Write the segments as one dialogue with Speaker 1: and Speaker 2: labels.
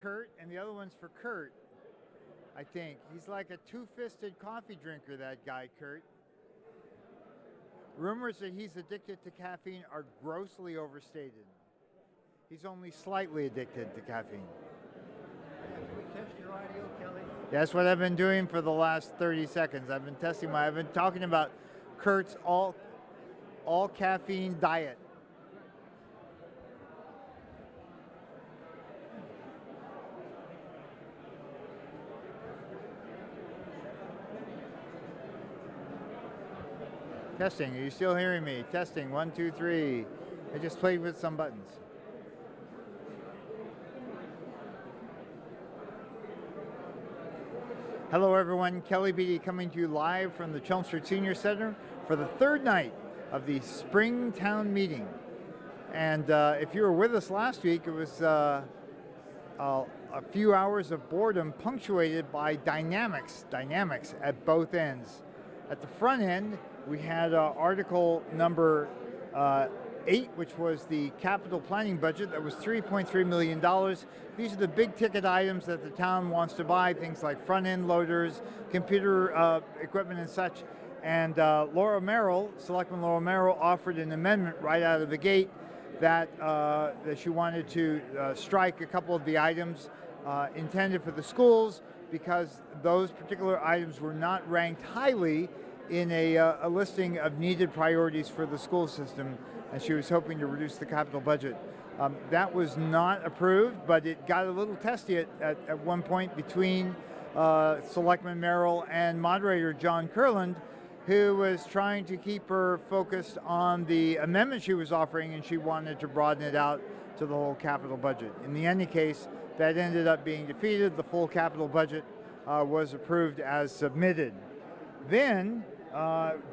Speaker 1: Kurt, and the other one's for Kurt, I think. He's like a two-fisted coffee drinker, that guy, Kurt. Rumors that he's addicted to caffeine are grossly overstated. He's only slightly addicted to caffeine.
Speaker 2: Can we test your audio, Kelly?
Speaker 1: That's what I've been doing for the last 30 seconds. I've been talking about Kurt's all caffeine diet. Testing, are you still hearing me? Testing, 1, 2, 3. I just played with some buttons. Hello everyone, Kelly Beatty coming to you live from the Chelmsford Senior Center for the third night of the Spring Town Meeting. And if you were with us last week, it was a few hours of boredom punctuated by dynamics at both ends. At the front end, we had article number 8, which was the capital planning budget. That was $3.3 million. These are the big ticket items that the town wants to buy, things like front end loaders, computer equipment and such. And Selectman Laura Merrill offered an amendment right out of the gate that she wanted to strike a couple of the items intended for the schools because those particular items were not ranked highly in a listing of needed priorities for the school system, and she was hoping to reduce the capital budget. That was not approved, but it got a little testy at one point between Selectman Merrill and moderator John Kurland, who was trying to keep her focused on the amendment she was offering, and she wanted to broaden it out to the whole capital budget. In any case, that ended up being defeated. The full capital budget was approved as submitted. Then,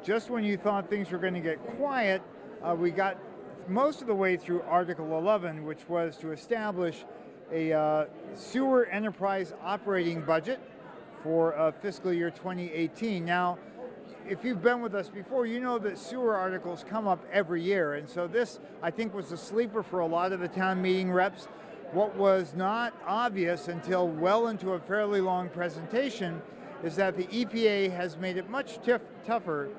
Speaker 1: just when you thought things were going to get quiet, we got most of the way through Article 11, which was to establish a sewer enterprise operating budget for fiscal year 2018. Now, if you've been with us before, you know that sewer articles come up every year, and so this, I think, was a sleeper for a lot of the town meeting reps. What was not obvious until well into a fairly long presentation is that the EPA has made it much tougher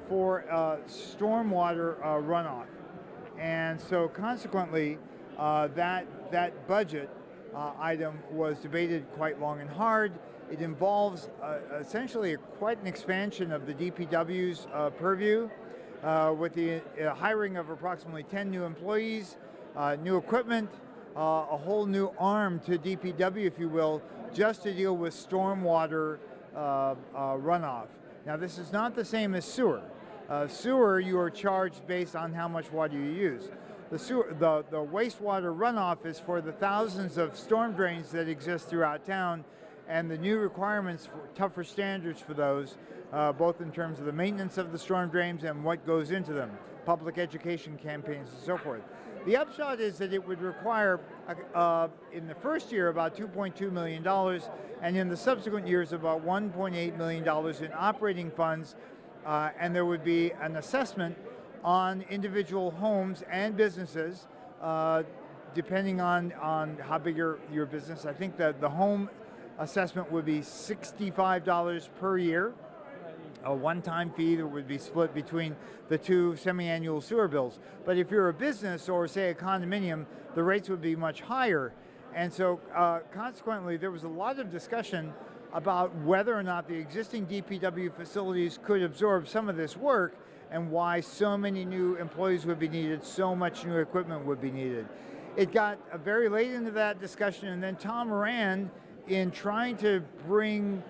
Speaker 1: for stormwater runoff. And so consequently, that budget item was debated quite long and hard. It involves essentially quite an expansion of the DPW's purview with the hiring of approximately 10 new employees, new equipment, a whole new arm to DPW, if you will, just to deal with stormwater runoff. Now, this is not the same as sewer. Sewer, you are charged based on how much water you use. The wastewater runoff is for the thousands of storm drains that exist throughout town, and the new requirements for tougher standards for those, both in terms of the maintenance of the storm drains and what goes into them, public education campaigns and so forth. The upshot is that it would require, in the first year, about $2.2 million, and in the subsequent years, about $1.8 million in operating funds, and there would be an assessment on individual homes and businesses, depending on how big your business. I think that the home assessment would be $65 per year, a one-time fee that would be split between the two semi-annual sewer bills. But if you're a business or, say, a condominium, the rates would be much higher. And so, consequently, there was a lot of discussion about whether or not the existing DPW facilities could absorb some of this work and why so many new employees would be needed, so much new equipment would be needed. It got very late into that discussion, and then Tom Moran, in trying to bring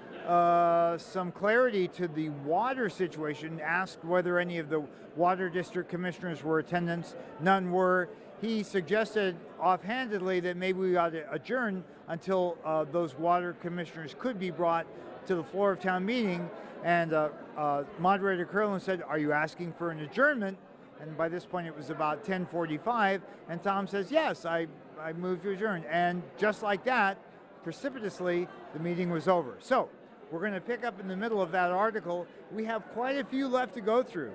Speaker 1: some clarity to the water situation, asked whether any of the water district commissioners were in attendance. None were. He suggested offhandedly that maybe we ought to adjourn until those water commissioners could be brought to the floor of town meeting. And Moderator Kurland said, "Are you asking for an adjournment?" And by this point it was about 10:45, and Tom says, "Yes, I move to adjourn." And just like that, precipitously, the meeting was over. So we're going to pick up in the middle of that article. We have quite a few left to go through.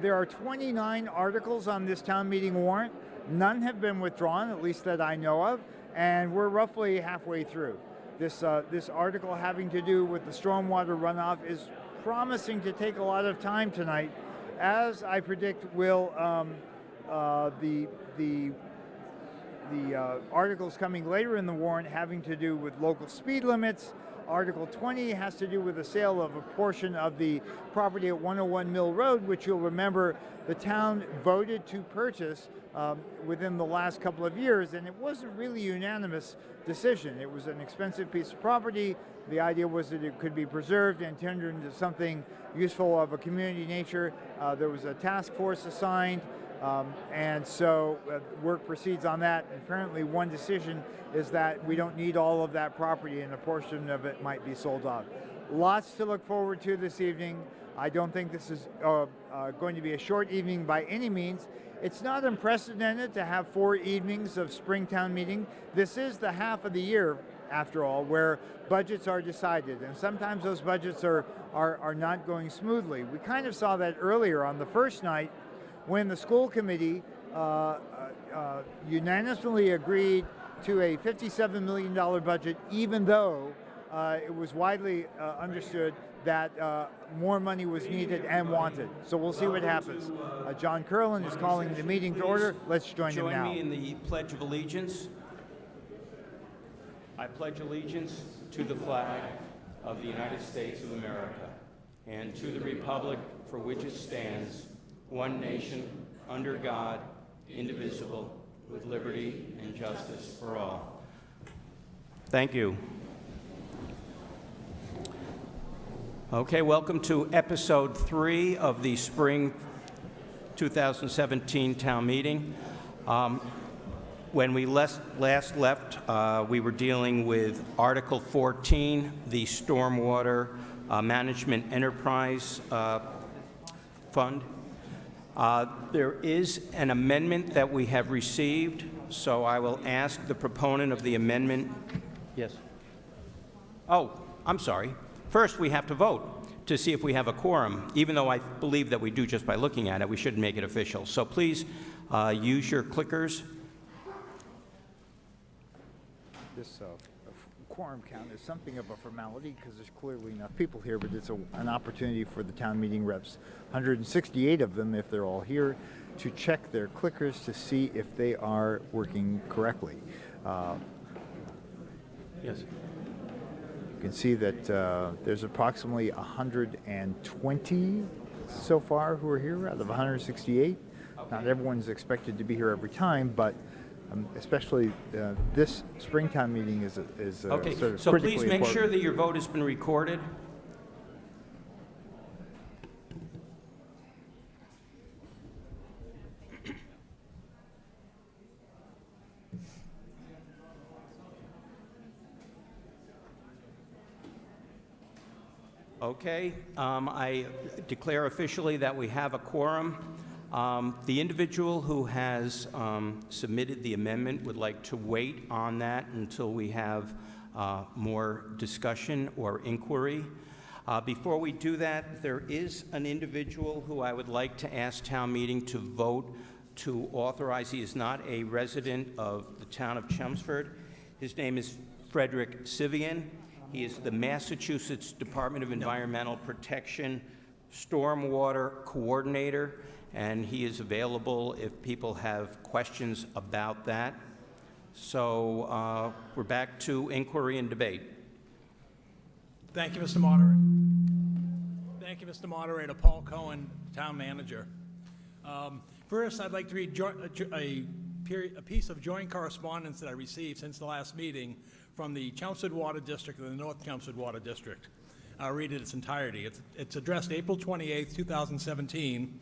Speaker 1: There are 29 articles on this town meeting warrant. None have been withdrawn, at least that I know of, and we're roughly halfway through. This article having to do with the stormwater runoff is promising to take a lot of time tonight, as I predict will the articles coming later in the warrant having to do with local speed limits. Article 20 has to do with the sale of a portion of the property at 101 Mill Road, which you'll remember the town voted to purchase within the last couple of years, and it wasn't really a unanimous decision. It was an expensive piece of property. The idea was that it could be preserved and turned into something useful of a community nature. There was a task force assigned, and so work proceeds on that. And apparently one decision is that we don't need all of that property and a portion of it might be sold off. Lots to look forward to this evening. I don't think this is going to be a short evening by any means. It's not unprecedented to have 4 evenings of Springtown meeting. This is the half of the year, after all, where budgets are decided, and sometimes those budgets are not going smoothly. We kind of saw that earlier on the first night when the school committee unanimously agreed to a $57 million budget, even though it was widely understood that more money was needed and wanted. So we'll see what happens. John Curlin is calling the meeting to order. Let's join him now.
Speaker 3: Join me in the Pledge of Allegiance. I pledge allegiance to the flag of the United States of America and to the republic for which it stands, one nation, under God, indivisible, with liberty and justice for all. Thank you. Okay, welcome to episode 3 of the spring 2017 town meeting. When we last left, we were dealing with Article 14, the Stormwater Management Enterprise Fund. There is an amendment that we have received, so I will ask the proponent of the amendment. Yes. Oh, I'm sorry. First, we have to vote to see if we have a quorum. Even though I believe that we do just by looking at it, we shouldn't make it official. So please use your clickers.
Speaker 1: This quorum count is something of a formality because there's clearly enough people here, but it's an opportunity for the town meeting reps, 168 of them if they're all here, to check their clickers to see if they are working correctly.
Speaker 3: Yes.
Speaker 1: You can see that there's approximately 120 so far who are here out of 168. Okay. Not everyone's expected to be here every time, but especially this Springtown meeting is
Speaker 3: Okay,
Speaker 1: sort of
Speaker 3: so
Speaker 1: critically
Speaker 3: please make
Speaker 1: important.
Speaker 3: sure that your vote has been recorded. Okay, I declare officially that we have a quorum. The individual who has submitted the amendment would like to wait on that until we have more discussion or inquiry. Before we do that, there is an individual who I would like to ask town meeting to vote to authorize. He is not a resident of the town of Chelmsford. His name is Frederick Sivian. He is the Massachusetts Department of Environmental Protection Stormwater Coordinator, and he is available if people have questions about that. So we're back to inquiry and debate.
Speaker 4: Thank you, Mr. Moderator. Thank you, Mr. Moderator. Paul Cohen, Town Manager. First, I'd like to read a piece of joint correspondence that I received since the last meeting from the Chelmsford Water District and the North Chelmsford Water District. I'll read it in its entirety. It's addressed April 28th, 2017,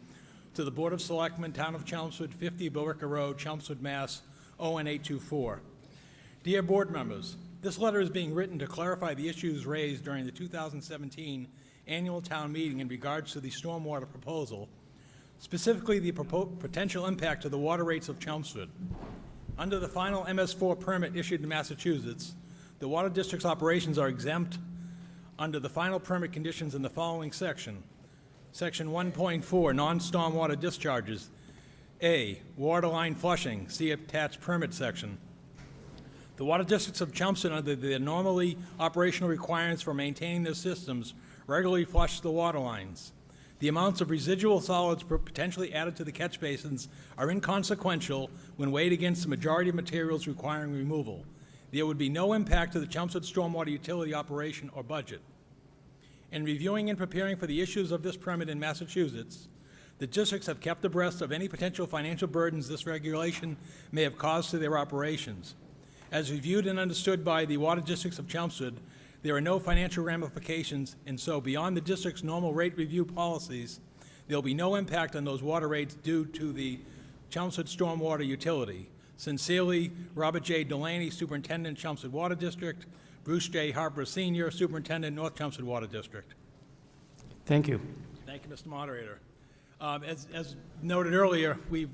Speaker 4: to the Board of Selectmen, Town of Chelmsford, 50 Billerica Road, Chelmsford, Mass. 01824. Dear board members, this letter is being written to clarify the issues raised during the 2017 annual town meeting in regards to the stormwater proposal, specifically the potential impact to the water rates of Chelmsford. Under the final MS4 permit issued in Massachusetts, the water district's operations are exempt under the final permit conditions in the following section. Section 1.4, non-stormwater discharges. A, water line flushing, see attached permit section. The water districts of Chelmsford, under their normally operational requirements for maintaining their systems, regularly flush the water lines. The amounts of residual solids potentially added to the catch basins are inconsequential when weighed against the majority of materials requiring removal. There would be no impact to the Chelmsford stormwater utility operation or budget. In reviewing and preparing for the issues of this permit in Massachusetts, the districts have kept abreast of any potential financial burdens this regulation may have caused to their operations. As reviewed and understood by the water districts of Chelmsford, there are no financial ramifications, and so beyond the district's normal rate review policies, there will be no impact on those water rates due to the Chelmsford Stormwater Utility. Sincerely, Robert J. Delaney, Superintendent, Chelmsford Water District. Bruce J. Harper, Sr., Superintendent, North Chelmsford Water District.
Speaker 3: Thank you.
Speaker 4: Thank you, Mr. Moderator. As noted earlier, we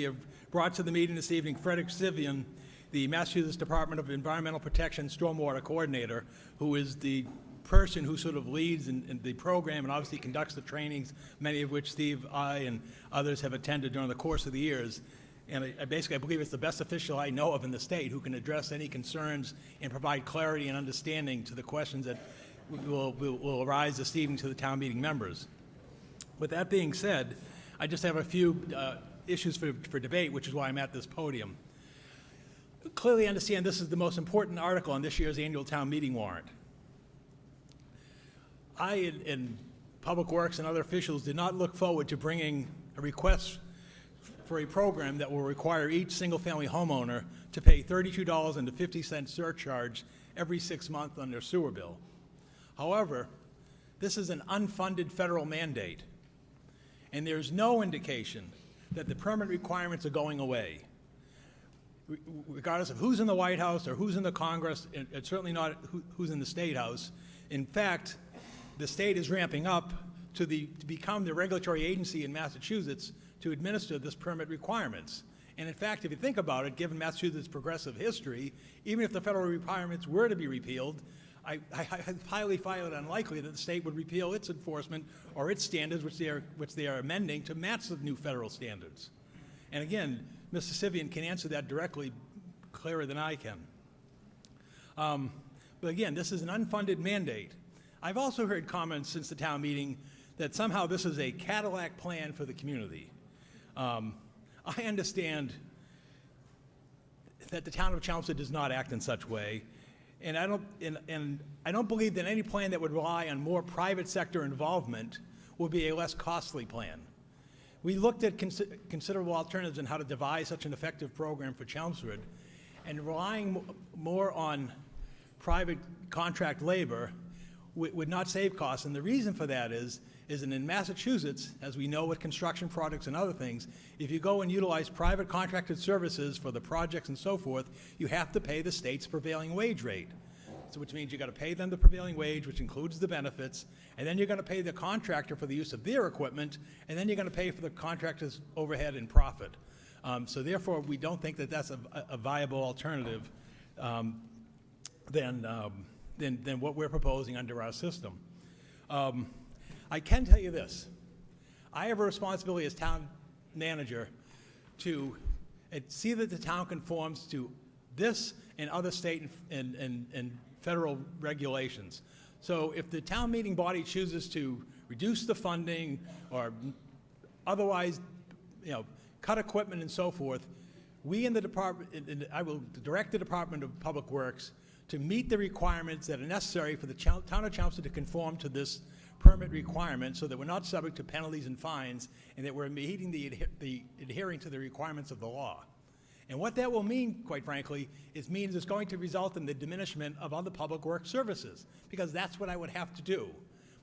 Speaker 4: have brought to the meeting this evening Frederick Sivian, the Massachusetts Department of Environmental Protection Stormwater Coordinator, who is the person who sort of leads in the program and obviously conducts the trainings, many of which Steve, I, and others have attended during the course of the years. And I believe it's the best official I know of in the state who can address any concerns and provide clarity and understanding to the questions that will arise this evening to the town meeting members. With that being said, I just have a few issues for debate, which is why I'm at this podium. Clearly understand this is the most important article on this year's annual town meeting warrant. I and Public Works and other officials did not look forward to bringing a request for a program that will require each single-family homeowner to pay $32.50 surcharge every 6 months on their sewer bill. However, this is an unfunded federal mandate, and there's no indication that the permit requirements are going away. Regardless of who's in the White House or who's in the Congress, and certainly not who's in the State House. In fact, the state is ramping up to become the regulatory agency in Massachusetts to administer this permit requirements. And in fact, if you think about it, given Massachusetts' progressive history, even if the federal requirements were to be repealed, I highly find it unlikely that the state would repeal its enforcement or its standards, which they are amending to match the new federal standards. And again, Mr. Sivian can answer that directly, clearer than I can. But again, this is an unfunded mandate. I've also heard comments since the town meeting that somehow this is a Cadillac plan for the community. I understand that the town of Chelmsford does not act in such way, and I don't believe that any plan that would rely on more private sector involvement would be a less costly plan. We looked at considerable alternatives in how to devise such an effective program for Chelmsford, and relying more on private contract labor would not save costs. And the reason for that is that in Massachusetts, as we know with construction products and other things, if you go and utilize private contracted services for the projects and so forth, you have to pay the state's prevailing wage rate. So which means you got to pay them the prevailing wage, which includes the benefits, and then you're going to pay the contractor for the use of their equipment, and then you're going to pay for the contractor's overhead and profit. So therefore, we don't think that that's a viable alternative than what we're proposing under our system. I can tell you this. I have a responsibility as town manager to see that the town conforms to this and other state and federal regulations. So if the town meeting body chooses to reduce the funding or otherwise, cut equipment and so forth, we in the department, and I will direct the Department of Public Works to meet the requirements that are necessary for the town of Chelmsford to conform to this permit requirement, so that we're not subject to penalties and fines, and that we're meeting adhering to the requirements of the law. And what that will mean, quite frankly, means it's going to result in the diminishment of other public works services, because that's what I would have to do.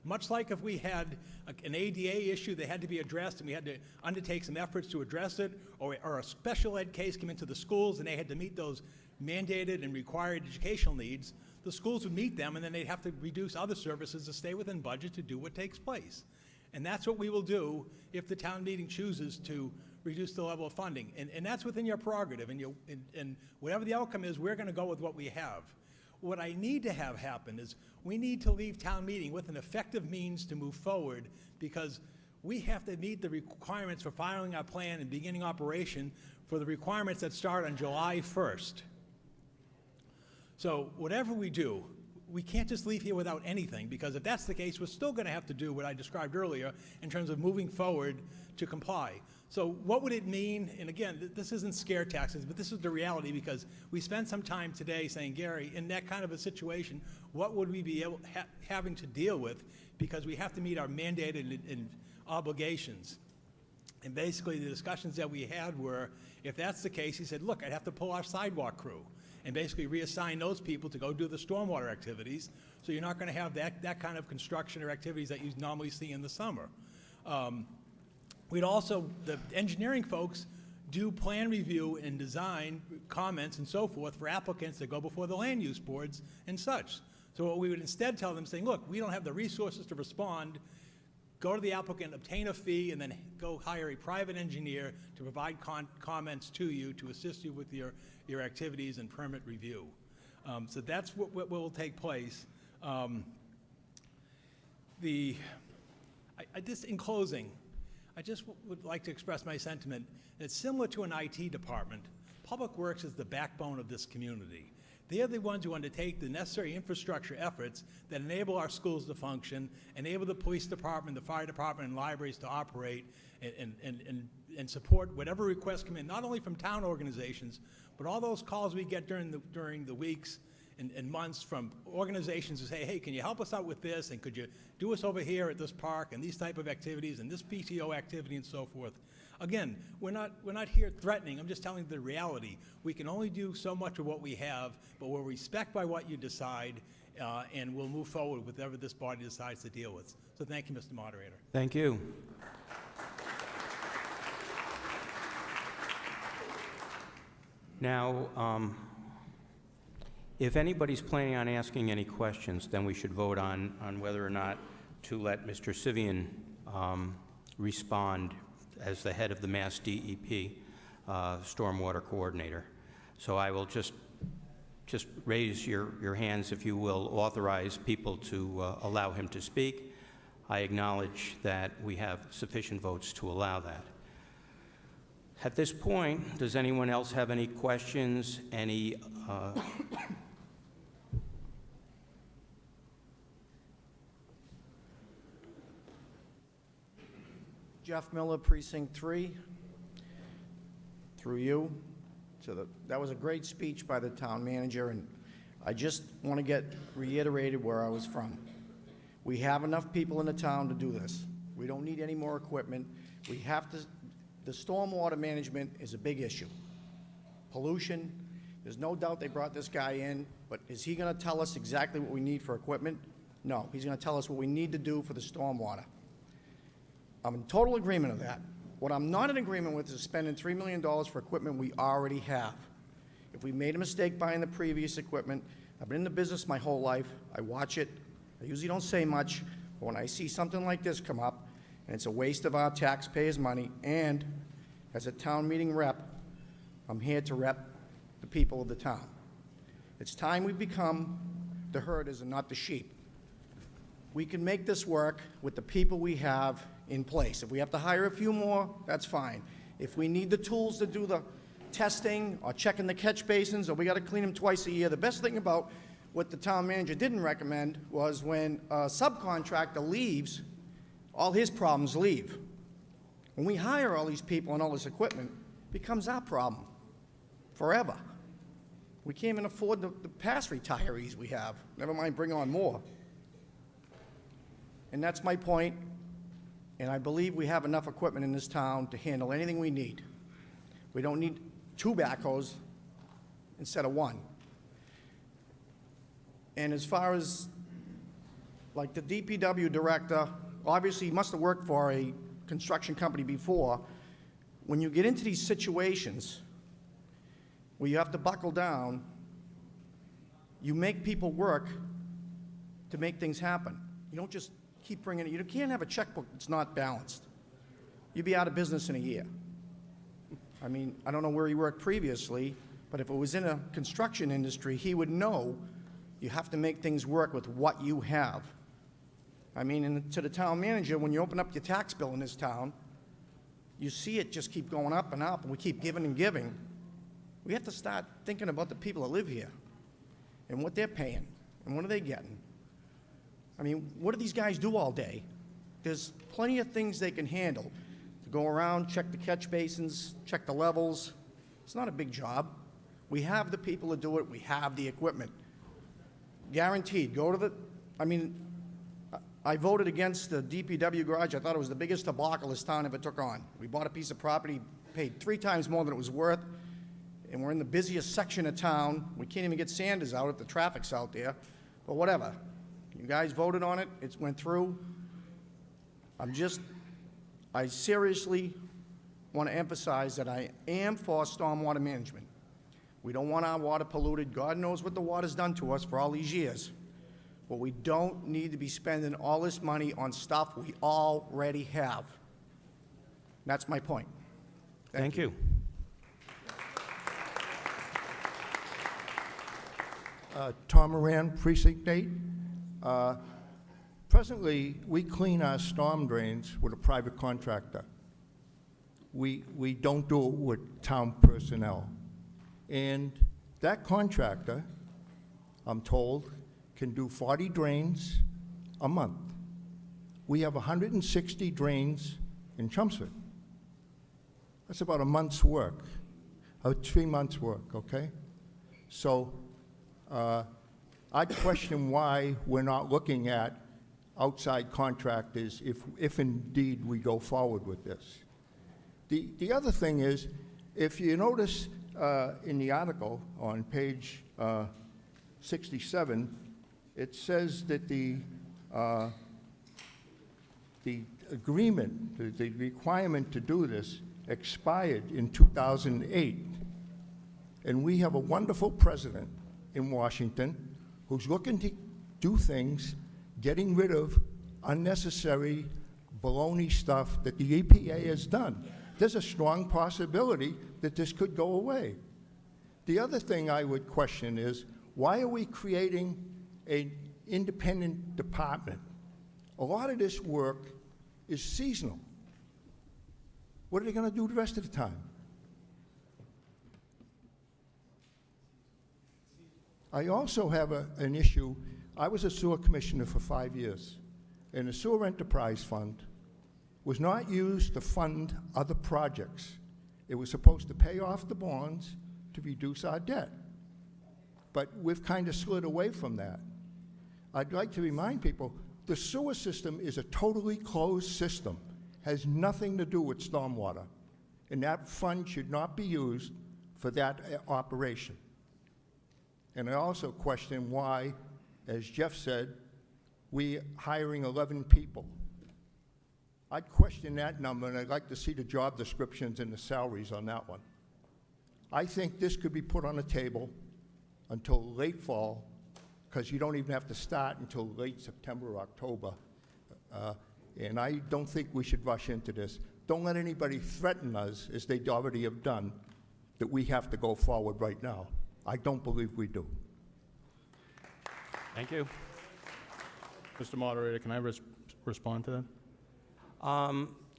Speaker 4: Much like if we had an ADA issue that had to be addressed and we had to undertake some efforts to address it, or a special ed case came into the schools and they had to meet those mandated and required educational needs, the schools would meet them, and then they'd have to reduce other services to stay within budget to do what takes place. And that's what we will do if the town meeting chooses to reduce the level of funding. And that's within your prerogative, and whatever the outcome is, we're going to go with what we have. What I need to have happen is we need to leave town meeting with an effective means to move forward, because we have to meet the requirements for filing our plan and beginning operation for the requirements that start on July 1st. So whatever we do, we can't just leave here without anything, because if that's the case, we're still going to have to do what I described earlier in terms of moving forward to comply. So what would it mean? And again, this isn't scare taxes, but this is the reality, because we spent some time today saying, Gary, in that kind of a situation, what would we be having to deal with? Because we have to meet our mandated obligations. And basically the discussions that we had were, if that's the case, he said, look, I'd have to pull our sidewalk crew and basically reassign those people to go do the stormwater activities. So you're not going to have that kind of construction or activities that you normally see in the summer. We'd also, the engineering folks do plan review and design comments and so forth for applicants that go before the land use boards and such. So what we would instead tell them, saying, look, we don't have the resources to respond, go to the applicant, obtain a fee, and then go hire a private engineer to provide comments to you to assist you with your activities and permit review. So that's what will take place. Just in closing, I just would like to express my sentiment that similar to an IT department, Public Works is the backbone of this community. They are the ones who undertake the necessary infrastructure efforts that enable our schools to function, enable the police department, the fire department, and libraries to operate, and support whatever requests come in, not only from town organizations, but all those calls we get during the weeks and months from organizations who say, hey, can you help us out with this, and could you do us over here at this park, and these type of activities, and this PTO activity, and so forth. Again, we're not here threatening. I'm just telling you the reality. We can only do so much of what we have, but we'll respect by what you decide, and we'll move forward with whatever this body decides to deal with. So thank you, Mr. Moderator.
Speaker 3: Thank you. Now, if anybody's planning on asking any questions, then we should vote on whether or not to let Mr. Sivian respond as the head of the Mass DEP Stormwater Coordinator. So I will just raise your hands, if you will, authorize people to allow him to speak. I acknowledge that we have sufficient votes to allow that. At this point, does anyone else have any questions, any
Speaker 2: Jeff Miller, Precinct 3, through you. That was a great speech by the town manager, and I just want to get reiterated where I was from. We have enough people in the town to do this. We don't need any more equipment. We have to, the stormwater management is a big issue. Pollution, there's no doubt they brought this guy in, but is he going to tell us exactly what we need for equipment? No, he's going to tell us what we need to do for the stormwater. I'm in total agreement of that. What I'm not in agreement with is spending $3 million for equipment we already have. If we made a mistake buying the previous equipment, I've been in the business my whole life. I watch it. I usually don't say much, but when I see something like this come up, and it's a waste of our taxpayers' money, and as a town meeting rep, I'm here to rep the people of the town. It's time we become the herders and not the sheep. We can make this work with the people we have in place. If we have to hire a few more, that's fine. If we need the tools to do the testing or checking the catch basins, or we got to clean them twice a year, the best thing about what the town manager didn't recommend was when a subcontractor leaves, all his problems leave. When we hire all these people and all this equipment, it becomes our problem forever. We can't even afford the past retirees we have, never mind bring on more. And that's my point, and I believe we have enough equipment in this town to handle anything we need. We don't need 2 backhoes instead of 1. And as far as, like the DPW director, obviously he must have worked for a construction company before. When you get into these situations where you have to buckle down, you make people work to make things happen. You don't just keep bringing it. You can't have a checkbook that's not balanced. You'd be out of business in a year. I mean, I don't know where he worked previously, but if it was in a construction industry, he would know you have to make things work with what you have. I mean, and to the town manager, when you open up your tax bill in this town, you see it just keep going up and up, and we keep giving and giving. We have to start thinking about the people that live here. and what they're paying, and what are they getting? I mean, what do these guys do all day? There's plenty of things they can handle. To go around, check the catch basins, check the levels. It's not a big job. We have the people to do it. We have the equipment. Guaranteed. Go to the, I mean, I voted against the DPW garage. I thought it was the biggest debacle this town ever took on. We bought a piece of property, paid 3 times more than it was worth, and we're in the busiest section of town. We can't even get Sanders out if the traffic's out there, but whatever. You guys voted on it. It went through. I seriously want to emphasize that I am for stormwater management. We don't want our water polluted. God knows what the water's done to us for all these years. But we don't need to be spending all this money on stuff we already have. That's my point.
Speaker 3: Thank you.
Speaker 5: Tom Moran, Precinct 8. Presently, we clean our storm drains with a private contractor. We don't do it with town personnel. And that contractor, I'm told, can do 40 drains a month. We have 160 drains in Chelmsford. That's about a month's work, 3 months' work, okay? So I'd question why we're not looking at outside contractors if indeed we go forward with this. The other thing is, if you notice in the article on page 67, it says that the agreement, the requirement to do this expired in 2008. And we have a wonderful president in Washington who's looking to do things, getting rid of unnecessary baloney stuff that the EPA has done. There's a strong possibility that this could go away. The other thing I would question is, why are we creating an independent department? A lot of this work is seasonal. What are they going to do the rest of the time? I also have an issue. I was a sewer commissioner for 5 years, and the sewer enterprise fund was not used to fund other projects. It was supposed to pay off the bonds to reduce our debt. But we've kind of slid away from that. I'd like to remind people, the sewer system is a totally closed system, has nothing to do with stormwater, and that fund should not be used for that operation. And I also question why, as Jeff said, we're hiring 11 people. I'd question that number, and I'd like to see the job descriptions and the salaries on that one. I think this could be put on the table until late fall, because you don't even have to start until late September or October. And I don't think we should rush into this. Don't let anybody threaten us, as they already have done, that we have to go forward right now. I don't believe we do.
Speaker 3: Thank you.
Speaker 6: Mr. Moderator, can I respond to that?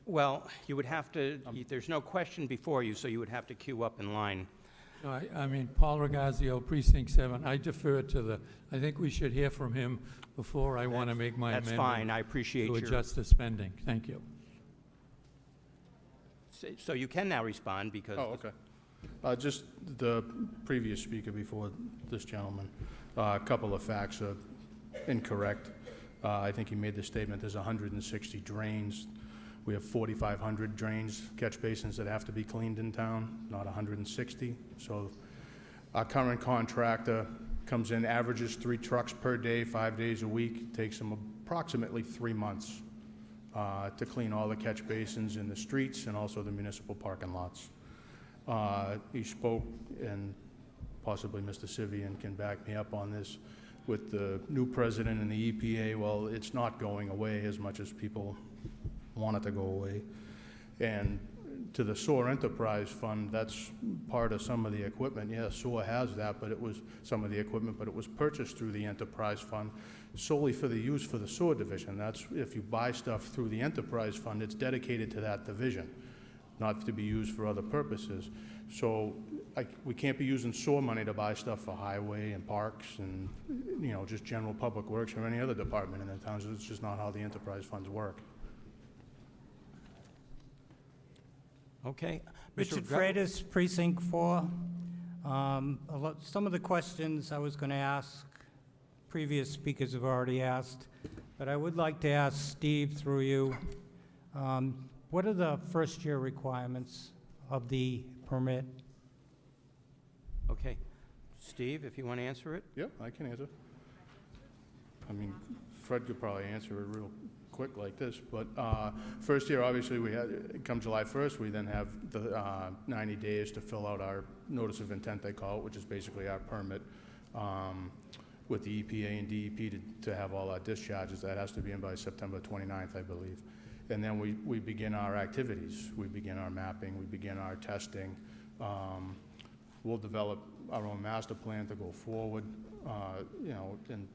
Speaker 3: Well, you would have to, there's no question before you, so you would have to queue up in line.
Speaker 7: No, I mean, Paul Regazio, Precinct 7, I defer to I think we should hear from him before I want to make my amendment.
Speaker 3: That's fine, I appreciate
Speaker 7: to
Speaker 3: your...
Speaker 7: adjust the spending. Thank you.
Speaker 3: So you can now respond because...
Speaker 6: Oh, okay. Just the previous speaker before this gentleman, a couple of facts are incorrect. I think he made the statement there's 160 drains. We have 4,500 drains, catch basins that have to be cleaned in town, not 160. So our current contractor comes in, averages 3 trucks per day, 5 days a week. It takes them approximately 3 months to clean all the catch basins in the streets and also the municipal parking lots. He spoke, and possibly Mr. Sivian can back me up on this, with the new president and the EPA. Well, it's not going away as much as people want it to go away. And to the sewer enterprise fund, that's part of some of the equipment. Yeah, sewer has that, but it was some of the equipment, but it was purchased through the enterprise fund solely for the use for the sewer division. That's, if you buy stuff through the enterprise fund, it's dedicated to that division, not to be used for other purposes. So we can't be using sewer money to buy stuff for highway and parks and, just general public works or any other department in the town. So it's just not how the enterprise funds work.
Speaker 3: Okay.
Speaker 8: Richard
Speaker 3: Gra-
Speaker 8: Freitas, Precinct 4. Some of the questions I was going to ask, previous speakers have already asked, but I would like to ask Steve through you, what are the first-year requirements of the permit?
Speaker 3: Okay. Steve, if you want to answer it?
Speaker 6: Yep, I can answer. I mean, Fred could probably answer it real quick like this, but first year, obviously, we had, come July 1st, we then have the 90 days to fill out our notice of intent, they call it, which is basically our permit with the EPA and DEP to have all our discharges. That has to be in by September 29th, I believe. And then we begin our activities. We begin our mapping, we begin our testing. We'll develop our own master plan to go forward, and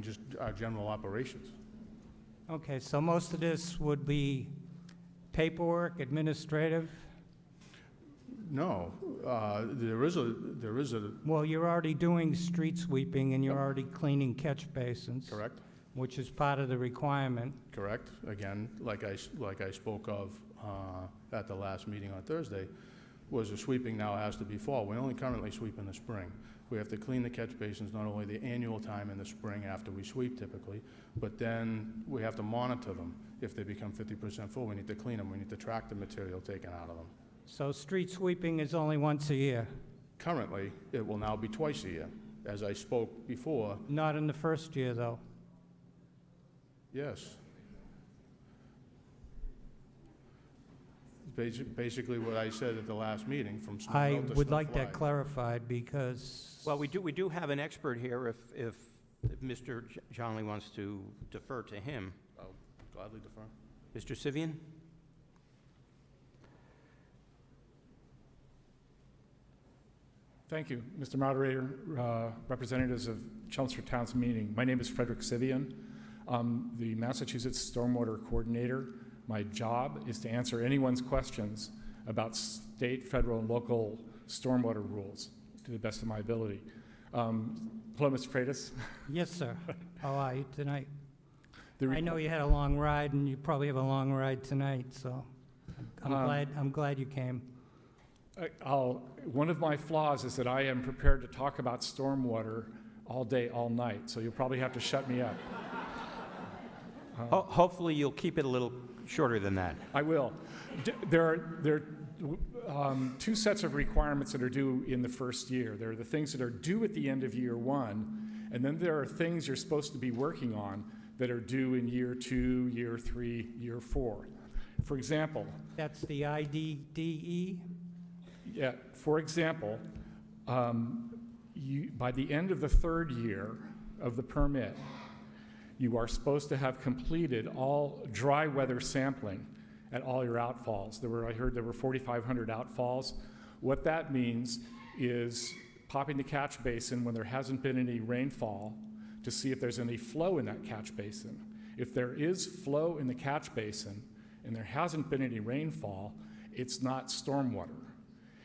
Speaker 6: just our general operations.
Speaker 8: Okay, so most of this would be paperwork, administrative?
Speaker 6: No, there is a,
Speaker 8: Well, you're already doing street sweeping and you're already cleaning catch basins.
Speaker 6: correct,
Speaker 8: Which is part of the requirement.
Speaker 6: correct. Again, like I spoke of at the last meeting on Thursday, was the sweeping now has to be fall. We only currently sweep in the spring. We have to clean the catch basins not only the annual time in the spring after we sweep typically, but then we have to monitor them. If they become 50% full, we need to clean them. We need to track the material taken out of them.
Speaker 8: So street sweeping is only once a year,
Speaker 6: Currently, it will now be twice a year. As I spoke before,
Speaker 8: not in the first year, though.
Speaker 6: yes. Basically what I said at the last meeting, from snow
Speaker 8: I
Speaker 6: melt to
Speaker 8: would
Speaker 6: snow
Speaker 8: like that
Speaker 6: fly.
Speaker 8: clarified because...
Speaker 3: Well, we do have an expert here if Mr. Johnley wants to defer to him.
Speaker 6: I'll gladly defer.
Speaker 3: Mr. Sivian?
Speaker 9: Thank you, Mr. Moderator, representatives of Chelmsford Town's meeting. My name is Frederick Sivian. I'm the Massachusetts Stormwater Coordinator. My job is to answer anyone's questions about state, federal, and local stormwater rules to the best of my ability. Hello, Mr. Freitas.
Speaker 8: Yes, sir. How are you tonight?
Speaker 9: The
Speaker 8: I know you had a long ride, and you probably have a long ride tonight, so I'm glad you came.
Speaker 9: One of my flaws is that I am prepared to talk about stormwater all day, all night, so you'll probably have to shut me up.
Speaker 3: Hopefully you'll keep it a little shorter than that.
Speaker 9: I will. There are two sets of requirements that are due in the first year. There are the things that are due at the end of year one, and then there are things you're supposed to be working on that are due in year 2, year 3, year 4. For example...
Speaker 8: That's the IDDE?
Speaker 9: Yeah, for example, by the end of the third year of the permit, you are supposed to have completed all dry weather sampling at all your outfalls. I heard there were 4,500 outfalls. What that means is popping the catch basin when there hasn't been any rainfall to see if there's any flow in that catch basin. If there is flow in the catch basin and there hasn't been any rainfall, it's not stormwater.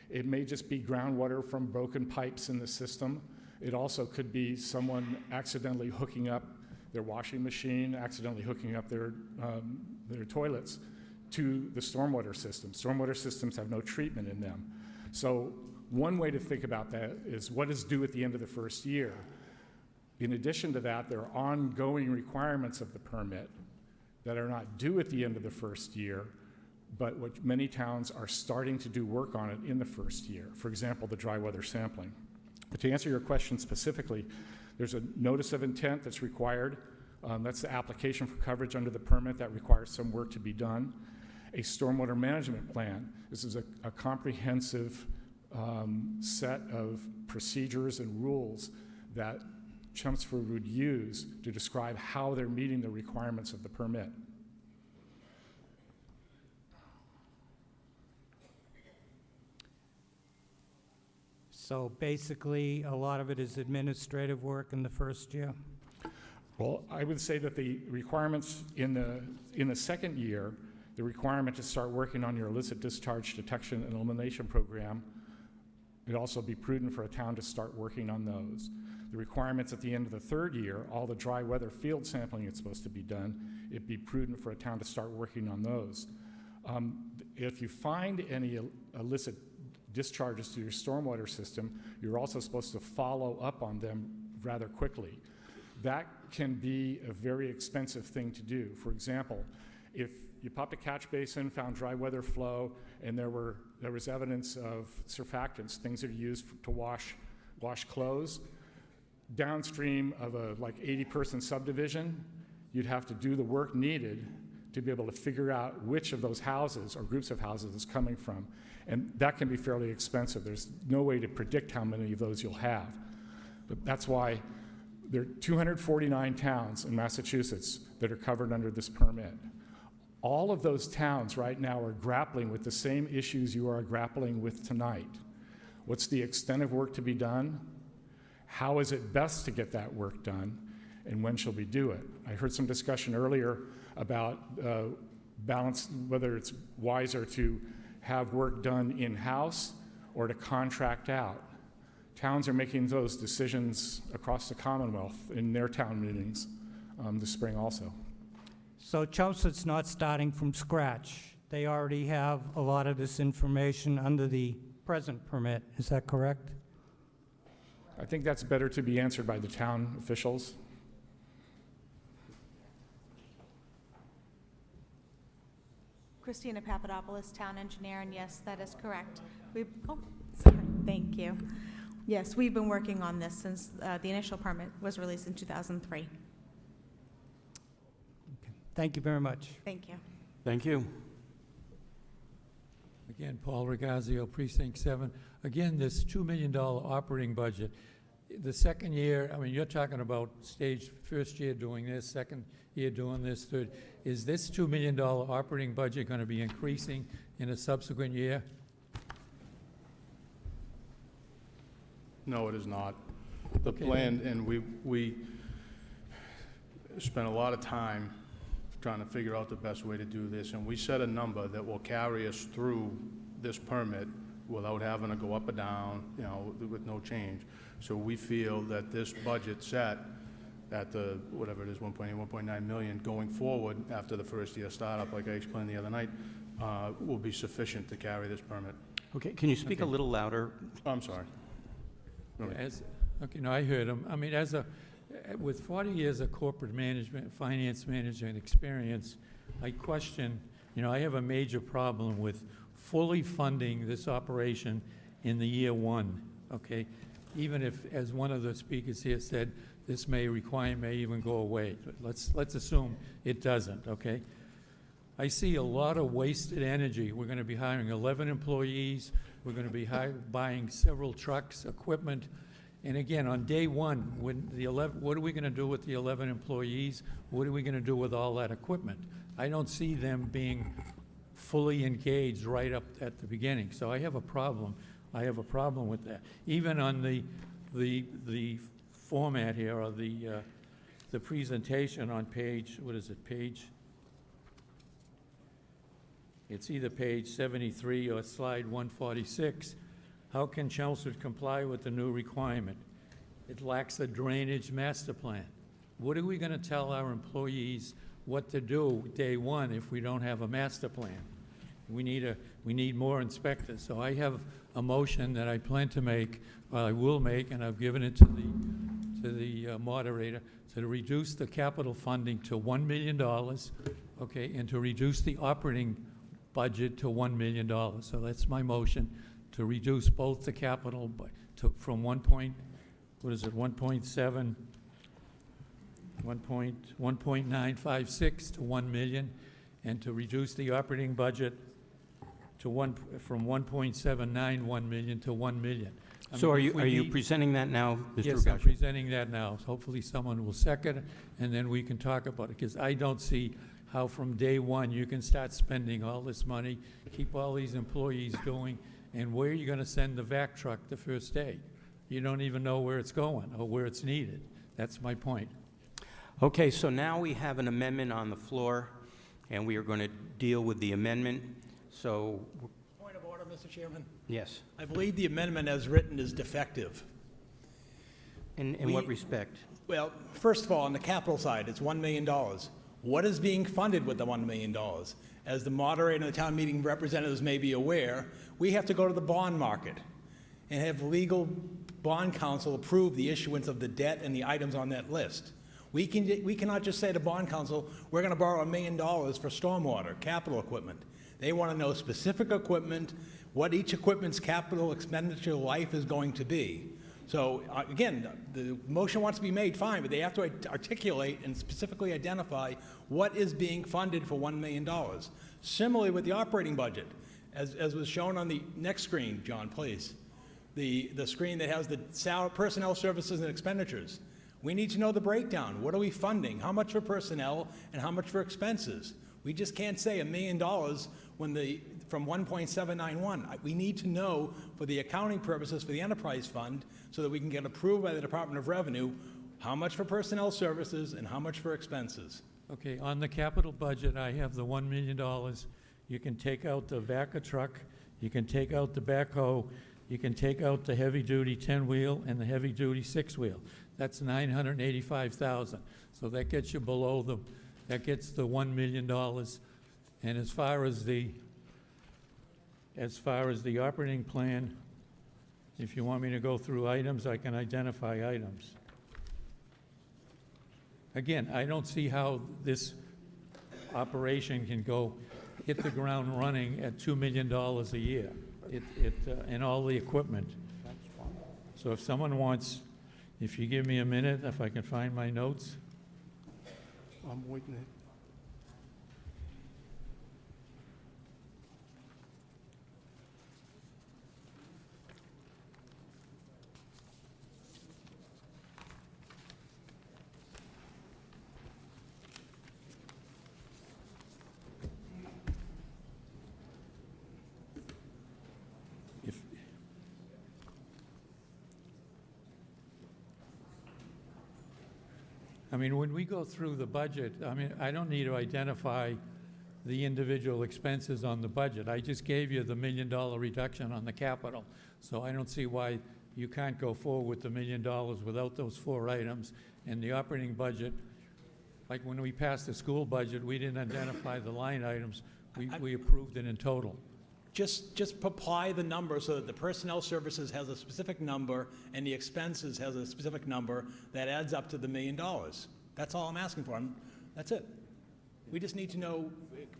Speaker 9: It may just be groundwater from broken pipes in the system. It also could be someone accidentally hooking up their washing machine, accidentally hooking up their toilets to the stormwater system. Stormwater systems have no treatment in them. So one way to think about that is what is due at the end of the first year. In addition to that, there are ongoing requirements of the permit that are not due at the end of the first year, but what many towns are starting to do work on it in the first year. For example, the dry weather sampling. But to answer your question specifically, there's a notice of intent that's required. That's the application for coverage under the permit that requires some work to be done. A stormwater management plan. This is a comprehensive set of procedures and rules that Chelmsford would use to describe how they're meeting the requirements of the permit.
Speaker 8: So basically, a lot of it is administrative work in the first year?
Speaker 9: Well, I would say that the requirements in the second year The requirement to start working on your illicit discharge detection and elimination program, it'd also be prudent for a town to start working on those. The requirements at the end of the third year, all the dry weather field sampling that's supposed to be done, it'd be prudent for a town to start working on those. If you find any illicit discharges to your stormwater system, you're also supposed to follow up on them rather quickly. That can be a very expensive thing to do. For example, if you popped a catch basin, found dry weather flow, and there was evidence of surfactants, things that are used to wash clothes, downstream of a like 80-person subdivision, you'd have to do the work needed to be able to figure out which of those houses or groups of houses it's coming from. And that can be fairly expensive. There's no way to predict how many of those you'll have. But that's why there are 249 towns in Massachusetts that are covered under this permit. All of those towns right now are grappling with the same issues you are grappling with tonight. What's the extent of work to be done? How is it best to get that work done? And when shall we do it? I heard some discussion earlier about balance, whether it's wiser to have work done in-house or to contract out. Towns are making those decisions across the Commonwealth in their town meetings this spring also.
Speaker 8: So Chelmsford's not starting from scratch. They already have a lot of this information under the present permit. Is that correct?
Speaker 9: I think that's better to be answered by the town officials.
Speaker 10: Christina Papadopoulos, town engineer, and yes, that is correct. Sorry, thank you. Yes, we've been working on this since the initial permit was released in 2003.
Speaker 8: Okay. Thank you very much.
Speaker 10: Thank you.
Speaker 3: Thank you.
Speaker 7: Again, Paul Regazio, Precinct 7. Again, this $2 million operating budget. The second year, I mean, you're talking about first year doing this, second year doing this, third. Is this $2 million operating budget going to be increasing in a subsequent year?
Speaker 6: No, it is not. The
Speaker 7: Okay,
Speaker 6: plan, and we spent a lot of time trying to figure out the best way to do this, and we set a number that will carry us through this permit without having to go up or down, you know, with no change. So we feel that this budget set at the, whatever it is, 1.8, 1.9 million going forward after the first year startup, like I explained the other night, will be sufficient to carry this permit.
Speaker 3: Okay, can you speak a little louder?
Speaker 6: I'm sorry.
Speaker 7: Okay, no, I heard him. I mean, with 40 years of corporate management, finance management experience, I question, I have a major problem with fully funding this operation in the year one, okay? Even if, as one of the speakers here said, this may even go away. Let's assume it doesn't, okay? I see a lot of wasted energy. We're going to be hiring 11 employees. We're going to be buying several trucks, equipment. And again, on day one, what are we going to do with the 11 employees? What are we going to do with all that equipment? I don't see them being fully engaged right up at the beginning. So I have a problem. I have a problem with that. Even on the format here, or the presentation on page, what is it, it's either page 73 or slide 146. How can Chelmsford comply with the new requirement? It lacks a drainage master plan. What are we going to tell our employees what to do day one if we don't have a master plan? We need more inspectors. So I have a motion that I plan to make, I will make, and I've given it to the moderator, to reduce the capital funding to $1 million, okay, and to reduce the operating budget to $1 million. So that's my motion, to reduce both the capital from 1.956 to 1 million, and to reduce the operating budget to from 1.791 million to 1 million.
Speaker 3: So are you presenting that now, Mr.
Speaker 7: Yes, I'm
Speaker 3: Regazio?
Speaker 7: presenting that now. Hopefully someone will second it, and then we can talk about it, because I don't see how from day one you can start spending all this money, keep all these employees going, and where are you going to send the vac truck the first day? You don't even know where it's going or where it's needed. That's my point.
Speaker 3: Okay, so now we have an amendment on the floor. and we are going to deal with the amendment. So,
Speaker 4: Point of order, Mr. Chairman.
Speaker 3: yes.
Speaker 4: I believe the amendment as written is defective.
Speaker 3: In what respect?
Speaker 4: Well, first of all, on the capital side, it's $1 million. What is being funded with the $1 million? As the moderator and the town meeting representatives may be aware, we have to go to the bond market and have legal bond counsel approve the issuance of the debt and the items on that list. We cannot just say to bond counsel, we're going to borrow $1 million for stormwater, capital equipment. They want to know specific equipment, what each equipment's capital expenditure life is going to be. So again, the motion wants to be made, fine, but they have to articulate and specifically identify what is being funded for $1 million. Similarly with the operating budget, as was shown on the next screen, John, please. The screen that has the personnel services and expenditures. We need to know the breakdown. What are we funding? How much for personnel and how much for expenses? We just can't say $1 million from 1.791. We need to know for the accounting purposes for the enterprise fund so that we can get approved by the Department of Revenue how much for personnel services and how much for expenses.
Speaker 7: Okay, on the capital budget, I have the $1 million. You can take out the Vaca truck, you can take out the backhoe, you can take out the heavy-duty 10-wheel and the heavy-duty 6-wheel. That's $985,000. So that gets you below that gets the $1 million. And as far as the operating plan, if you want me to go through items, I can identify items. Again, I don't see how this operation can hit the ground running at $2 million a year, and all the equipment. So if someone wants, if you give me a minute, if I can find my notes.
Speaker 6: I'm waiting.
Speaker 7: I mean, when we go through the budget, I mean, I don't need to identify the individual expenses on the budget. I just gave you the $1 million reduction on the capital. So I don't see why you can't go forward with the $1 million without those 4 items. And the operating budget, like when we passed the school budget, we didn't identify the line items. We approved it in total.
Speaker 4: Just apply the number so that the personnel services has a specific number and the expenses has a specific number that adds up to the $1 million. That's all I'm asking for. That's it. We just need to know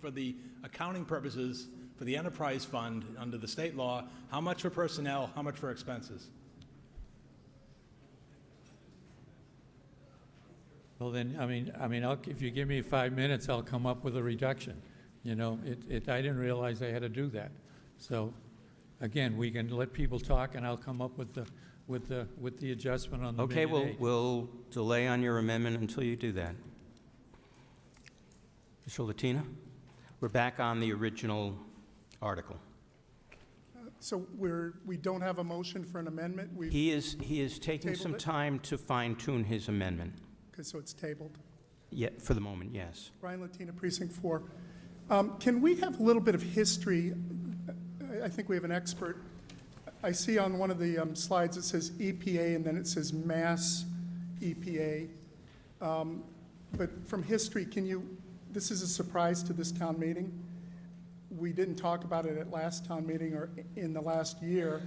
Speaker 4: for the accounting purposes for the enterprise fund under the state law, how much for personnel, how much for expenses.
Speaker 7: Well, then, I mean, if you give me 5 minutes, I'll come up with a reduction. You know, I didn't realize I had to do that. So, again, we can let people talk, and I'll come up with the adjustment on the
Speaker 3: Okay,
Speaker 7: $1.8 million.
Speaker 3: we'll delay on your amendment until you do that. Mr. Latina, we're back on the original article.
Speaker 11: So we don't have a motion for an amendment?
Speaker 3: He is taking
Speaker 11: tabled
Speaker 3: some
Speaker 11: it?
Speaker 3: time to fine-tune his amendment.
Speaker 11: Okay, so it's tabled.
Speaker 3: Yeah, for the moment, yes.
Speaker 11: Brian Latina, Precinct 4. Can we have a little bit of history? I think we have an expert. I see on one of the slides it says EPA and then it says Mass EPA. But from history, this is a surprise to this town meeting. We didn't talk about it at last town meeting or in the last year,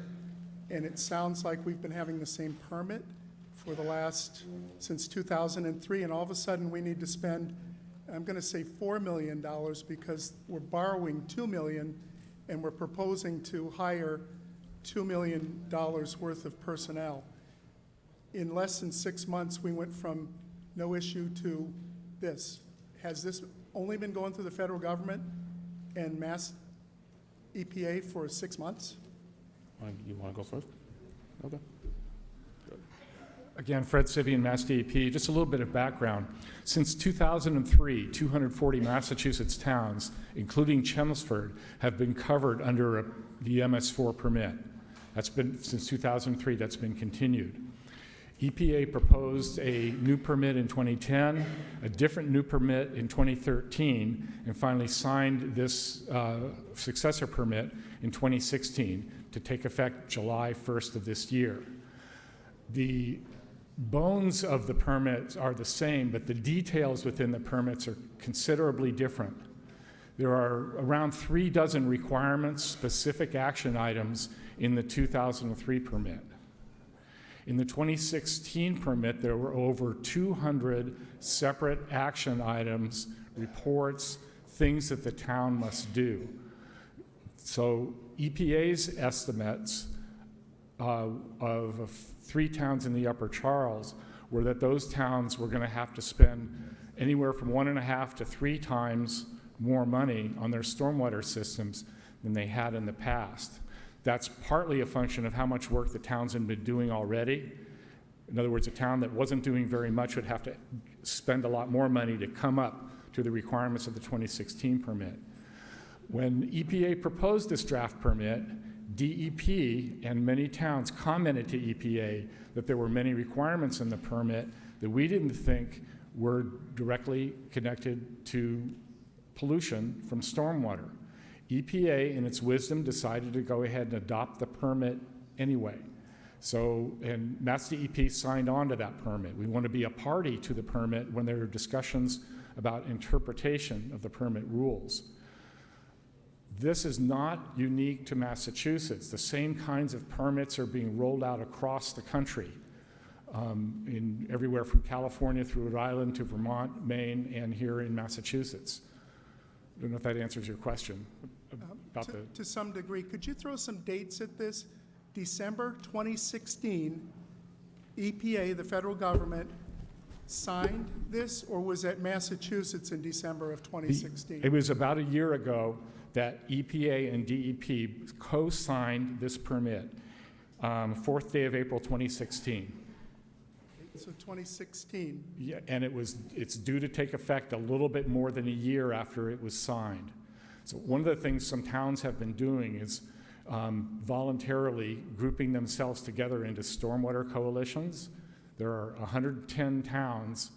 Speaker 11: and it sounds like we've been having the same permit for since 2003, and all of a sudden we need to spend, I'm going to say $4 million because we're borrowing $2 million and we're proposing to hire $2 million worth of personnel. In less than 6 months, we went from no issue to this. Has this only been going through the federal government and Mass EPA for 6 months?
Speaker 6: You want to go first? Okay.
Speaker 9: Again, Fred Sivian, Mass DEP. Just a little bit of background. Since 2003, 240 Massachusetts towns, including Chelmsford, have been covered under the MS4 permit. That's been, since 2003, that's been continued. EPA proposed a new permit in 2010, a different new permit in 2013, and finally signed this successor permit in 2016 to take effect July 1st of this year. The bones of the permits are the same, but the details within the permits are considerably different. There are around 36 requirements, specific action items in the 2003 permit. In the 2016 permit, there were over 200 separate action items, reports, things that the town must do. So EPA's estimates of 3 towns in the Upper Charles were that those towns were going to have to spend anywhere from 1.5 to 3 times more money on their stormwater systems than they had in the past. That's partly a function of how much work the towns had been doing already. In other words, a town that wasn't doing very much would have to spend a lot more money to come up to the requirements of the 2016 permit. When EPA proposed this draft permit, DEP and many towns commented to EPA that there were many requirements in the permit that we didn't think were directly connected to pollution from stormwater. EPA, in its wisdom, decided to go ahead and adopt the permit anyway. So, and Mass DEP signed on to that permit. We want to be a party to the permit when there are discussions about interpretation of the permit rules. This is not unique to Massachusetts. The same kinds of permits are being rolled out across the country, in everywhere from California through Rhode Island to Vermont, Maine, and here in Massachusetts. I don't know if that answers your question about
Speaker 11: to some degree. Could you throw some dates at this? December 2016, EPA, the federal government, signed this, or was that Massachusetts in December of 2016?
Speaker 9: It was about a year ago that EPA and DEP co-signed this permit, 4th day of April 2016.
Speaker 11: So 2016.
Speaker 9: Yeah, and it's due to take effect a little bit more than a year after it was signed. So one of the things some towns have been doing is voluntarily grouping themselves together into stormwater coalitions. There are 110 towns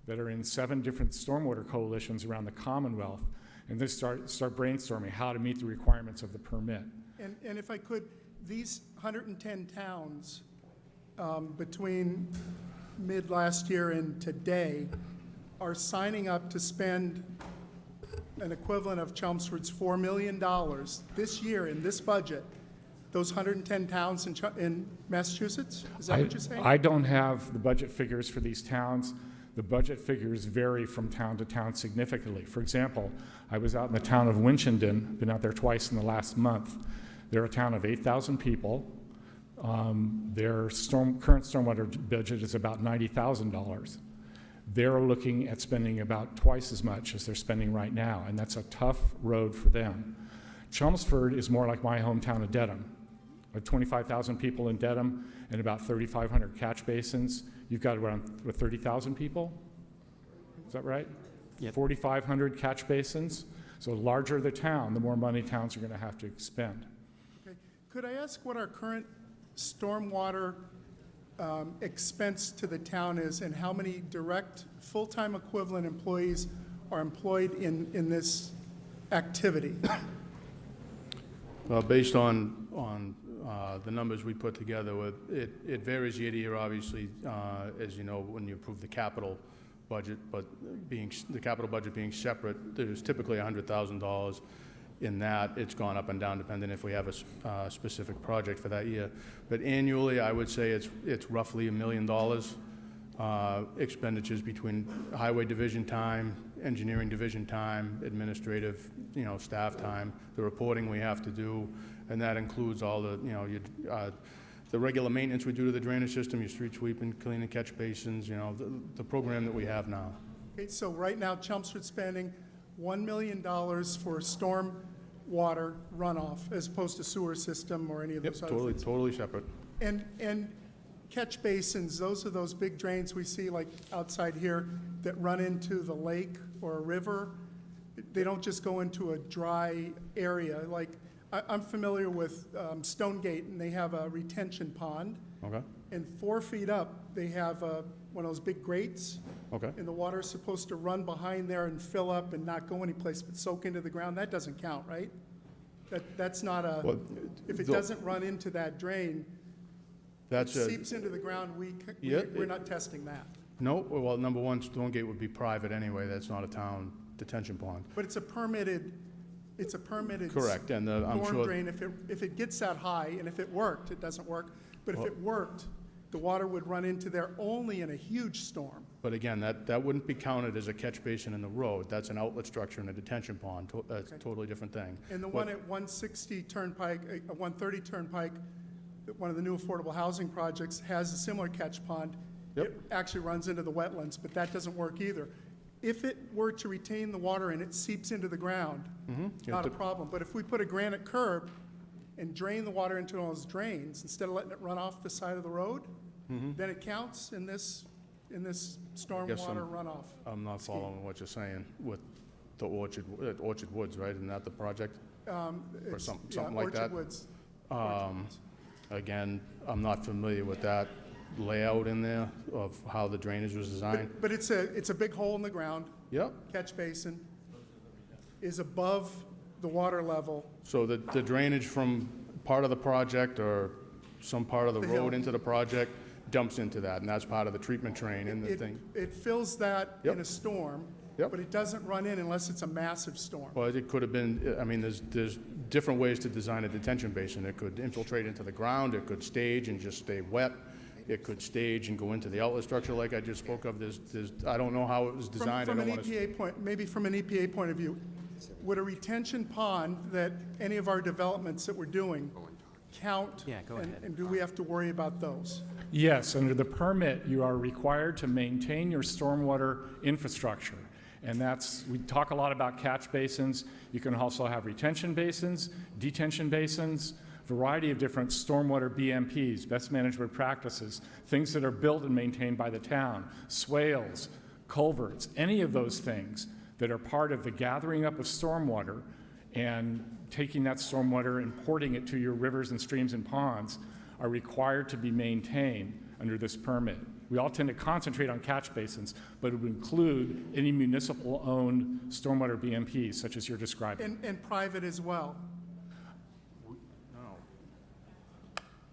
Speaker 9: that are in 7 different stormwater coalitions around the Commonwealth, and they start brainstorming how to meet the requirements of the permit.
Speaker 11: And if I could, these 110 towns, between mid last year and today, are signing up to spend an equivalent of Chelmsford's $4 million this year in this budget. Those 110 towns in Massachusetts? Is that what you're saying?
Speaker 9: I don't have the budget figures for these towns. The budget figures vary from town to town significantly. For example, I was out in the town of Winchendon, been out there twice in the last month. They're a town of 8,000 people. Their current stormwater budget is about $90,000. They're looking at spending about twice as much as they're spending right now, and that's a tough road for them. Chelmsford is more like my hometown of Dedham. With 25,000 people in Dedham and about 3,500 catch basins, you've got around 30,000 people? Is that right?
Speaker 3: Yep.
Speaker 9: 4,500 catch basins. So the larger the town, the more money towns are going to have to expend.
Speaker 11: Okay. Could I ask what our current stormwater expense to the town is, and how many direct full-time equivalent employees are employed in this activity?
Speaker 6: Well, based on the numbers we put together, it varies year to year, obviously, as you know, when you approve the capital budget, but the capital budget being separate, there's typically $100,000 in that. It's gone up and down depending if we have a specific project for that year. But annually, I would say it's roughly $1 million expenditures between highway division time, engineering division time, administrative, staff time, the reporting we have to do, and that includes all the, the regular maintenance we do to the drainage system, your street sweeping, cleaning catch basins, the program that we have now.
Speaker 11: Okay, so right now, Chelmsford's spending $1 million for storm water runoff as opposed to sewer system or any of those other things.
Speaker 6: Totally separate.
Speaker 11: And catch basins, those are those big drains we see like outside here that run into the lake or a river. They don't just go into a dry area. Like I'm familiar with Stonegate, and they have a retention pond.
Speaker 6: Okay.
Speaker 11: And 4 feet up, they have one of those big grates,
Speaker 6: Okay.
Speaker 11: and the water's supposed to run behind there and fill up and not go anyplace but soak into the ground. That doesn't count, right? That's not a,
Speaker 6: Well,
Speaker 11: if it
Speaker 6: the-
Speaker 11: doesn't run into that drain, it
Speaker 6: That's a,
Speaker 11: seeps into the ground,
Speaker 6: Yeah,
Speaker 11: we're not testing that.
Speaker 6: no, well, number one, Stormgate would be private anyway, that's not a town detention pond.
Speaker 11: But it's a permitted
Speaker 6: Correct, and I'm
Speaker 11: storm
Speaker 6: sure,
Speaker 11: drain. If it gets that high, and if it worked, it doesn't work, but if
Speaker 6: Well-
Speaker 11: it worked, the water would run into there only in a huge storm.
Speaker 6: but again, that wouldn't be counted as a catch basin in the road. That's an outlet structure in a detention pond. That's a totally different thing.
Speaker 11: And the
Speaker 6: What-
Speaker 11: one at 160 Turnpike, 130 Turnpike, one of the new affordable housing projects, has a similar catch pond.
Speaker 6: Yep.
Speaker 11: It actually runs into the wetlands, but that doesn't work either. If it were to retain the water and it seeps into the ground,
Speaker 6: You
Speaker 11: not a
Speaker 6: have to-
Speaker 11: problem. But if we put a granite curb and drain the water into those drains, instead of letting it run off the side of the road, then it counts in this
Speaker 6: Guess
Speaker 11: stormwater runoff.
Speaker 6: I'm not following what you're saying with the Orchard Woods, right? Isn't that the project?
Speaker 11: It's-
Speaker 6: something like that?
Speaker 11: Orchard Woods.
Speaker 6: Again, I'm not familiar with that layout in there of how the drainage was designed.
Speaker 11: But it's a big hole in the ground,
Speaker 6: Yep,
Speaker 11: catch basin, is above the water level.
Speaker 6: so the drainage from part of the project or some part of the
Speaker 11: The hill.
Speaker 6: road into the project dumps into that, and that's part of the treatment train and the
Speaker 11: It-
Speaker 6: thing.
Speaker 11: It fills that
Speaker 6: Yep.
Speaker 11: in a storm,
Speaker 6: Yep.
Speaker 11: but it doesn't run in unless it's a massive storm.
Speaker 6: Well, it could have been, I mean, there's different ways to design a detention basin. It could infiltrate into the ground, it could stage and just stay wet, it could stage and go into the outlet structure like I just spoke of. I don't know how it was designed. I
Speaker 11: From
Speaker 6: don't
Speaker 11: an
Speaker 6: want to.
Speaker 11: EPA point, maybe from an EPA point of view, would a retention pond that any of our developments that we're doing count?
Speaker 3: Yeah, go ahead.
Speaker 11: And do we have to worry about those?
Speaker 9: Yes, under the permit, you are required to maintain your stormwater infrastructure. And we talk a lot about catch basins. You can also have retention basins, detention basins, variety of different stormwater BMPs, best management practices, things that are built and maintained by the town, swales, culverts, any of those things that are part of the gathering up of stormwater and taking that stormwater and porting it to your rivers and streams and ponds are required to be maintained under this permit. We all tend to concentrate on catch basins, but it would include any municipal-owned stormwater BMPs, such as you're describing.
Speaker 11: And private as well?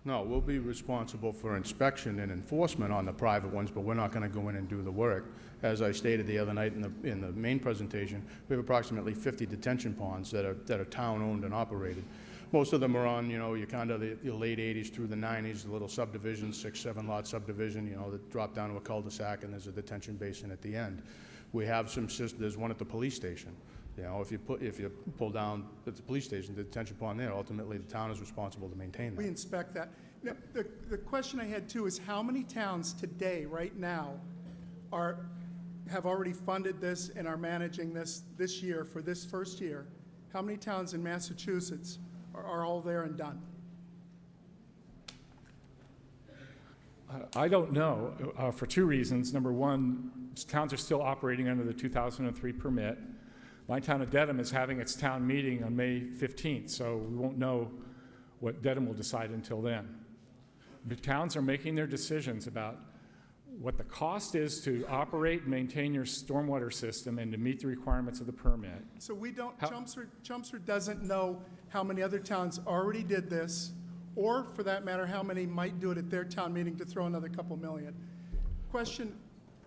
Speaker 6: No, we'll be responsible for inspection and enforcement on the private ones, but we're not going to go in and do the work. As I stated the other night in the main presentation, we have approximately 50 detention ponds that are town-owned and operated. Most of them are on, your kind of the late 80s through the 90s, the little subdivisions, 6, 7 lot subdivision, that drop down to a cul-de-sac and there's a detention basin at the end. We have there's one at the police station. If you pull down at the police station, the detention pond there, ultimately the town is responsible to maintain
Speaker 11: We
Speaker 6: that.
Speaker 11: inspect that. Now, the question I had too is how many towns today, right now, have already funded this and are managing this year for this first year? How many towns in Massachusetts are all there and done?
Speaker 9: I don't know for two reasons. Number one, towns are still operating under the 2003 permit. My town of Dedham is having its town meeting on May 15th, so we won't know what Dedham will decide until then. The towns are making their decisions about what the cost is to operate and maintain your stormwater system and to meet the requirements of the permit.
Speaker 11: So we don't, Chelmsford doesn't know how many other towns already did this, or for that matter, how many might do it at their town meeting to throw another couple million. Question,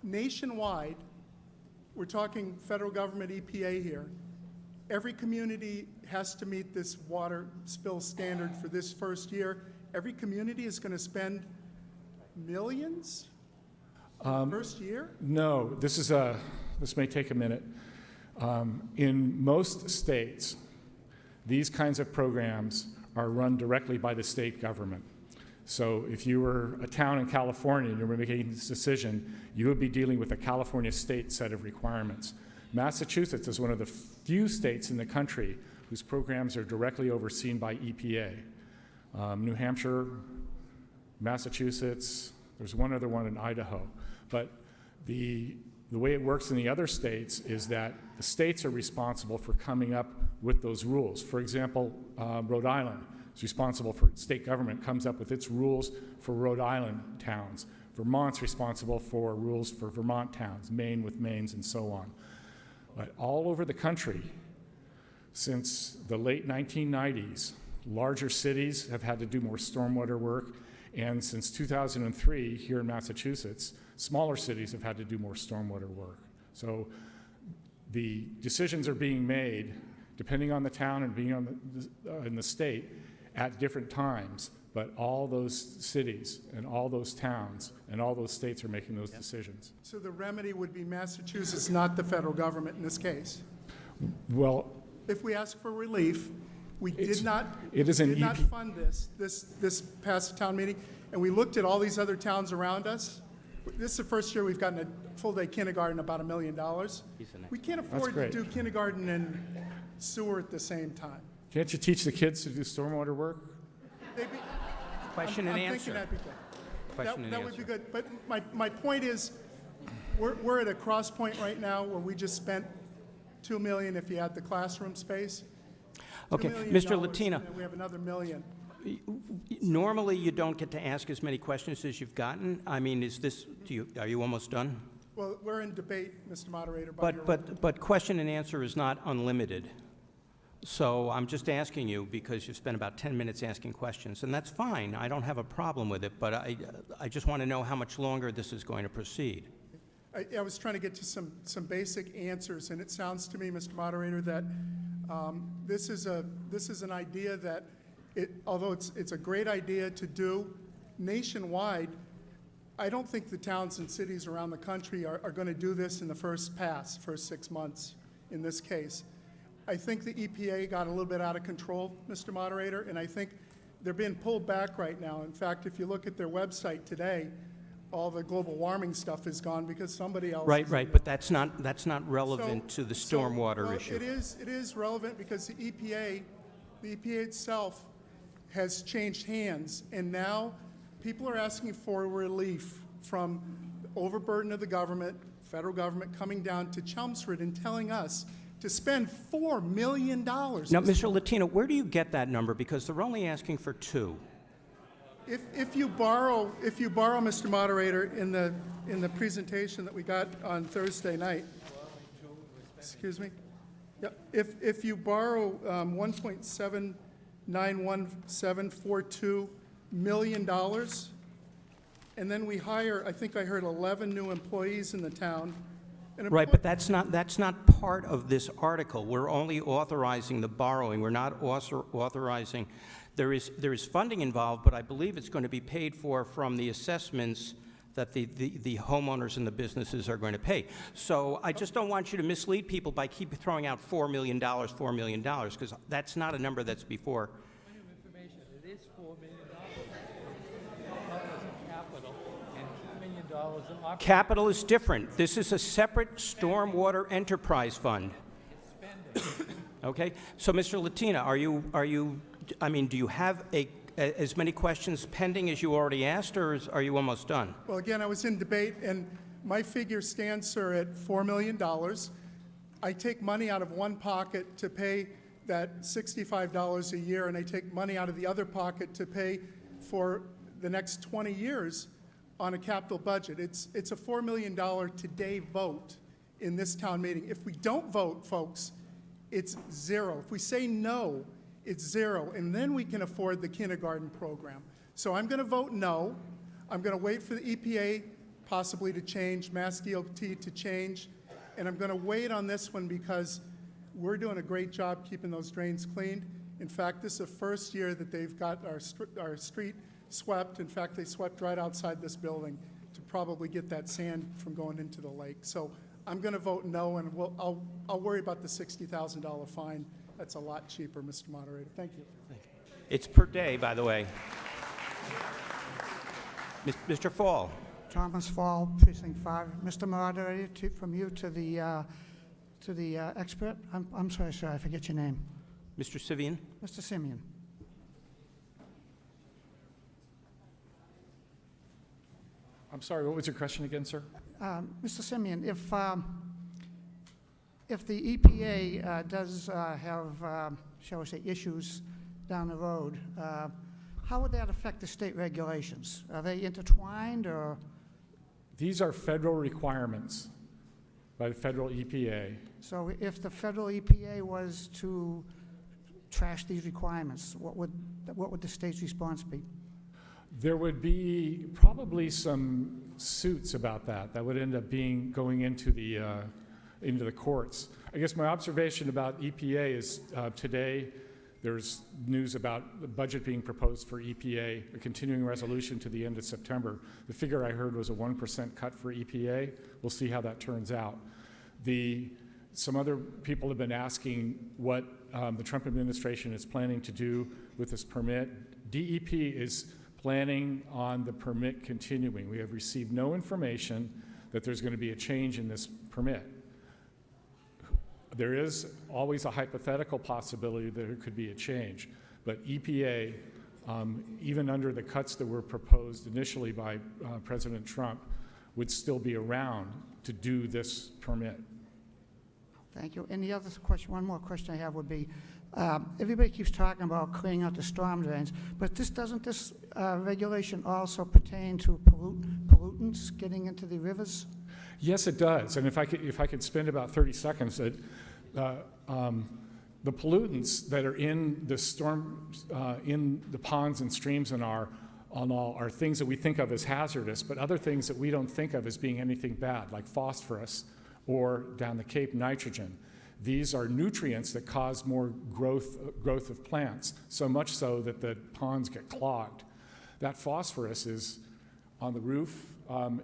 Speaker 11: nationwide, we're talking federal government EPA here, every community has to meet this water spill standard for this first year. Every community is going to spend millions first year?
Speaker 9: No, this may take a minute. In most states, these kinds of programs are run directly by the state government. So if you were a town in California and you were making this decision, you would be dealing with a California state set of requirements. Massachusetts is one of the few states in the country whose programs are directly overseen by EPA. New Hampshire, Massachusetts, there's one other one in Idaho. But the way it works in the other states is that the states are responsible for coming up with those rules. For example, Rhode Island is responsible for, state government comes up with its rules for Rhode Island towns. Vermont's responsible for rules for Vermont towns, Maine with Maines and so on. But all over the country, since the late 1990s, larger cities have had to do more stormwater work, and since 2003, here in Massachusetts, smaller cities have had to do more stormwater work. So the decisions are being made, depending on the town and being on in the state, at different times, but all those cities and all those towns and all those states are making those decisions.
Speaker 11: So the remedy would be Massachusetts, not the federal government in this case.
Speaker 9: Well,
Speaker 11: If we ask for relief, we
Speaker 9: It's-
Speaker 11: did not
Speaker 9: it is an
Speaker 11: did not
Speaker 9: EP
Speaker 11: fund this past town meeting, and we looked at all these other towns around us. This is the first year we've gotten a full-day kindergarten about $1 million. We can't afford to
Speaker 9: great.
Speaker 11: do kindergarten and sewer at the same time.
Speaker 9: can't you teach the kids to do stormwater work?
Speaker 11: They'd be-
Speaker 3: Question and
Speaker 11: I'm
Speaker 3: answer.
Speaker 11: thinking that'd be good.
Speaker 3: Question and
Speaker 11: That would be
Speaker 3: answer.
Speaker 11: good, but my point is, we're at a cross point right now where we just spent $2 million if you add the classroom space.
Speaker 3: Okay,
Speaker 11: $2 million,
Speaker 3: Mr. Latina,
Speaker 11: and then we have another $1 million.
Speaker 3: normally you don't get to ask as many questions as you've gotten. I mean, are you almost done?
Speaker 11: Well, we're in debate, Mr. Moderator, by your...
Speaker 3: But question and answer is not unlimited. So I'm just asking you because you've spent about 10 minutes asking questions, and that's fine. I don't have a problem with it, but I just want to know how much longer this is going to proceed.
Speaker 11: I was trying to get to some basic answers, and it sounds to me, Mr. Moderator, that this is an idea that, although it's a great idea to do nationwide, I don't think the towns and cities around the country are going to do this in the first 6 months in this case. I think the EPA got a little bit out of control, Mr. Moderator, and I think they're being pulled back right now. In fact, if you look at their website today, all the global warming stuff is gone because somebody else...
Speaker 3: Right, but that's not relevant
Speaker 11: So-
Speaker 3: to the
Speaker 11: so,
Speaker 3: stormwater
Speaker 11: well,
Speaker 3: issue.
Speaker 11: It is relevant because the EPA itself has changed hands, and now people are asking for relief from the overburden of the government, federal government, coming down to Chelmsford and telling us to spend $4 million.
Speaker 3: Now, Mr. Latino, where do you get that number? Because they're only asking for 2.
Speaker 11: If you borrow, Mr. Moderator, in the presentation that we got on Thursday night, excuse me, yep, if you borrow $1.791,742 million, and then we hire, I think I heard 11 new employees in the town.
Speaker 3: Right, but that's not part of this article. We're only authorizing the borrowing. We're not authorizing. There is funding involved, but I believe it's going to be paid for from the assessments that the homeowners and the businesses are going to pay. So I just don't want you to mislead people by keep throwing out $4 million, because that's not a number that's before.
Speaker 7: Point of information, it is $4 million in capital and $2 million in operating.
Speaker 3: Capital is different. This is a separate stormwater enterprise fund. Okay? So, Mr. Latina, do you have as many questions pending as you already asked, or are you almost done?
Speaker 11: Well, again, I was in debate, and my figure stands, sir, at $4 million. I take money out of one pocket to pay that $65 a year, and I take money out of the other pocket to pay for the next 20 years on a capital budget. It's a $4 million today vote in this town meeting. If we don't vote, folks, it's zero. If we say no, it's zero, and then we can afford the kindergarten program. So I'm going to vote no. I'm going to wait for the EPA possibly to change, Mass DOT to change, and I'm going to wait on this one because we're doing a great job keeping those drains cleaned. In fact, this is the first year that they've got our street swept. In fact, they swept right outside this building to probably get that sand from going into the lake. So I'm going to vote no, and I'll worry about the $60,000 fine. That's a lot cheaper, Mr. Moderator. Thank you.
Speaker 3: It's per day, by the way. Mr. Fall.
Speaker 12: Thomas Fall, Precinct 5. Mr. Moderator, from you to the expert. I'm sorry, sir, I forget your name.
Speaker 3: Mr. Sivian.
Speaker 12: Mr. Simeon.
Speaker 9: I'm sorry, what was your question again, sir?
Speaker 12: Mr. Simeon, if the EPA does have, shall we say, issues down the road, how would that affect the state regulations? Are they intertwined, or
Speaker 9: These are federal requirements by the federal EPA.
Speaker 12: So if the federal EPA was to trash these requirements, what would the state's response be?
Speaker 9: There would be probably some suits about that would end up going into the courts. I guess my observation about EPA is today there's news about the budget being proposed for EPA, a continuing resolution to the end of September. The figure I heard was a 1% cut for EPA. We'll see how that turns out. Some other people have been asking what the Trump administration is planning to do with this permit. DEP is planning on the permit continuing. We have received no information that there's going to be a change in this permit. There is always a hypothetical possibility that there could be a change, but EPA, even under the cuts that were proposed initially by President Trump, would still be around to do this permit.
Speaker 12: Thank you. And the other question, one more question I have would be, everybody keeps talking about cleaning out the storm drains, but doesn't this regulation also pertain to pollutants getting into the rivers?
Speaker 9: Yes, it does. And if I could spend about 30 seconds, the pollutants that are in the storms, in the ponds and streams and all are things that we think of as hazardous, but other things that we don't think of as being anything bad, like phosphorus or down the Cape, nitrogen. These are nutrients that cause more growth of plants, so much so that the ponds get clogged. That phosphorus is on the roof.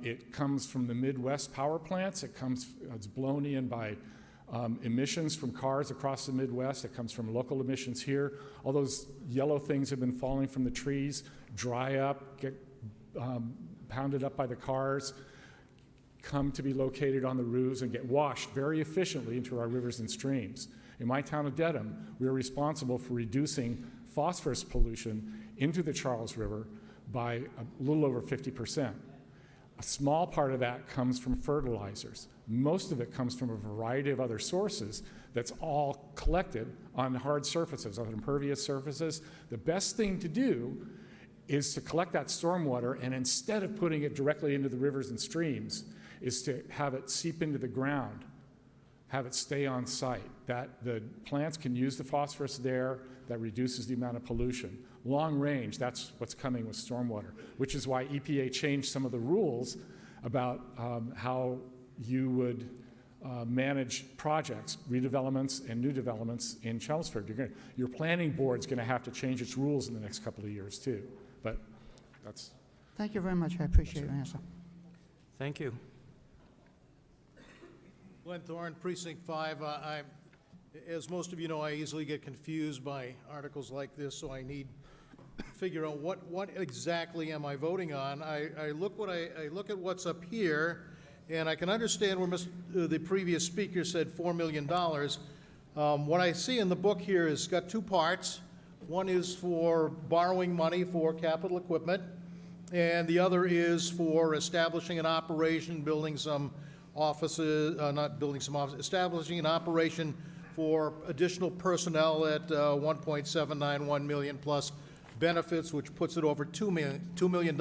Speaker 9: It comes from the Midwest power plants. It's blown in by emissions from cars across the Midwest. It comes from local emissions here. All those yellow things have been falling from the trees, dry up, get pounded up by the cars, come to be located on the roofs and get washed very efficiently into our rivers and streams. In my town of Dedham, we are responsible for reducing phosphorus pollution into the Charles River by a little over 50%. A small part of that comes from fertilizers. Most of it comes from a variety of other sources that's all collected on hard surfaces, on impervious surfaces. The best thing to do is to collect that stormwater, and instead of putting it directly into the rivers and streams, is to have it seep into the ground, have it stay on site. That the plants can use the phosphorus there, that reduces the amount of pollution. Long range, that's what's coming with stormwater, which is why EPA changed some of the rules about how you would manage projects, redevelopments and new developments in Chelmsford. Your planning board's going to have to change its rules in the next couple of years too. But that's...
Speaker 12: Thank you very much. I appreciate your answer.
Speaker 3: Thank you.
Speaker 13: Glenn Thorne, Precinct 5. As most of you know, I easily get confused by articles like this, so I need to figure out what exactly am I voting on. I look at what's up here, and I can understand where the previous speaker said $4 million. What I see in the book here is got two parts. One is for borrowing money for capital equipment, and the other is for establishing an operation, building some offices, establishing an operation for additional personnel at 1.791 million plus benefits, which puts it over $2 million.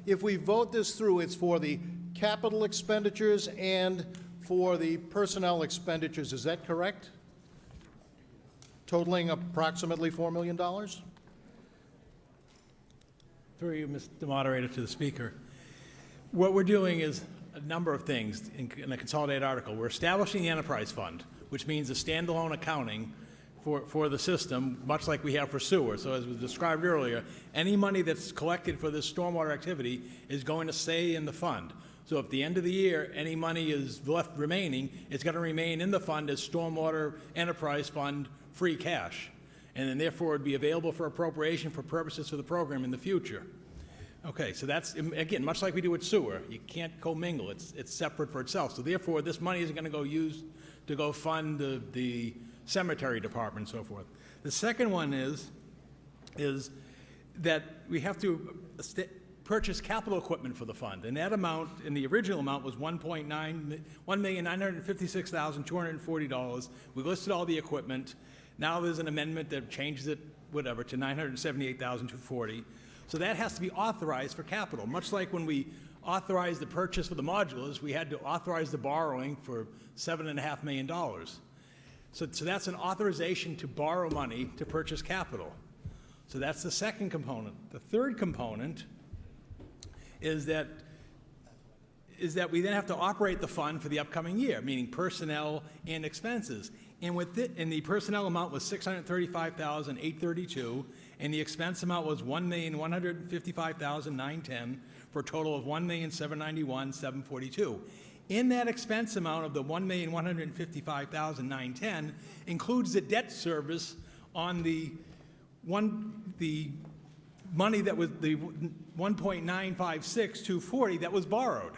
Speaker 13: If we vote this through, it's for the capital expenditures and for the personnel expenditures. Is that correct? Totaling approximately $4 million?
Speaker 4: Through you, Mr. Moderator, to the Speaker. What we're doing is a number of things in a consolidated article. We're establishing the enterprise fund, which means a standalone accounting for the system, much like we have for sewer. So as was described earlier, any money that's collected for this stormwater activity is going to stay in the fund. So at the end of the year, any money is left remaining, it's going to remain in the fund as stormwater enterprise fund free cash. And then therefore it'd be available for appropriation for purposes of the program in the future. Okay, so that's, again, much like we do with sewer. You can't commingle. It's separate for itself. So therefore, this money isn't going to go used to go fund the cemetery department and so forth. The second one is that we have to purchase capital equipment for the fund. And that amount, in the original amount, was $1,956,240. We listed all the equipment. Now there's an amendment that changes it, whatever, to $978,240. So that has to be authorized for capital, much like when we authorize the purchase for the modulars, we had to authorize the borrowing for $7.5 million. So that's an authorization to borrow money to purchase capital. So that's the second component. The third component is that we then have to operate the fund for the upcoming year, meaning personnel and expenses. And the personnel amount was $635,832, and the expense amount was $1,155,910, for a total of $1,791,742. In that expense amount of the $1,155,910 includes the debt service on the money that was the $1.956240 that was borrowed,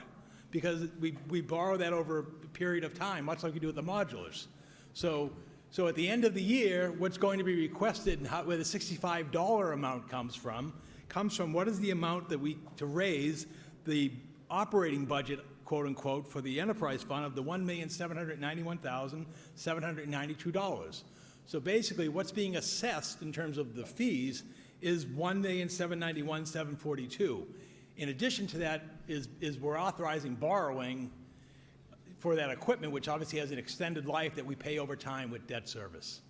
Speaker 4: because we borrow that over a period of time, much like we do with the modulars. So at the end of the year, what's going to be requested and where the $65 amount comes from what is the amount that to raise the operating budget, quote unquote, for the enterprise fund of the $1,791,792. So basically, what's being assessed in terms of the fees is $1,791,742. In addition to that is we're authorizing borrowing for that equipment, which obviously has an extended life that we pay over time with debt service.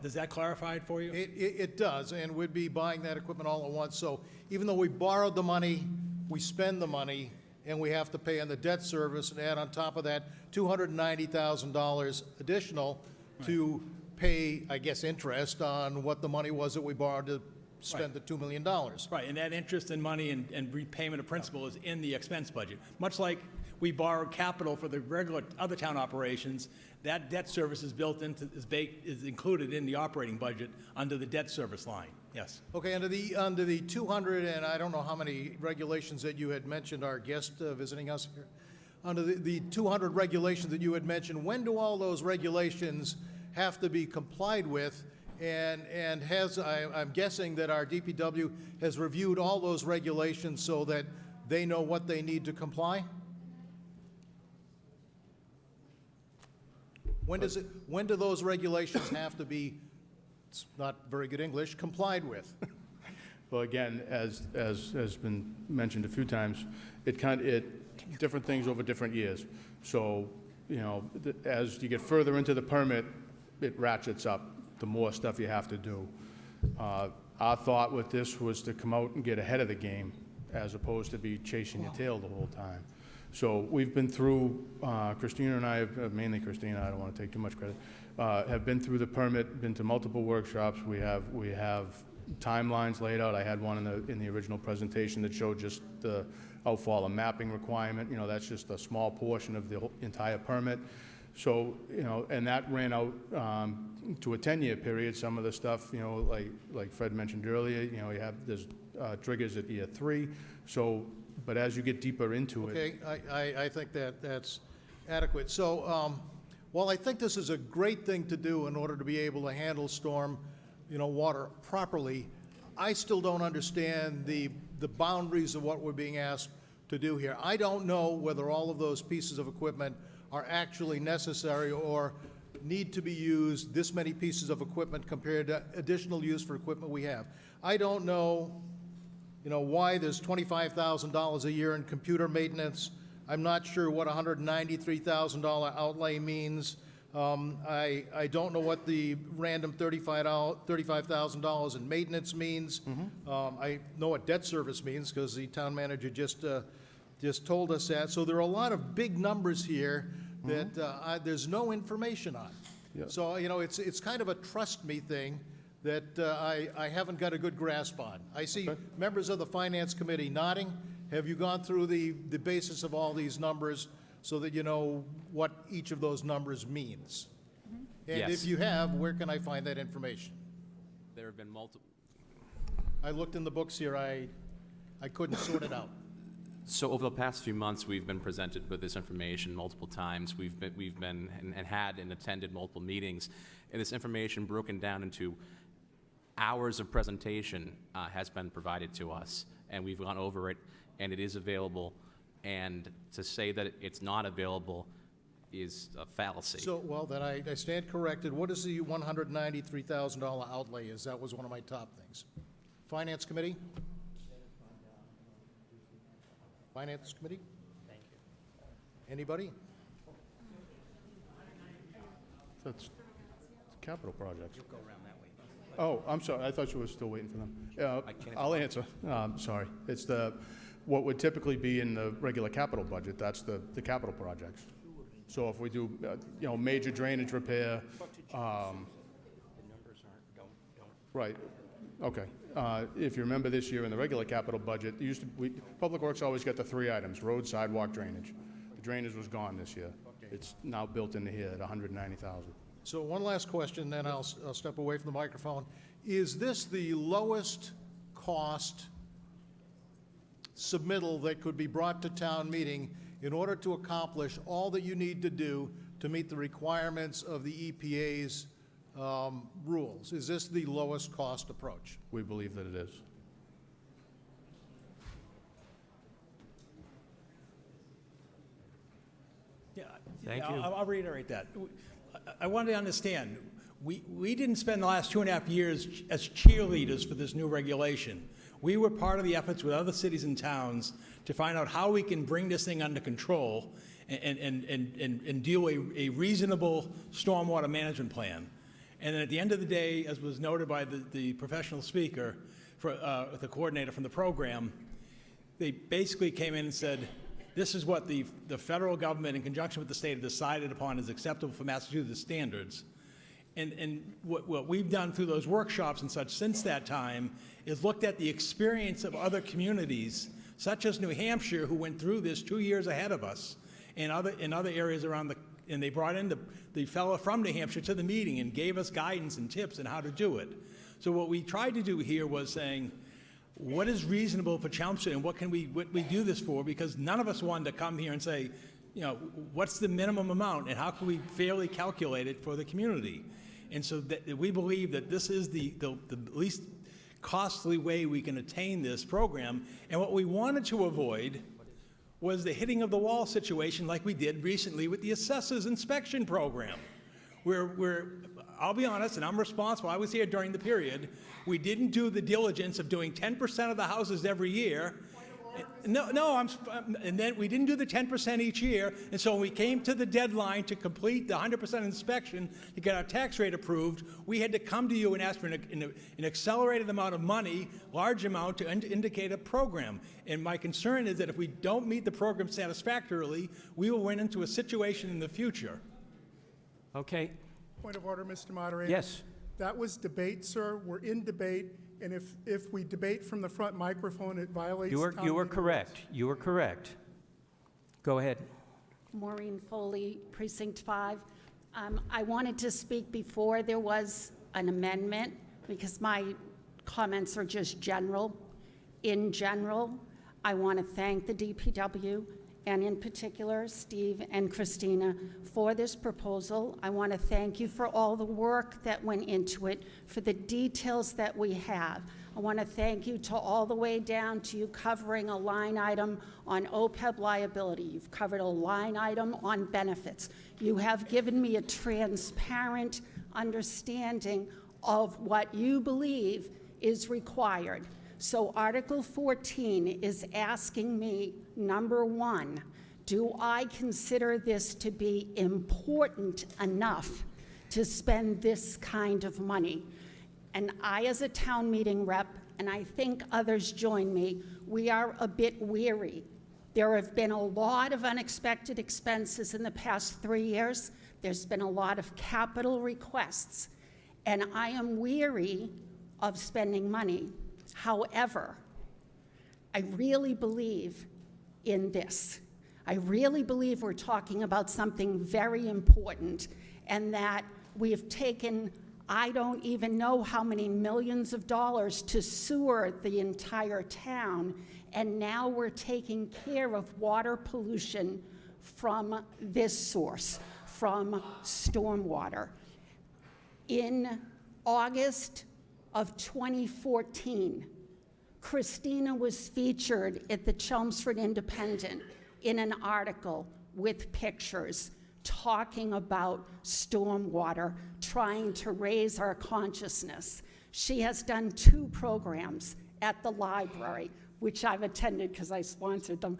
Speaker 4: Does that clarify it for you?
Speaker 13: It does, and we'd be buying that equipment all at once. So even though we borrowed the money, we spend the money, and we have to pay on the debt service, and add on top of that $290,000 additional to pay, I guess, interest on what the money was that we borrowed to spend the $2 million.
Speaker 4: Right, and that interest and money and repayment of principal is in the expense budget. Much like we borrow capital for the regular other town operations, that debt service is is included in the operating budget under the debt service line. Yes.
Speaker 13: Okay, under the 200, and I don't know how many regulations that you had mentioned, our guest visiting us here, under the 200 regulations that you had mentioned, when do all those regulations have to be complied with? And I'm guessing that our DPW has reviewed all those regulations so that they know what they need to comply? When do those regulations have to be, it's not very good English, complied with?
Speaker 6: Well, again, as has been mentioned a few times, different things over different years. So, as you get further into the permit, it ratchets up, the more stuff you have to do. Our thought with this was to come out and get ahead of the game, as opposed to be chasing your tail the whole time. So we've been through, Christina and I, mainly Christina, I don't want to take too much credit, have been through the permit, been to multiple workshops. We have timelines laid out. I had one in the original presentation that showed just the outfall and mapping requirement. That's just a small portion of the entire permit. So, and that ran out to a 10-year period. Some of the stuff, like Fred mentioned earlier, there's triggers at year 3. So, but as you get deeper into it.
Speaker 13: Okay, I think that's adequate. So, while I think this is a great thing to do in order to be able to handle storm, water properly, I still don't understand the boundaries of what we're being asked to do here. I don't know whether all of those pieces of equipment are actually necessary or need to be used, this many pieces of equipment compared to additional use for equipment we have. I don't know, why there's $25,000 a year in computer maintenance. I'm not sure what $193,000 outlay means. I don't know what the random $35,000 in maintenance means. I know what debt service means because the town manager just told us that. So there are a lot of big numbers here that there's no information on.
Speaker 6: Yep.
Speaker 13: So, it's kind of a trust me thing that I haven't got a good grasp on. I see members of the Finance Committee nodding. Have you gone through the basis of all these numbers so that you know what each of those numbers means? And
Speaker 14: Yes.
Speaker 13: if you have, where can I find that information?
Speaker 14: There have been multiple.
Speaker 13: I looked in the books here. I couldn't sort it out.
Speaker 14: So over the past few months, we've been presented with this information multiple times. We've been and had and attended multiple meetings, and this information broken down into hours of presentation has been provided to us, and we've gone over it, and it is available. And to say that it's not available is a fallacy.
Speaker 13: So, well, then I stand corrected. What is the $193,000 outlay is? That was one of my top things. Finance Committee? Finance Committee?
Speaker 3: Thank you.
Speaker 13: Anybody?
Speaker 6: That's capital projects.
Speaker 3: Go around that way.
Speaker 6: Oh, I'm sorry, I thought you were still waiting for them.
Speaker 3: I can't-
Speaker 6: I'll answer. Sorry. It's what would typically be in the regular capital budget, that's the capital projects. So if we do, major drainage repair,
Speaker 3: The numbers aren't, don't.
Speaker 6: right, okay. If you remember this year in the regular capital budget, Public Works always got the 3 items, road, sidewalk, drainage. The drainage was gone this year. It's now built into here at $190,000.
Speaker 13: So one last question, then I'll step away from the microphone. Is this the lowest cost submittal that could be brought to town meeting in order to accomplish all that you need to do to meet the requirements of the EPA's rules? Is this the lowest cost approach?
Speaker 6: We believe that it is.
Speaker 4: Yeah,
Speaker 3: Thank
Speaker 4: yeah,
Speaker 3: you.
Speaker 4: I'll reiterate that. I want to understand, we didn't spend the last 2.5 years as cheerleaders for this new regulation. We were part of the efforts with other cities and towns to find out how we can bring this thing under control and deal a reasonable stormwater management plan. And then at the end of the day, as was noted by the professional speaker, the coordinator from the program, they basically came in and said, this is what the federal government, in conjunction with the state, have decided upon is acceptable for Massachusetts standards. And what we've done through those workshops and such since that time is looked at the experience of other communities, such as New Hampshire, who went through this 2 years ahead of us, and other areas around and they brought in the fellow from New Hampshire to the meeting and gave us guidance and tips on how to do it. So what we tried to do here was saying, what is reasonable for Chelmsford and what we do this for? Because none of us wanted to come here and say, what's the minimum amount and how can we fairly calculate it for the community? And so that we believe that this is the least costly way we can attain this program. And what we wanted to avoid was the hitting of the wall situation like we did recently with the assessors inspection program, where I'll be honest, and I'm responsible, I was here during the period, we didn't do the diligence of doing 10% of the houses every year. And then we didn't do the 10% each year, and so when we came to the deadline to complete the 100% inspection to get our tax rate approved, we had to come to you and ask for an accelerated amount of money, large amount, to indicate a program. And my concern is that if we don't meet the program satisfactorily, we will run into a situation in the future.
Speaker 3: Okay.
Speaker 11: Point of order, Mr. Moderator.
Speaker 3: Yes.
Speaker 11: That was debate, sir. We're in debate, and if we debate from the front microphone, it violates
Speaker 3: You were
Speaker 11: town meeting
Speaker 3: correct.
Speaker 11: rules.
Speaker 3: You were correct. Go ahead.
Speaker 15: Maureen Foley, Precinct 5. I wanted to speak before there was an amendment because my comments are just general. In general, I want to thank the DPW and in particular Steve and Christina for this proposal. I want to thank you for all the work that went into it, for the details that we have. I want to thank you to all the way down to you covering a line item on OPEB liability. You've covered a line item on benefits. You have given me a transparent understanding of what you believe is required. So Article 14 is asking me, number one, do I consider this to be important enough to spend this kind of money? And I, as a town meeting rep, and I think others join me, we are a bit weary. There have been a lot of unexpected expenses in the past 3 years. There's been a lot of capital requests, and I am weary of spending money. However, I really believe in this. I really believe we're talking about something very important, and that we've taken, I don't even know how many millions of dollars to sewer the entire town, and now we're taking care of water pollution from this source, from stormwater. In August of 2014, Christina was featured at the Chelmsford Independent in an article with pictures talking about stormwater, trying to raise our consciousness. She has done 2 programs at the library, which I've attended because I sponsored them,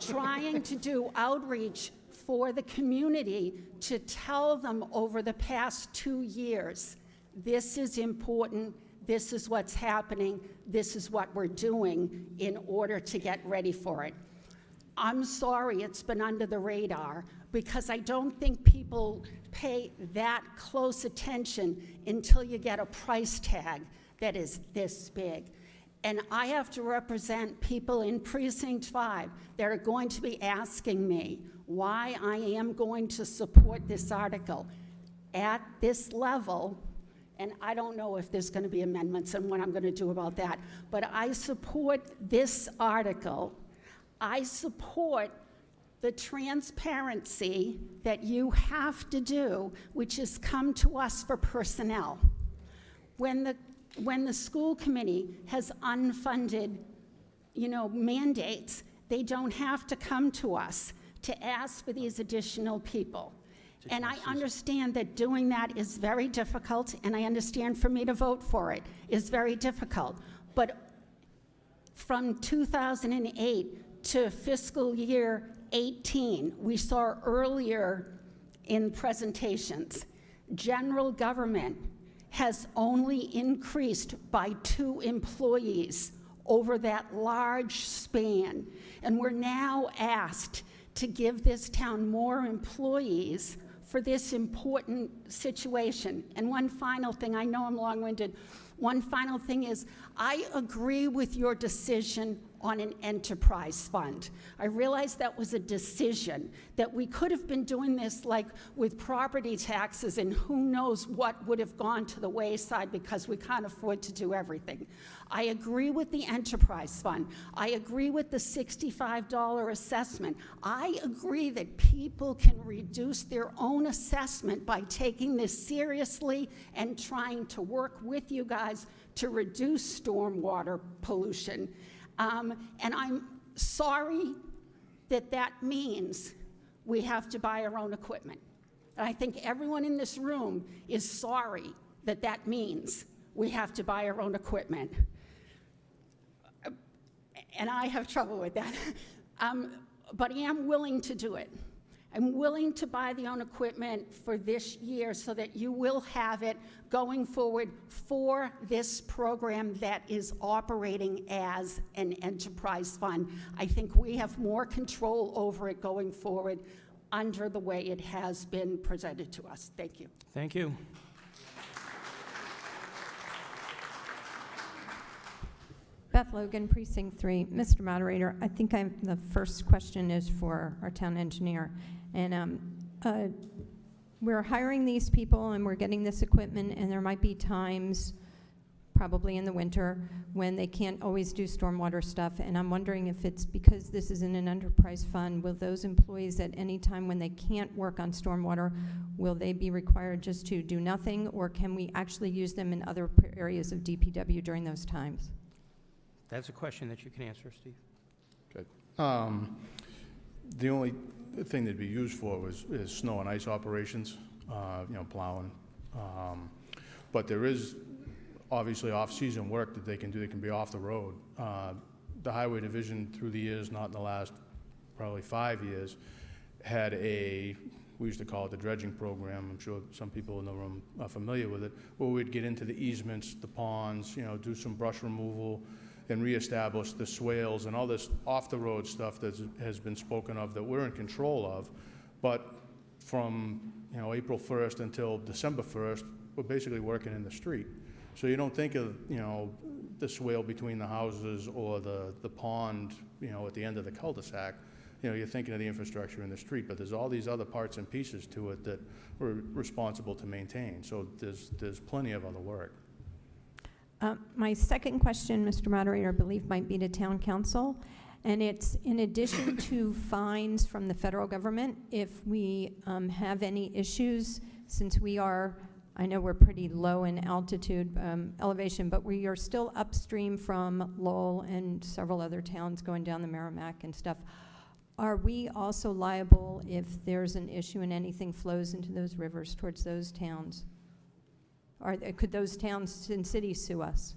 Speaker 15: trying to do outreach for the community to tell them over the past 2 years, this is important, this is what's happening, this is what we're doing in order to get ready for it. I'm sorry it's been under the radar because I don't think people pay that close attention until you get a price tag that is this big. And I have to represent people in Precinct 5 that are going to be asking me why I am going to support this article at this level. And I don't know if there's going to be amendments and what I'm going to do about that. But I support this article. I support the transparency that you have to do, which is come to us for personnel. When the school committee has unfunded, mandates, they don't have to come to us to ask for these additional people. And I understand that doing that is very difficult, and I understand for me to vote for it is very difficult. But from 2008 to fiscal year 18, we saw earlier in presentations, general government has only increased by 2 employees over that large span. And we're now asked to give this town more employees for this important situation. And one final thing, I know I'm long-winded, one final thing is, I agree with your decision on an enterprise fund. I realize that was a decision, that we could have been doing this like with property taxes and who knows what would have gone to the wayside because we can't afford to do everything. I agree with the enterprise fund. I agree with the $65 assessment. I agree that people can reduce their own assessment by taking this seriously and trying to work with you guys to reduce stormwater pollution. And I'm sorry that means we have to buy our own equipment. And I think everyone in this room is sorry that means we have to buy our own equipment. And I have trouble with that. But I am willing to do it. I'm willing to buy the own equipment for this year so that you will have it going forward for this program that is operating as an enterprise fund. I think we have more control over it going forward under the way it has been presented to us. Thank you.
Speaker 3: Thank you.
Speaker 16: Beth Logan, Precinct 3. Mr. Moderator, I think the first question is for our town engineer. And we're hiring these people and we're getting this equipment, and there might be times, probably in the winter, when they can't always do stormwater stuff. And I'm wondering if it's because this is in an enterprise fund, will those employees at any time when they can't work on stormwater, will they be required just to do nothing, or can we actually use them in other areas of DPW during those times?
Speaker 3: That's a question that you can answer, Steve.
Speaker 6: Good. The only thing they'd be used for is snow and ice operations, plowing. But there is obviously off-season work that they can do. They can be off the road. The Highway Division through the years, not in the last probably 5 years, had we used to call it the dredging program. I'm sure some people in the room are familiar with it, where we'd get into the easements, the ponds, do some brush removal, and reestablish the swales and all this off-the-road stuff that has been spoken of that we're in control of. But from April 1st until December 1st, we're basically working in the street. So you don't think of the swale between the houses or the pond at the end of the cul-de-sac. You're thinking of the infrastructure in the street, but there's all these other parts and pieces to it that we're responsible to maintain. So there's plenty of other work.
Speaker 16: My second question, Mr. Moderator, I believe might be to Town Council, and it's in addition to fines from the federal government, if we have any issues, since I know we're pretty low in altitude, elevation, but we are still upstream from Lowell and several other towns going down the Merrimack and stuff. Are we also liable if there's an issue and anything flows into those rivers towards those towns? Could those towns and cities sue us?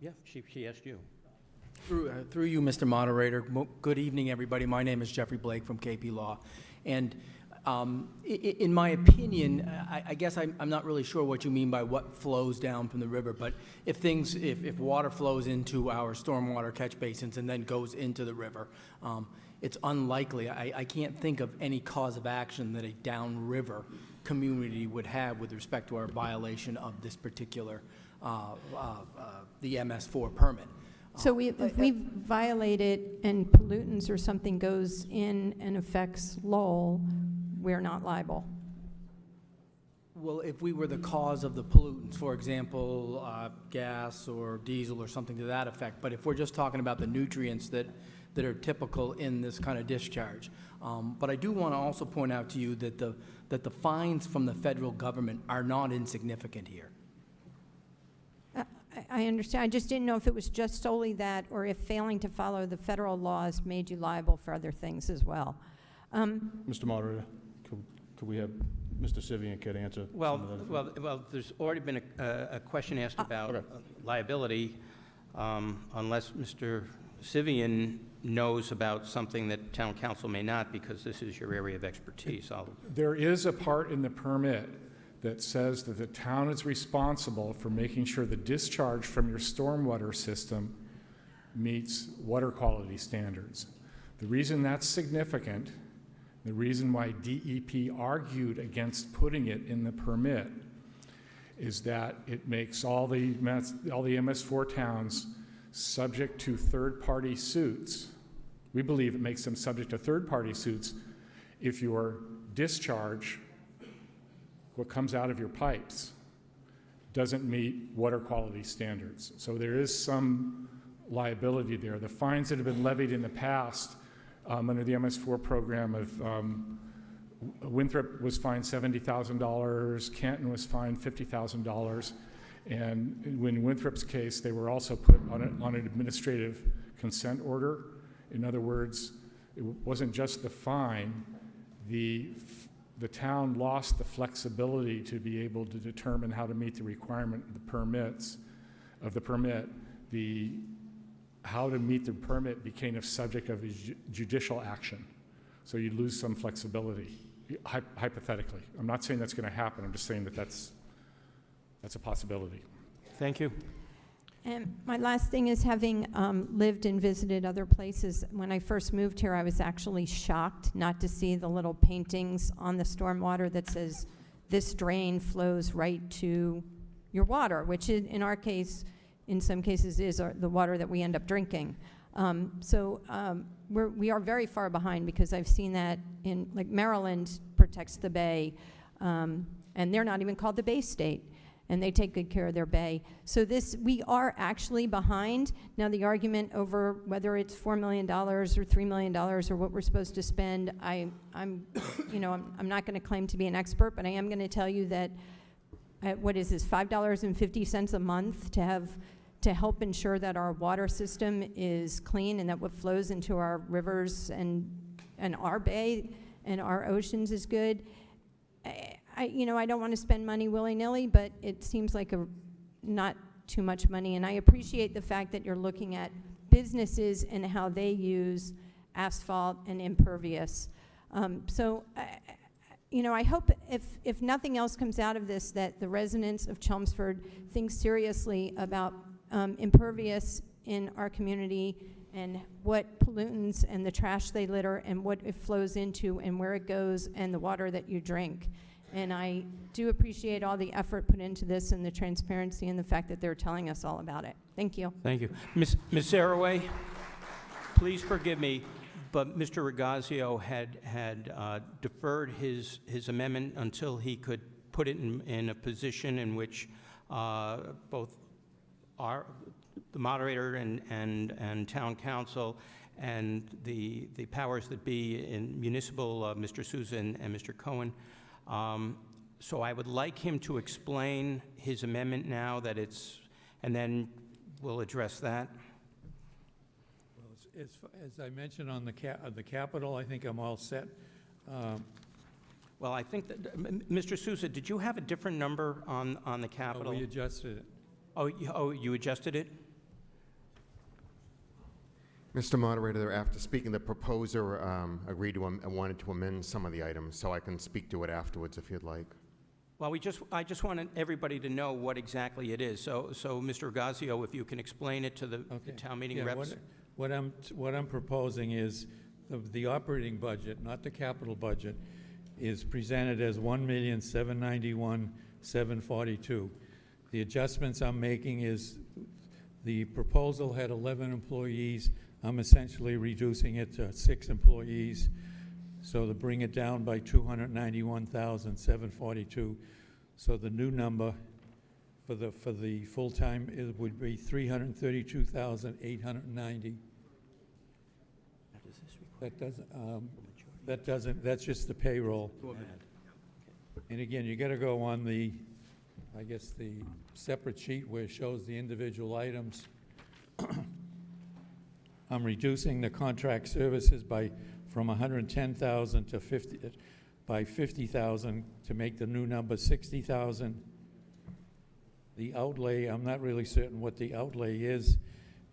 Speaker 3: Yeah, she asked you.
Speaker 17: Through you, Mr. Moderator. Good evening, everybody. My name is Jeffrey Blake from KP Law. And in my opinion, I guess I'm not really sure what you mean by what flows down from the river, but if water flows into our stormwater catch basins and then goes into the river, it's unlikely. I can't think of any cause of action that a downriver community would have with respect to our violation of this particular, the MS4 permit.
Speaker 16: So if we violate it and pollutants or something goes in and affects Lowell, we're not liable.
Speaker 17: Well, if we were the cause of the pollutants, for example, gas or diesel or something to that effect, but if we're just talking about the nutrients that are typical in this kind of discharge. But I do want to also point out to you that the fines from the federal government are not insignificant here.
Speaker 16: I understand. I just didn't know if it was just solely that or if failing to follow the federal laws made you liable for other things as well.
Speaker 6: Mr. Moderator, could we have Mr. Sivian could answer?
Speaker 3: Well, there's already been a question asked about liability, unless Mr. Sivian knows about something that town council may not, because this is your area of expertise.
Speaker 9: There is a part in the permit that says that the town is responsible for making sure the discharge from your stormwater system meets water quality standards. The reason that's significant, the reason why DEP argued against putting it in the permit, is that it makes all the MS4 towns subject to third-party suits. We believe it makes them subject to third-party suits if your discharge, what comes out of your pipes, doesn't meet water quality standards. So there is some liability there. The fines that have been levied in the past under the MS4 program of Winthrop was fined $70,000, Canton was fined $50,000, and in Winthrop's case, they were also put on an administrative consent order. In other words, it wasn't just the fine. The town lost the flexibility to be able to determine how to meet the requirement of the permit. How to meet the permit became a subject of judicial action. So you lose some flexibility, hypothetically. I'm not saying that's going to happen. I'm just saying that that's a possibility.
Speaker 3: Thank you.
Speaker 16: And my last thing is, having lived and visited other places, when I first moved here, I was actually shocked not to see the little paintings on the stormwater that says, this drain flows right to your water, which in our case, in some cases, is the water that we end up drinking. We are very far behind, because I've seen that in, like, Maryland protects the bay, and they're not even called the Bay State, and they take good care of their bay. So we are actually behind. Now, the argument over whether it's $4 million or $3 million or what we're supposed to spend, I'm not going to claim to be an expert, but I am going to tell you that what is this, $5.50 a month to help ensure that our water system is clean and that what flows into our rivers and our bay and our oceans is good. I don't want to spend money willy-nilly, but it seems like not too much money. And I appreciate the fact that you're looking at businesses and how they use asphalt and impervious. I hope if nothing else comes out of this, that the residents of Chelmsford think seriously about impervious in our community and what pollutants and the trash they litter and what it flows into and where it goes and the water that you drink. And I do appreciate all the effort put into this and the transparency and the fact that they're telling us all about it. Thank you.
Speaker 3: Thank you. Ms. Saraway, please forgive me, but Mr. Regazio had deferred his amendment until he could put it in a position in which both the moderator and town council and the powers that be in municipal, Mr. Souza and Mr. Cohen. So I would like him to explain his amendment now that and then we'll address that.
Speaker 7: Well, as I mentioned on the capital, I think I'm all set.
Speaker 3: Well, I think that, Mr. Souza, did you have a different number on the capital?
Speaker 7: We adjusted it.
Speaker 3: Oh, you adjusted it?
Speaker 18: Mr. Moderator, after speaking, the proposer agreed to and wanted to amend some of the items, so I can speak to it afterwards if you'd like.
Speaker 3: Well, I just wanted everybody to know what exactly it is. So Mr. Gazio, if you can explain it to the town meeting
Speaker 7: Yeah,
Speaker 3: reps.
Speaker 7: what I'm proposing is the operating budget, not the capital budget, is presented as $1,791,742. The adjustments I'm making is the proposal had 11 employees. I'm essentially reducing it to 6 employees. So to bring it down by $291,742. So the new number for the full-time it would be $332,890. That's just the payroll. And again, you gotta go on the separate sheet where it shows the individual items. I'm reducing the contract services from 110,000 to 50,000 to make the new number 60,000. The outlay, I'm not really certain what the outlay is.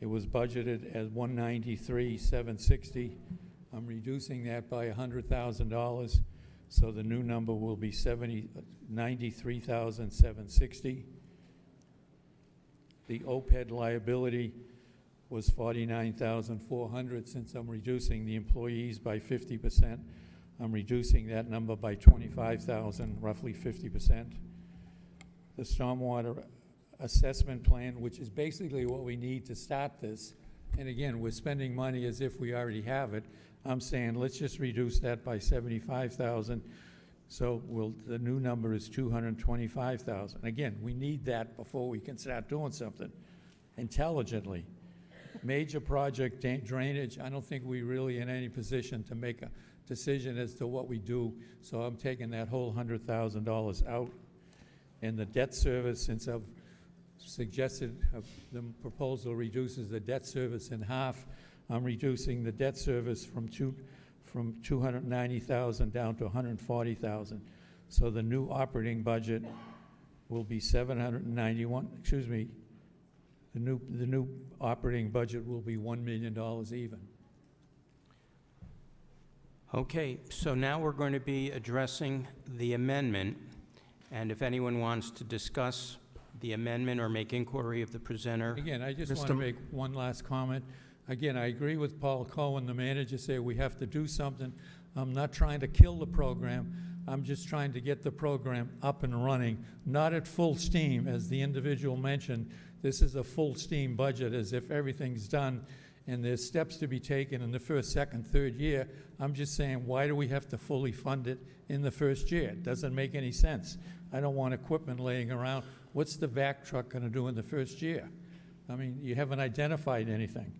Speaker 7: It was budgeted at 193,760. I'm reducing that by $100,000, so the new number will be 93,760. The OPEB liability was 49,400. Since I'm reducing the employees by 50%, I'm reducing that number by 25,000, roughly 50%. The stormwater assessment plan, which is basically what we need to start this, and again, we're spending money as if we already have it. I'm saying let's just reduce that by 75,000. So the new number is 225,000. Again, we need that before we can start doing something intelligently. Major project drainage, I don't think we're really in any position to make a decision as to what we do, so I'm taking that whole $100,000 out. And the debt service, since I've suggested the proposal reduces the debt service in half, I'm reducing the debt service from 290,000 down to 140,000. So the new operating budget will be 791, excuse me, the new operating budget will be $1 million even.
Speaker 3: Okay, so now we're going to be addressing the amendment, and if anyone wants to discuss the amendment or make inquiry of the presenter.
Speaker 7: Again, I just want to make one last comment. Again, I agree with Paul Cohen, the manager, say we have to do something. I'm not trying to kill the program. I'm just trying to get the program up and running, not at full steam, as the individual mentioned. This is a full steam budget, as if everything's done, and there's steps to be taken in the first, second, third year. I'm just saying, why do we have to fully fund it in the first year? It doesn't make any sense. I don't want equipment laying around. What's the vac truck going to do in the first year? I mean, you haven't identified anything.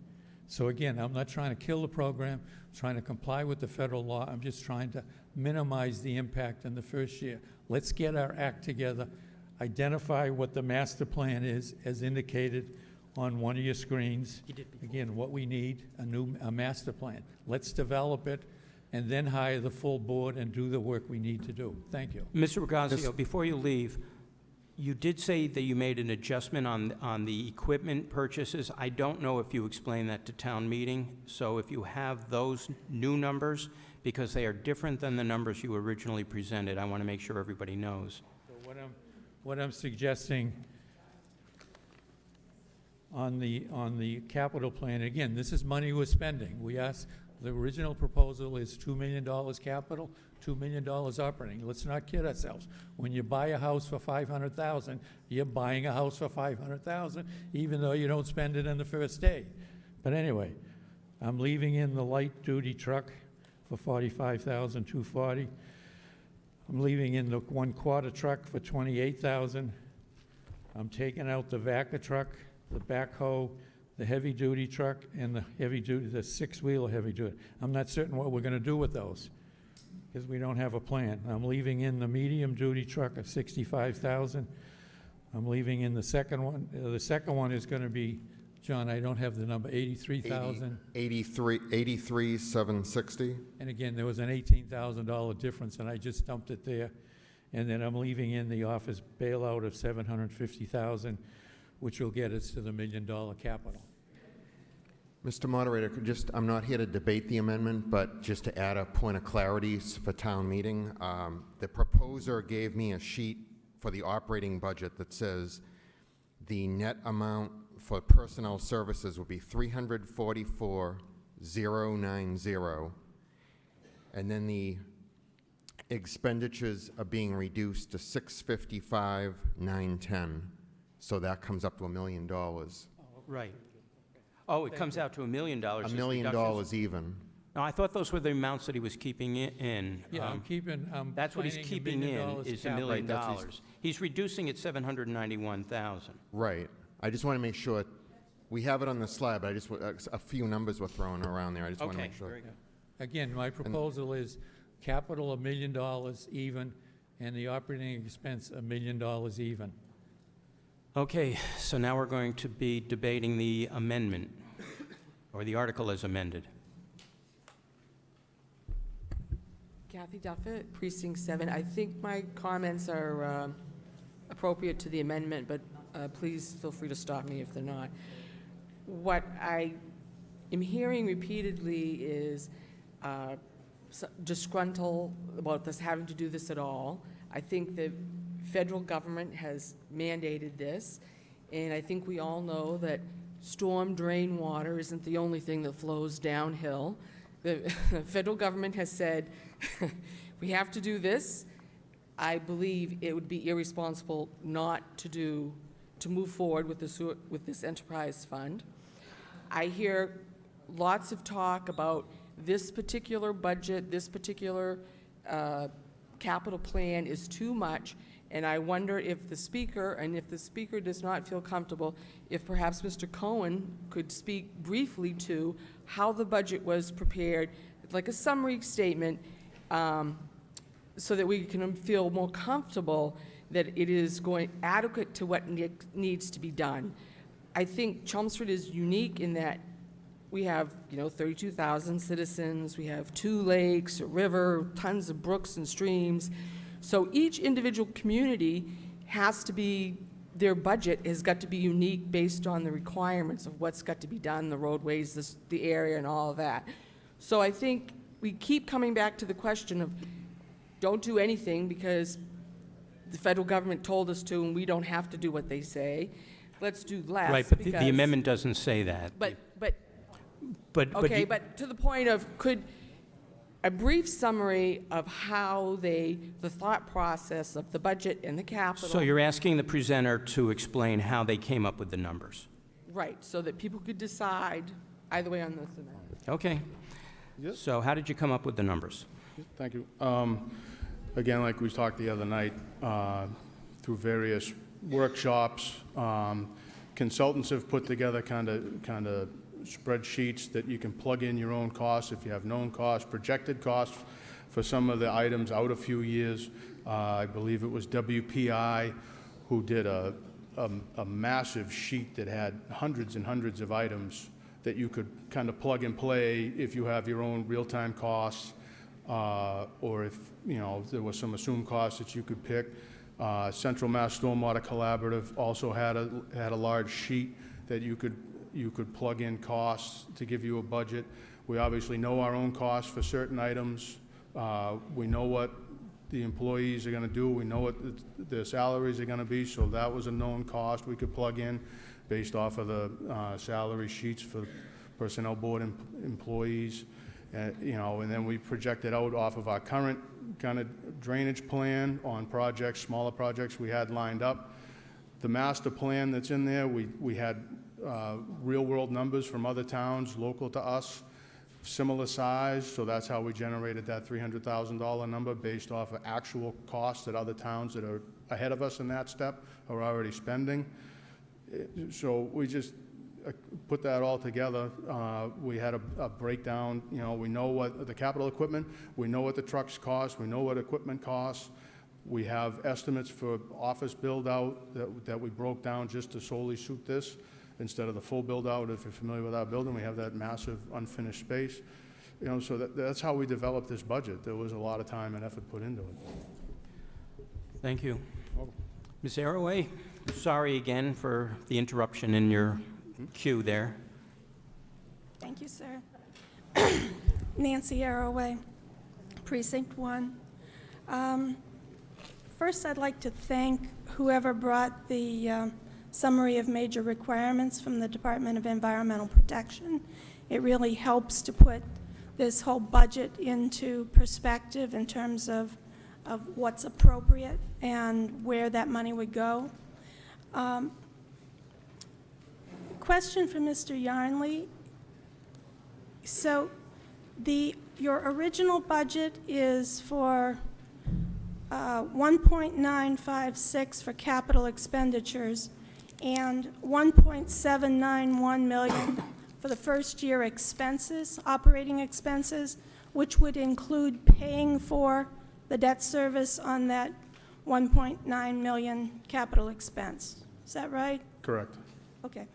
Speaker 7: So again, I'm not trying to kill the program, I'm trying to comply with the federal law. I'm just trying to minimize the impact in the first year. Let's get our act together, identify what the master plan is, as indicated on one of your screens. Again, what we need, a master plan. Let's develop it and then hire the full board and do the work we need to do. Thank you.
Speaker 3: Mr. Regazio, before you leave, you did say that you made an adjustment on the equipment purchases. I don't know if you explained that to town meeting. So if you have those new numbers, because they are different than the numbers you originally presented, I want to make sure everybody knows.
Speaker 7: So what I'm suggesting on the capital plan, again, this is money we're spending. We asked, the original proposal is $2 million capital, $2 million operating. Let's not kid ourselves. When you buy a house for $500,000, you're buying a house for $500,000, even though you don't spend it in the first day. But anyway, I'm leaving in the light-duty truck for $45,240. I'm leaving in the one-quarter truck for $28,000. I'm taking out the Vaca truck, the backhoe, the heavy-duty truck, and the six-wheeler heavy-duty. I'm not certain what we're going to do with those, because we don't have a plan. I'm leaving in the medium-duty truck of $65,000. I'm leaving in the second one. The second one is going to be, John, I don't have the number, $83,000.
Speaker 18: $83,760.
Speaker 7: And again, there was an $18,000 difference, and I just dumped it there. And then I'm leaving in the office bailout of $750,000, which will get us to the $1 million capital.
Speaker 18: Mr. Moderator, I'm not here to debate the amendment, but just to add a point of clarity for town meeting. The proposer gave me a sheet for the operating budget that says the net amount for personnel services will be $344,090, and then the expenditures are being reduced to $655,910, so that comes up to $1 million.
Speaker 3: Right. Oh, it comes out to $1 million.
Speaker 18: $1 million even.
Speaker 3: No, I thought those were the amounts that he was keeping in.
Speaker 7: Yeah,
Speaker 3: That's what he's
Speaker 7: planning
Speaker 3: keeping
Speaker 7: $1 million
Speaker 3: in, is $1
Speaker 7: capital.
Speaker 3: million.
Speaker 18: Right,
Speaker 3: He's reducing it $791,000.
Speaker 18: Right. I just want to make sure, we have it on the slide, but a few numbers were thrown around there. I just want to make sure.
Speaker 3: Very good.
Speaker 7: Again, my proposal is capital $1 million even, and the operating expense $1 million even.
Speaker 3: Okay, so now we're going to be debating the amendment, or the article as amended.
Speaker 19: Kathy Duffett, Precinct 7. I think my comments are appropriate to the amendment, but please feel free to stop me if they're not. What I am hearing repeatedly is disgruntled about this having to do this at all. I think the federal government has mandated this, and I think we all know that storm drain water isn't the only thing that flows downhill. The federal government has said, we have to do this. I believe it would be irresponsible not to move forward with this enterprise fund. I hear lots of talk about this particular budget, this particular capital plan is too much, and I wonder if the speaker, and if the speaker does not feel comfortable, if perhaps Mr. Cohen could speak briefly to how the budget was prepared, like a summary statement, so that we can feel more comfortable that it is adequate to what needs to be done. I think Chelmsford is unique in that we have, 32,000 citizens, we have 2 lakes, a river, tons of brooks and streams. So each individual community has to be, their budget has got to be unique based on the requirements of what's got to be done, the roadways, the area, and all of that. So I think we keep coming back to the question of don't do anything because the federal government told us to and we don't have to do what they say. Let's do less.
Speaker 3: Right, but the amendment doesn't say that.
Speaker 19: But
Speaker 3: Okay,
Speaker 19: but to the point of, could a brief summary of how the thought process of the budget and the capital.
Speaker 3: So you're asking the presenter to explain how they came up with the numbers?
Speaker 19: Right, so that people could decide either way on this amendment.
Speaker 3: Okay.
Speaker 6: Yes.
Speaker 3: So how did you come up with the numbers?
Speaker 6: Thank you. Again, like we talked the other night, through various workshops, consultants have put together kind of spreadsheets that you can plug in your own costs if you have known costs, projected costs for some of the items out a few years. I believe it was WPI who did a massive sheet that had hundreds and hundreds of items that you could kind of plug and play if you have your own real-time costs, or if there was some assumed costs that you could pick. Central Mass Stormwater Collaborative also had a large sheet that you could plug in costs to give you a budget. We obviously know our own costs for certain items. We know what the employees are going to do. We know what their salaries are going to be, so that was a known cost we could plug in based off of the salary sheets for personnel board employees. And then we projected out off of our current kind of drainage plan on projects, smaller projects we had lined up. The master plan that's in there, we had real-world numbers from other towns local to us, similar size, so that's how we generated that $300,000 number based off of actual costs that other towns that are ahead of us in that step are already spending. So we just put that all together. We had a breakdown. We know what the capital equipment, we know what the trucks cost, we know what equipment costs. We have estimates for office build-out that we broke down just to solely suit this. Instead of the full build-out, if you're familiar with our building, we have that massive unfinished space. So that's how we developed this budget. There was a lot of time and effort put into it.
Speaker 3: Thank you. Ms. Arroway, sorry again for the interruption in your queue there.
Speaker 20: Thank you, sir. Nancy Arroway, Precinct 1. First, I'd like to thank whoever brought the summary of major requirements from the Department of Environmental Protection. It really helps to put this whole budget into perspective in terms of what's appropriate and where that money would go. Question for Mr. Yarnley. So your original budget is for 1.956 for capital expenditures and 1.791 million for the first year expenses, operating expenses, which would include paying for the debt service on that 1.9 million capital expense. Is that right?
Speaker 6: Correct.
Speaker 20: Okay.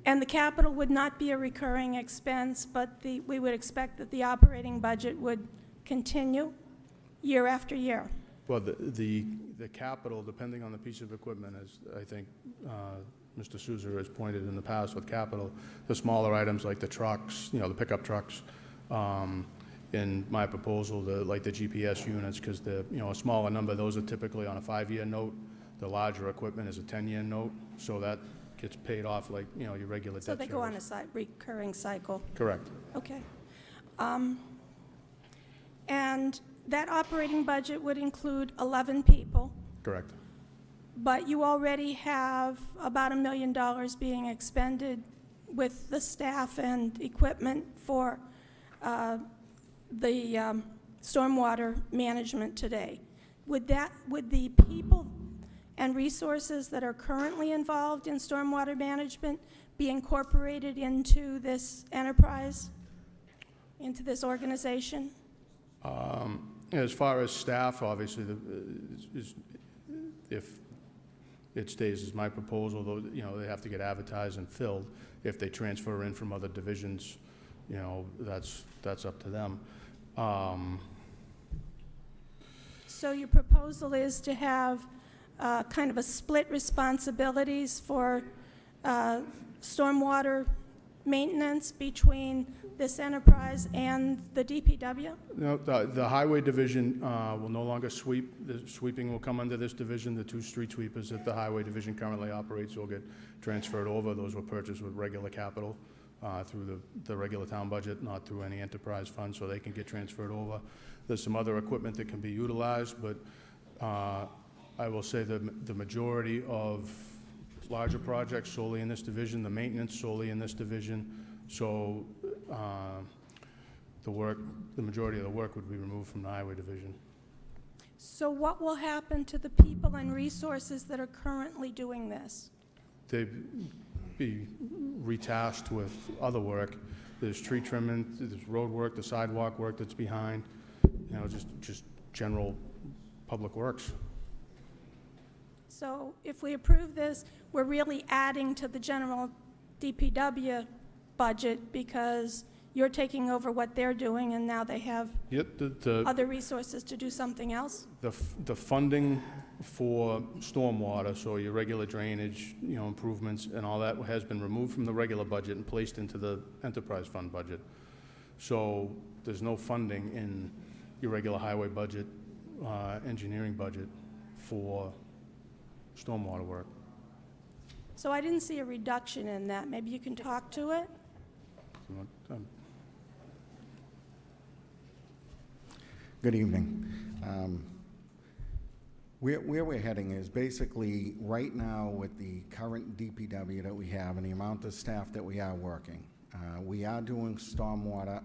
Speaker 20: And the capital would not be a recurring expense, but we would expect that the operating budget would continue year after year.
Speaker 6: Well, the capital, depending on the piece of equipment, as I think Mr. Souza has pointed in the past with capital, the smaller items like the trucks, the pickup trucks, in my proposal, like the GPS units, because a smaller number, those are typically on a 5-year note. The larger equipment is a 10-year note, so that gets paid off like, your regular debt
Speaker 20: So they go on
Speaker 6: service.
Speaker 20: a recurring cycle?
Speaker 6: Correct.
Speaker 20: Okay. And that operating budget would include 11 people,
Speaker 6: Correct.
Speaker 20: but you already have about $1 million being expended with the staff and equipment for the stormwater management today. Would the people and resources that are currently involved in stormwater management be incorporated into this enterprise, into this organization?
Speaker 6: As far as staff, obviously, if it stays as my proposal, though, they have to get advertised and filled. If they transfer in from other divisions, that's up to them.
Speaker 20: So your proposal is to have kind of a split responsibilities for stormwater maintenance between this enterprise and the DPW?
Speaker 6: No, the highway division will no longer sweep. The sweeping will come under this division. The 2 street sweepers that the highway division currently operates will get transferred over. Those were purchased with regular capital through the regular town budget, not through any enterprise fund, so they can get transferred over. There's some other equipment that can be utilized, but I will say that the majority of larger projects solely in this division, the maintenance solely in this division, so the majority of the work would be removed from the highway division.
Speaker 20: So what will happen to the people and resources that are currently doing this?
Speaker 6: They'd be retasked with other work. There's tree trimming, there's road work, the sidewalk work that's behind, just general public works.
Speaker 20: So if we approve this, we're really adding to the general DPW budget because you're taking over what they're doing and now they have other resources to do something else?
Speaker 6: The funding for stormwater, so your regular drainage, improvements and all that has been removed from the regular budget and placed into the enterprise fund budget. So there's no funding in your regular highway budget, engineering budget for stormwater work.
Speaker 20: So I didn't see a reduction in that. Maybe you can talk to it?
Speaker 21: Good evening. Where we're heading is basically right now with the current DPW that we have and the amount of staff that we are working, we are doing stormwater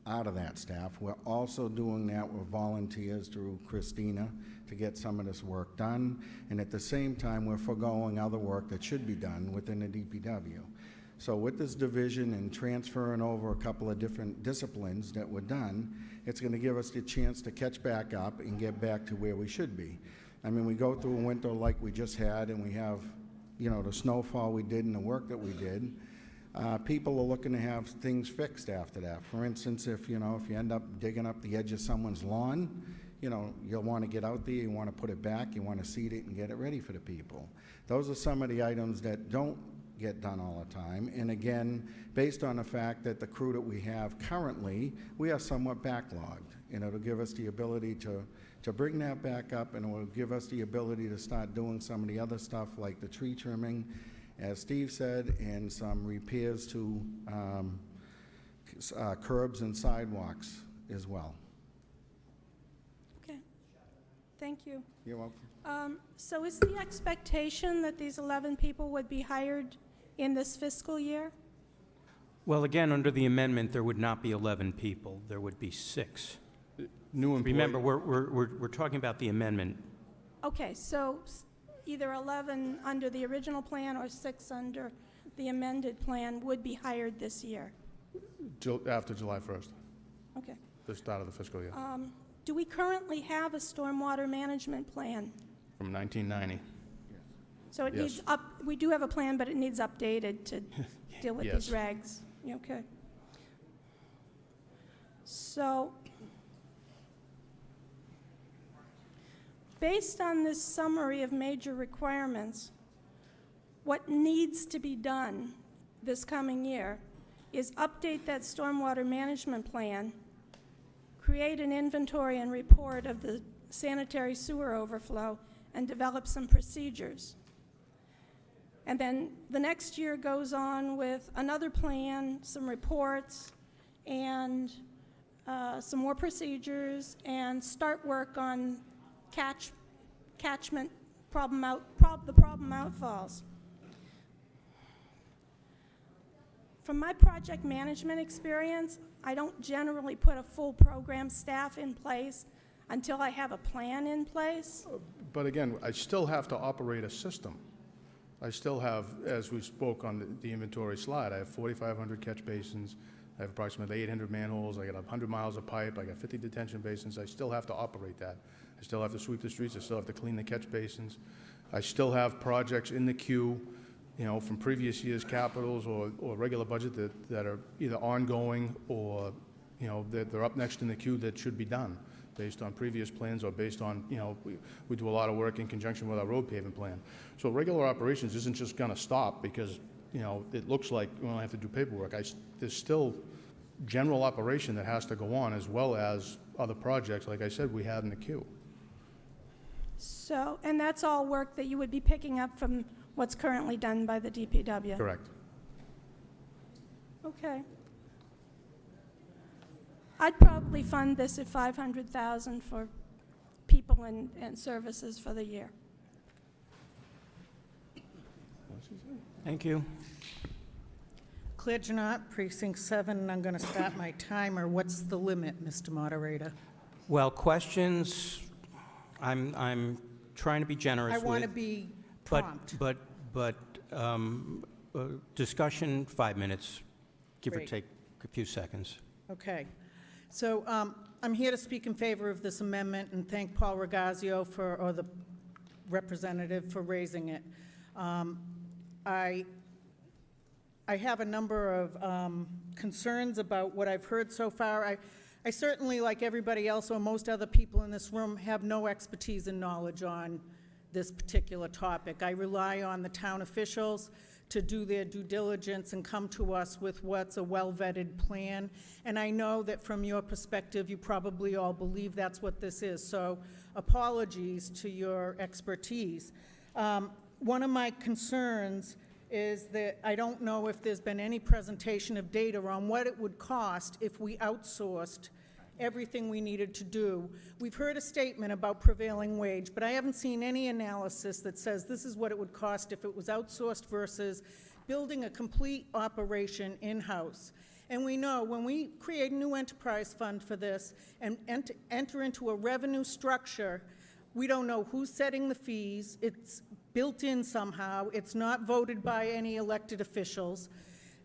Speaker 21: out of that staff. We're also doing that with volunteers through Christina to get some of this work done, and at the same time we're foregoing other work that should be done within the DPW. So with this division and transferring over a couple of different disciplines that were done, it's going to give us the chance to catch back up and get back to where we should be. I mean, we go through a winter like we just had, and we have, the snowfall we did and the work that we did. People are looking to have things fixed after that. For instance, if you end up digging up the edge of someone's lawn, you'll want to get out there, you want to put it back, you want to seed it and get it ready for the people. Those are some of the items that don't get done all the time. And again, based on the fact that the crew that we have currently, we are somewhat backlogged. And it'll give us the ability to bring that back up, and it will give us the ability to start doing some of the other stuff like the tree trimming, as Steve said, and some repairs to curbs and sidewalks as well.
Speaker 20: Okay, thank you.
Speaker 21: You're welcome.
Speaker 20: So is the expectation that these 11 people would be hired in this fiscal year?
Speaker 3: Well, again, under the amendment, there would not be 11 people. There would be 6.
Speaker 6: New employee.
Speaker 3: Remember, we're talking about the amendment.
Speaker 20: Okay, so either 11 under the original plan or 6 under the amended plan would be hired this year?
Speaker 6: After July 1st,
Speaker 20: Okay.
Speaker 6: the start of the fiscal year,
Speaker 20: Do we currently have a stormwater management plan?
Speaker 6: from 1990.
Speaker 20: So it
Speaker 6: Yes.
Speaker 20: needs we do have a plan, but it needs updated to deal with these
Speaker 6: Yes.
Speaker 20: regs. Okay. So, based on this summary of major requirements, what needs to be done this coming year is update that stormwater management plan, create an inventory and report of the sanitary sewer overflow, and develop some procedures. And then the next year goes on with another plan, some reports, and some more procedures, and start work on catchment the problem outfalls. From my project management experience, I don't generally put a full program staff in place until I have a plan in place.
Speaker 6: But again, I still have to operate a system. I still have, as we spoke on the inventory slide, I have 4,500 catch basins, I have approximately 800 manholes, I got 100 miles of pipe, I got 50 detention basins. I still have to operate that. I still have to sweep the streets, I still have to clean the catch basins. I still have projects in the queue, from previous year's capitals or regular budget that are either ongoing or, that they're up next in the queue that should be done based on previous plans or based on, we do a lot of work in conjunction with our road paving plan. So regular operations isn't just gonna stop because, it looks like we only have to do paperwork. There's still general operation that has to go on, as well as other projects, like I said, we had in the queue.
Speaker 20: So, and that's all work that you would be picking up from what's currently done by the DPW?
Speaker 6: Correct.
Speaker 20: Okay. I'd probably fund this at $500,000 for people and services for the year.
Speaker 3: Thank you.
Speaker 1: Claire Janot, Precinct 7, and I'm going to start my timer. What's the limit, Mr. Moderator?
Speaker 3: Well, questions, I'm trying to be generous
Speaker 1: I
Speaker 3: with.
Speaker 1: want to be prompt.
Speaker 3: But discussion, 5 minutes, give or
Speaker 1: Great.
Speaker 3: take a few seconds.
Speaker 1: Okay. So I'm here to speak in favor of this amendment and thank Paul Regazio or the representative for raising it. I have a number of concerns about what I've heard so far. I certainly, like everybody else or most other people in this room, have no expertise and knowledge on this particular topic. I rely on the town officials to do their due diligence and come to us with what's a well-vetted plan. And I know that from your perspective, you probably all believe that's what this is. So apologies to your expertise. One of my concerns is that I don't know if there's been any presentation of data on what it would cost if we outsourced everything we needed to do. We've heard a statement about prevailing wage, but I haven't seen any analysis that says this is what it would cost if it was outsourced versus building a complete operation in-house. And we know when we create a new enterprise fund for this and enter into a revenue structure, we don't know who's setting the fees. It's built in somehow. It's not voted by any elected officials.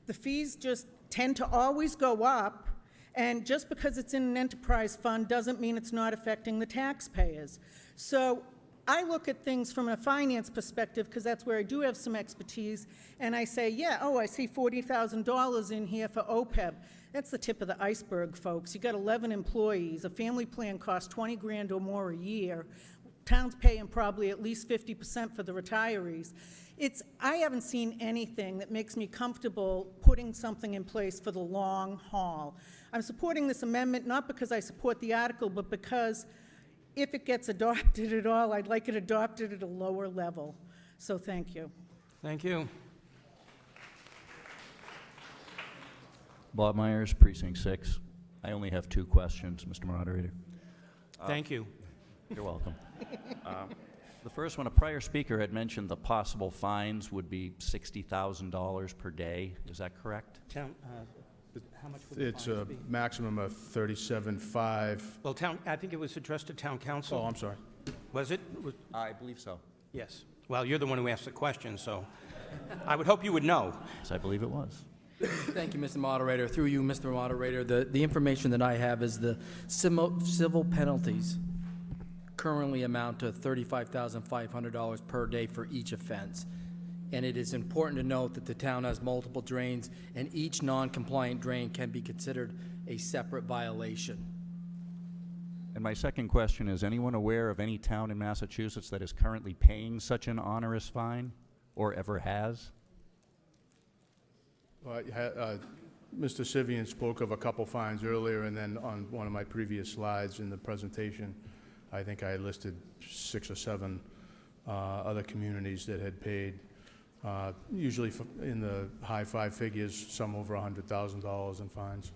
Speaker 1: The fees just tend to always go up, and just because it's in an enterprise fund doesn't mean it's not affecting the taxpayers. So I look at things from a finance perspective, because that's where I do have some expertise, and I say, yeah, I see $40,000 in here for OPEB. That's the tip of the iceberg, folks. You got 11 employees. A family plan costs 20 grand or more a year. town's paying probably at least 50% for the retirees. I haven't seen anything that makes me comfortable putting something in place for the long haul. I'm supporting this amendment not because I support the article, but because if it gets adopted at all, I'd like it adopted at a lower level. So thank you.
Speaker 3: Thank you.
Speaker 2: Bob Myers, Precinct 6. I only have 2 questions, Mr. Moderator.
Speaker 3: Thank you.
Speaker 2: You're welcome. The first one, a prior speaker had mentioned the possible fines would be $60,000 per day. Is that correct?
Speaker 3: How much would the
Speaker 6: It's
Speaker 3: fines
Speaker 6: a
Speaker 3: be?
Speaker 6: maximum of 37.5.
Speaker 3: Well, I think it was addressed to town council.
Speaker 6: Oh, I'm sorry.
Speaker 3: Was it?
Speaker 2: I believe so.
Speaker 3: Yes. Well, you're the one who asked the question, so I would hope you would know.
Speaker 2: Yes, I believe it was.
Speaker 17: Thank you, Mr. Moderator. Through you, Mr. Moderator, the information that I have is the civil penalties currently amount to $35,500 per day for each offense. And it is important to note that the town has multiple drains, and each non-compliant drain can be considered a separate violation.
Speaker 2: And my second question is, anyone aware of any town in Massachusetts that is currently paying such an onerous fine or ever has?
Speaker 6: Mr. Sivian spoke of a couple fines earlier, and then on one of my previous slides in the presentation, I think I listed 6 or 7 other communities that had paid, usually in the high 5 figures, some over $100,000 in fines.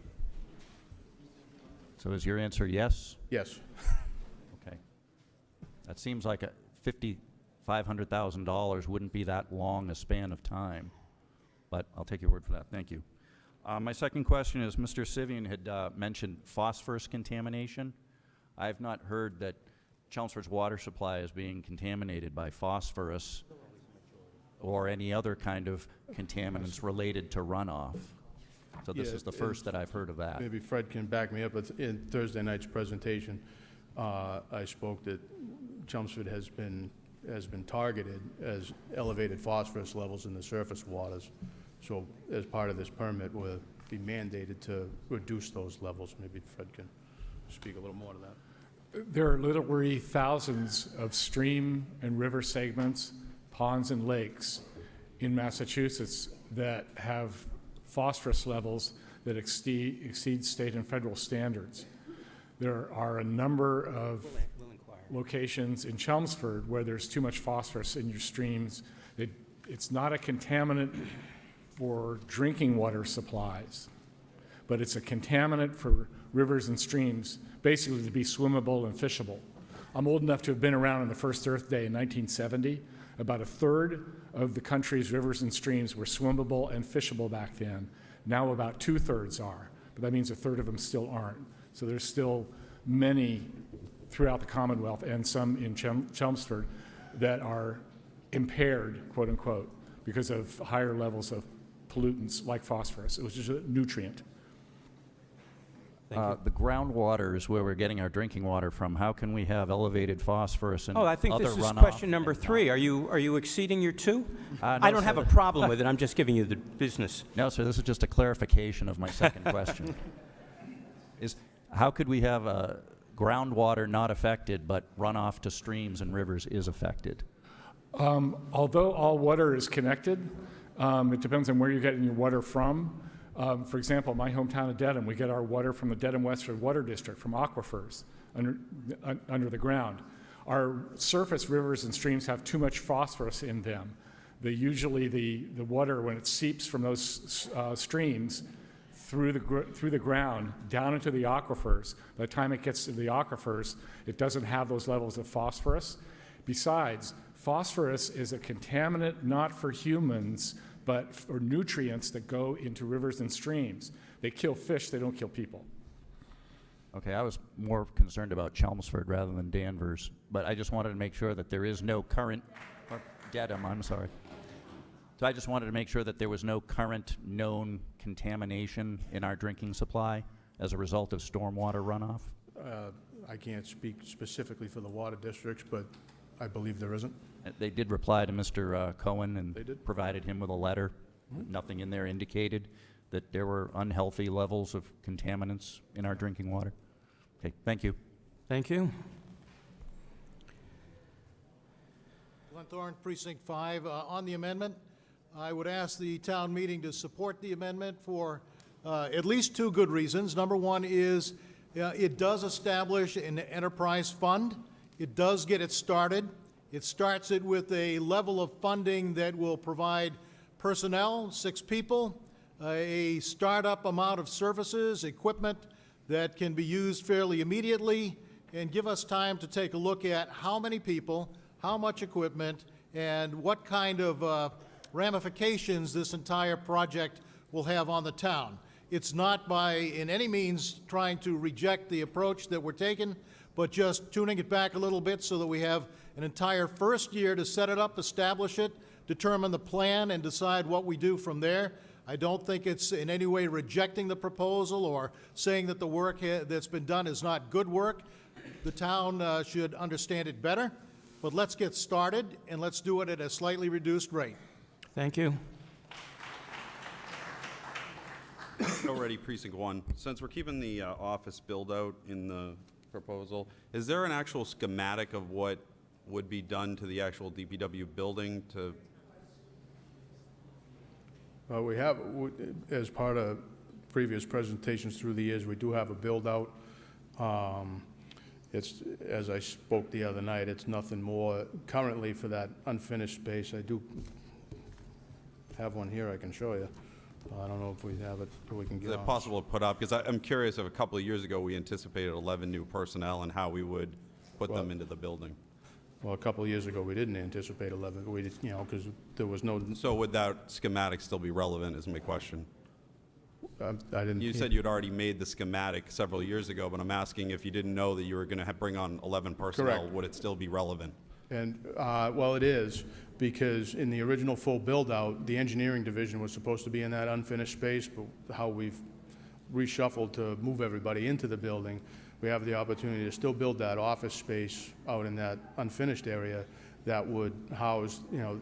Speaker 2: So is your answer yes?
Speaker 6: Yes.
Speaker 2: Okay. That seems like $500,000 wouldn't be that long a span of time, but I'll take your word for that. Thank you. My second question is, Mr. Sivian had mentioned phosphorus contamination. I have not heard that Chelmsford's water supply is being contaminated by phosphorus or any other kind of contaminants related to runoff. So this is the first that I've heard of that.
Speaker 6: Maybe Fred can back me up, but in Thursday night's presentation, I spoke that Chelmsford has been targeted as elevated phosphorus levels in the surface waters. So as part of this permit, we'll be mandated to reduce those levels. Maybe Fred can speak a little more to that.
Speaker 9: There are literally thousands of stream and river segments, ponds and lakes in Massachusetts that have phosphorus levels that exceed state and federal standards. There are a number of locations in Chelmsford where there's too much phosphorus in your streams. It's not a contaminant for drinking water supplies, but it's a contaminant for rivers and streams, basically to be swimmable and fishable. I'm old enough to have been around on the first Earth Day in 1970. About a third of the country's rivers and streams were swimmable and fishable back then. Now about 2/3 are, but that means a third of them still aren't. So there's still many throughout the Commonwealth and some in Chelmsford that are impaired, quote unquote, because of higher levels of pollutants like phosphorus. It was just a nutrient.
Speaker 2: The groundwater is where we're getting our drinking water from. How can we have elevated phosphorus and
Speaker 3: Oh, I think
Speaker 2: other
Speaker 3: this is
Speaker 2: runoff
Speaker 3: question number
Speaker 2: and
Speaker 3: 3. Are you exceeding your 2?
Speaker 2: No,
Speaker 3: I don't have
Speaker 2: sir.
Speaker 3: a problem with it. I'm just giving you the business.
Speaker 2: No, sir, this is just a clarification of my second question. How could we have groundwater not affected, but runoff to streams and rivers is affected?
Speaker 9: Although all water is connected, it depends on where you're getting your water from. For example, my hometown of Dedham, we get our water from the Dedham Westford Water District, from aquifers under the ground. Our surface rivers and streams have too much phosphorus in them. Usually the water, when it seeps from those streams through the ground down into the aquifers, by the time it gets to the aquifers, it doesn't have those levels of phosphorus. Besides, phosphorus is a contaminant not for humans, but for nutrients that go into rivers and streams. They kill fish, they don't kill people.
Speaker 2: Okay, I was more concerned about Chelmsford rather than Danvers, but I just wanted to make sure that there is no current, or Dedham, I'm sorry. So I just wanted to make sure that there was no current known contamination in our drinking supply as a result of stormwater runoff.
Speaker 6: I can't speak specifically for the water districts, but I believe there isn't.
Speaker 2: They did reply to Mr. Cohen and
Speaker 6: They did?
Speaker 2: provided him with a letter. Nothing in there indicated that there were unhealthy levels of contaminants in our drinking water. Okay, thank you.
Speaker 3: Thank you.
Speaker 13: Glenn Thorne, Precinct 5. On the amendment, I would ask the town meeting to support the amendment for at least two good reasons. Number one is it does establish an enterprise fund. It does get it started. It starts it with a level of funding that will provide personnel, 6 people, a startup amount of services, equipment that can be used fairly immediately, and give us time to take a look at how many people, how much equipment, and what kind of ramifications this entire project will have on the town. It's not by, in any means, trying to reject the approach that we're taking, but just tuning it back a little bit so that we have an entire first year to set it up, establish it, determine the plan, and decide what we do from there. I don't think it's in any way rejecting the proposal or saying that the work that's been done is not good work. The town should understand it better, but let's get started, and let's do it at a slightly reduced rate.
Speaker 3: Thank you.
Speaker 5: Already Precinct 1. Since we're keeping the office build-out in the proposal, is there an actual schematic of what would be done to the actual DPW building to...
Speaker 6: We have, as part of previous presentations through the years, we do have a build-out. It's, as I spoke the other night, it's nothing more. Currently, for that unfinished space, I do have one here I can show you. I don't know if we have it, or we can get
Speaker 5: Is it
Speaker 6: on.
Speaker 5: possible to put up? Because I'm curious if a couple of years ago we anticipated 11 new personnel and how we would put them into the building.
Speaker 6: Well, a couple of years ago, we didn't anticipate 11, we did, you know, because there was no...
Speaker 5: So would that schematic still be relevant is my question.
Speaker 6: I didn't...
Speaker 5: You said you'd already made the schematic several years ago, but I'm asking if you didn't know that you were going to bring on 11 personnel,
Speaker 6: Correct.
Speaker 5: would it still be relevant?
Speaker 6: And, well, it is, because in the original full build-out, the engineering division was supposed to be in that unfinished space, but how we've reshuffled to move everybody into the building, we have the opportunity to still build that office space out in that unfinished area that would house, you know,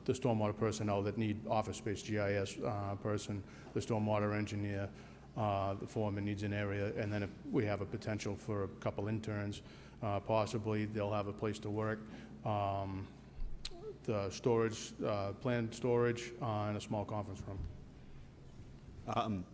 Speaker 6: the stormwater personnel that need office space, GIS person, the stormwater engineer, the foreman needs an area, and then if we have a potential for a couple interns, possibly they'll have a place to work. The storage, planned storage, and a small conference room.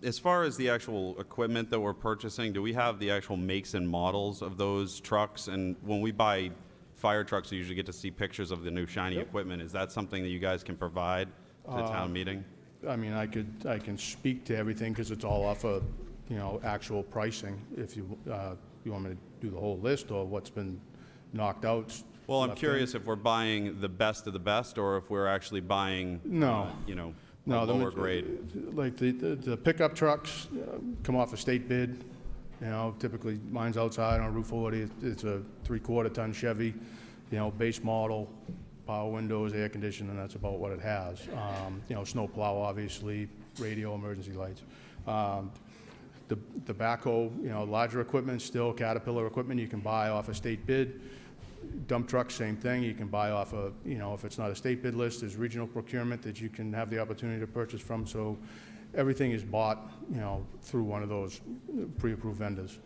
Speaker 5: As far as the actual equipment that we're purchasing, do we have the actual makes and models of those trucks? And when we buy fire trucks, we usually get to see pictures of the new shiny equipment. Is that something that you guys can provide to the town meeting?
Speaker 6: I mean, I can speak to everything because it's all off of, you know, actual pricing. If you want me to do the whole list or what's been knocked out.
Speaker 5: Well, I'm curious if we're buying the best of the best or if we're actually buying, you know, lower grade.
Speaker 6: Like the pickup trucks come off a state bid. You know, typically mine's outside on Route 40. It's a 3/4 ton Chevy, you know, base model, power windows, air conditioning, and that's about what it has. You know, snow plow, obviously, radio, emergency lights. The backhoe, you know, larger equipment, still Caterpillar equipment you can buy off a state bid. Dump trucks, same thing. You can buy off a, you know, if it's not a state bid list, there's regional procurement that you can have the opportunity to purchase from. So everything is bought, you know, through one of those pre-approved vendors.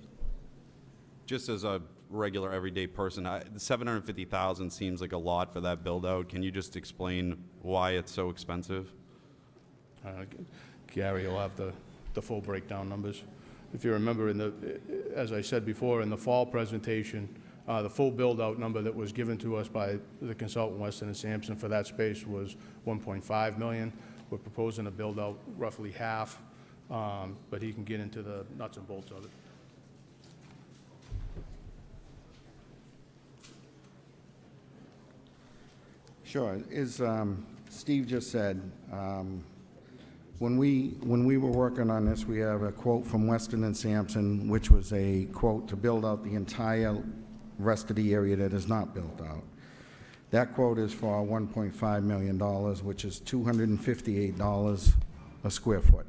Speaker 5: Just as a regular everyday person, the $750,000 seems like a lot for that build out. Can you just explain why it's so expensive?
Speaker 6: Gary will have the full breakdown numbers. If you remember, as I said before, in the fall presentation, the full build-out number that was given to us by the consultant Weston & Sampson for that space was $1.5 million. We're proposing to build out roughly half, but he can get into the nuts and bolts of it.
Speaker 21: Sure. As Steve just said, when we were working on this, we have a quote from Weston & Sampson, which was a quote to build out the entire rest of the area that is not built out. That quote is for $1.5 million, which is $258 a square foot,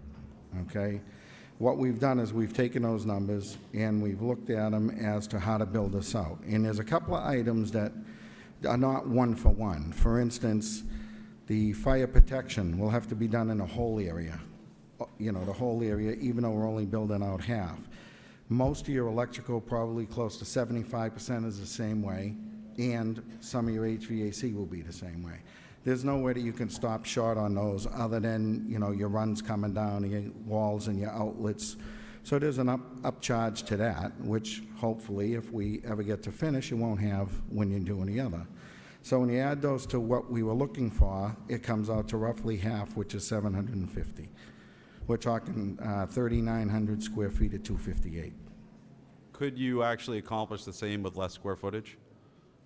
Speaker 21: okay? What we've done is we've taken those numbers and we've looked at them as to how to build this out. And there's a couple of items that are not one for one. For instance, the fire protection will have to be done in the whole area, you know, the whole area, even though we're only building out half. Most of your electrical, probably close to 75%, is the same way, and some of your HVAC will be the same way. There's no way that you can stop short on those other than, you know, your runs coming down, your walls and your outlets. So there's an upcharge to that, which hopefully, if we ever get to finish, you won't have when you're doing the other. So when you add those to what we were looking for, it comes out to roughly half, which is 750. We're talking 3,900 square feet at 258.
Speaker 5: Could you actually accomplish the same with less square footage?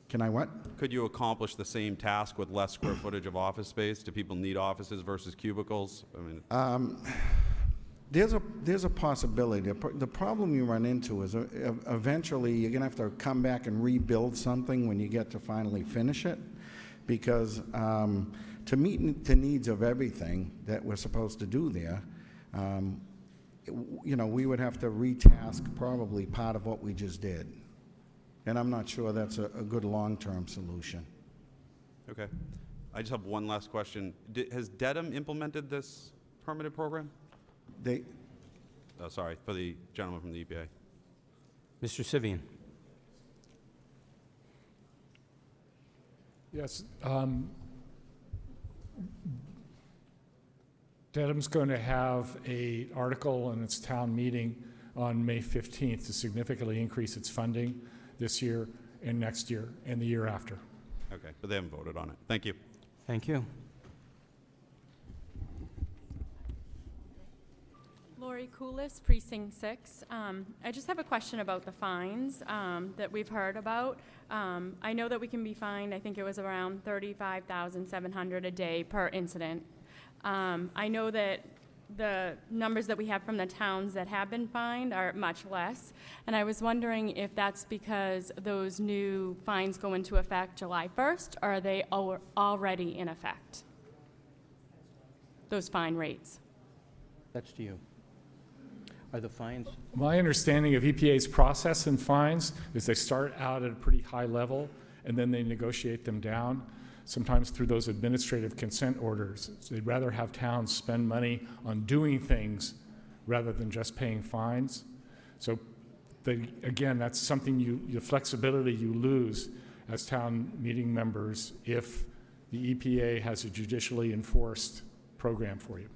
Speaker 21: Can I what?
Speaker 5: Could you accomplish the same task with less square footage of office space? Do people need offices versus cubicles? I mean,
Speaker 21: There's a possibility. The problem you run into is eventually you're going to have to come back and rebuild something when you get to finally finish it, because to meet the needs of everything that we're supposed to do there, you know, we would have to retask probably part of what we just did. And I'm not sure that's a good long-term solution.
Speaker 5: okay. I just have one last question. Has Dedham implemented this permitted program? Sorry, for the gentleman from the EPA.
Speaker 3: Mr. Sivian.
Speaker 9: Yes. Dedham's going to have an article in its town meeting on May 15th to significantly increase its funding this year and next year and the year after.
Speaker 5: Okay, but they haven't voted on it. Thank you.
Speaker 3: Thank you.
Speaker 8: Lori Coolis, Precinct 6. I just have a question about the fines that we've heard about. I know that we can be fined, I think it was around $35,700 a day per incident. I know that the numbers that we have from the towns that have been fined are much less, and I was wondering if that's because those new fines go into effect July 1st, or are they already in effect? Those fine rates.
Speaker 3: That's to you. Are the fines?
Speaker 9: My understanding of EPA's process and fines is they start out at a pretty high level and then they negotiate them down, sometimes through those administrative consent orders. So they'd rather have towns spend money on doing things rather than just paying fines. So again, that's something the flexibility you lose as town meeting members if the EPA has a judicially enforced program for you.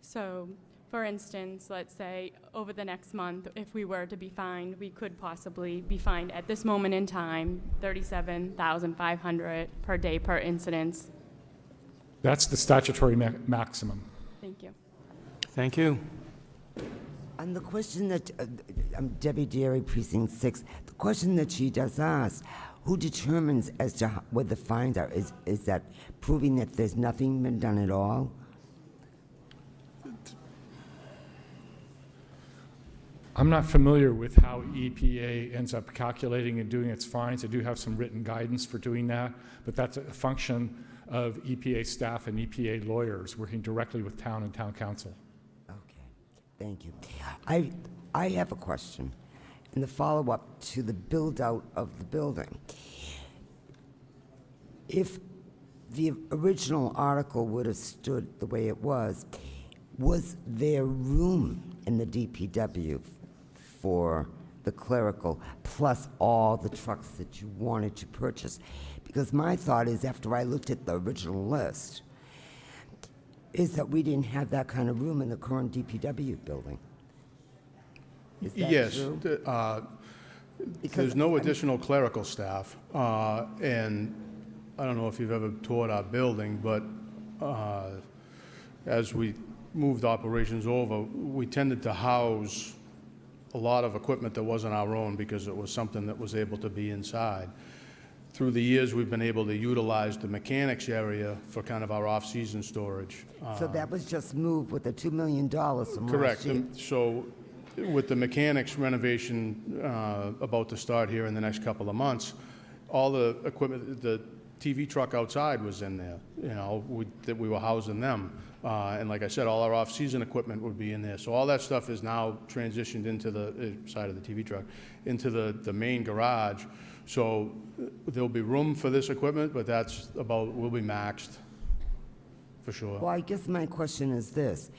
Speaker 8: So, for instance, let's say over the next month, if we were to be fined, we could possibly be fined at this moment in time, $37,500 per day per incident.
Speaker 9: That's the statutory maximum.
Speaker 8: Thank you.
Speaker 3: Thank you.
Speaker 22: On the question that, I'm Debbie Derry, Precinct 6, the question that she does ask, who determines as to what the fines are? Is that proving that there's nothing been done at all?
Speaker 9: I'm not familiar with how EPA ends up calculating and doing its fines. I do have some written guidance for doing that, but that's a function of EPA staff and EPA lawyers working directly with town and town council.
Speaker 22: Okay, thank you. I have a question in the follow-up to the build-out of the building. If the original article would have stood the way it was there room in the DPW for the clerical, plus all the trucks that you wanted to purchase? Because my thought is, after I looked at the original list, is that we didn't have that kind of room in the current DPW building. Is that
Speaker 6: Yes.
Speaker 22: true?
Speaker 6: There's no additional clerical staff, and I don't know if you've ever toured our building, but as we moved operations over, we tended to house a lot of equipment that wasn't our own because it was something that was able to be inside. Through the years, we've been able to utilize the mechanics area for kind of our off-season storage.
Speaker 22: So that was just moved with the $2 million from
Speaker 6: Correct.
Speaker 22: last year?
Speaker 6: So with the mechanics renovation about to start here in the next couple of months, all the equipment, the TV truck outside was in there, you know, that we were housing them. And like I said, all our off-season equipment would be in there. So all that stuff is now transitioned into the side of the TV truck, into the main garage. So there'll be room for this equipment, but that's about, we'll be maxed, for sure.
Speaker 22: Well, I guess my question is this.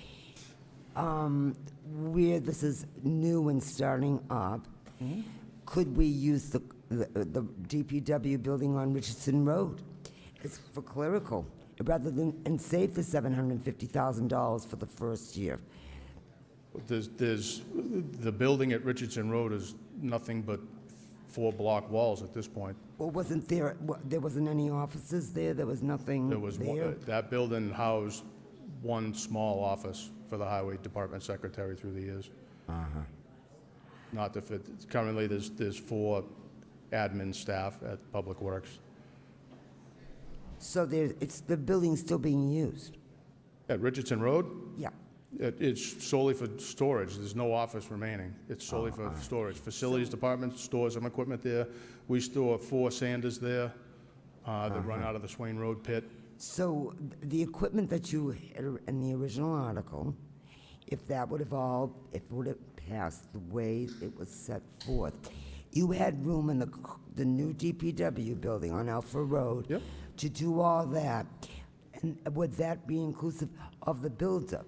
Speaker 22: Where this is new and starting up, could we use the DPW building on Richardson Road. It's for clerical, rather than, and save the $750,000 for the first year.
Speaker 6: The building at Richardson Road is nothing but 4 block walls at this point.
Speaker 22: Well, wasn't there, there wasn't any offices there? There was nothing
Speaker 6: There was
Speaker 22: there?
Speaker 6: that building housed one small office for the highway department secretary through the years. Not to fit, currently there's 4 admin staff at Public Works.
Speaker 22: So the building's still being used?
Speaker 6: At Richardson Road?
Speaker 22: Yeah.
Speaker 6: It's solely for storage. There's no office remaining. It's solely for storage. Facilities department stores some equipment there. We store 4 sanders there that run out of the Swain Road pit.
Speaker 22: So the equipment that you had in the original article, if that would have if it would have passed the way it was set forth, you had room in the new DPW building on Alpha Road to do all that. And would that be inclusive of the build-out,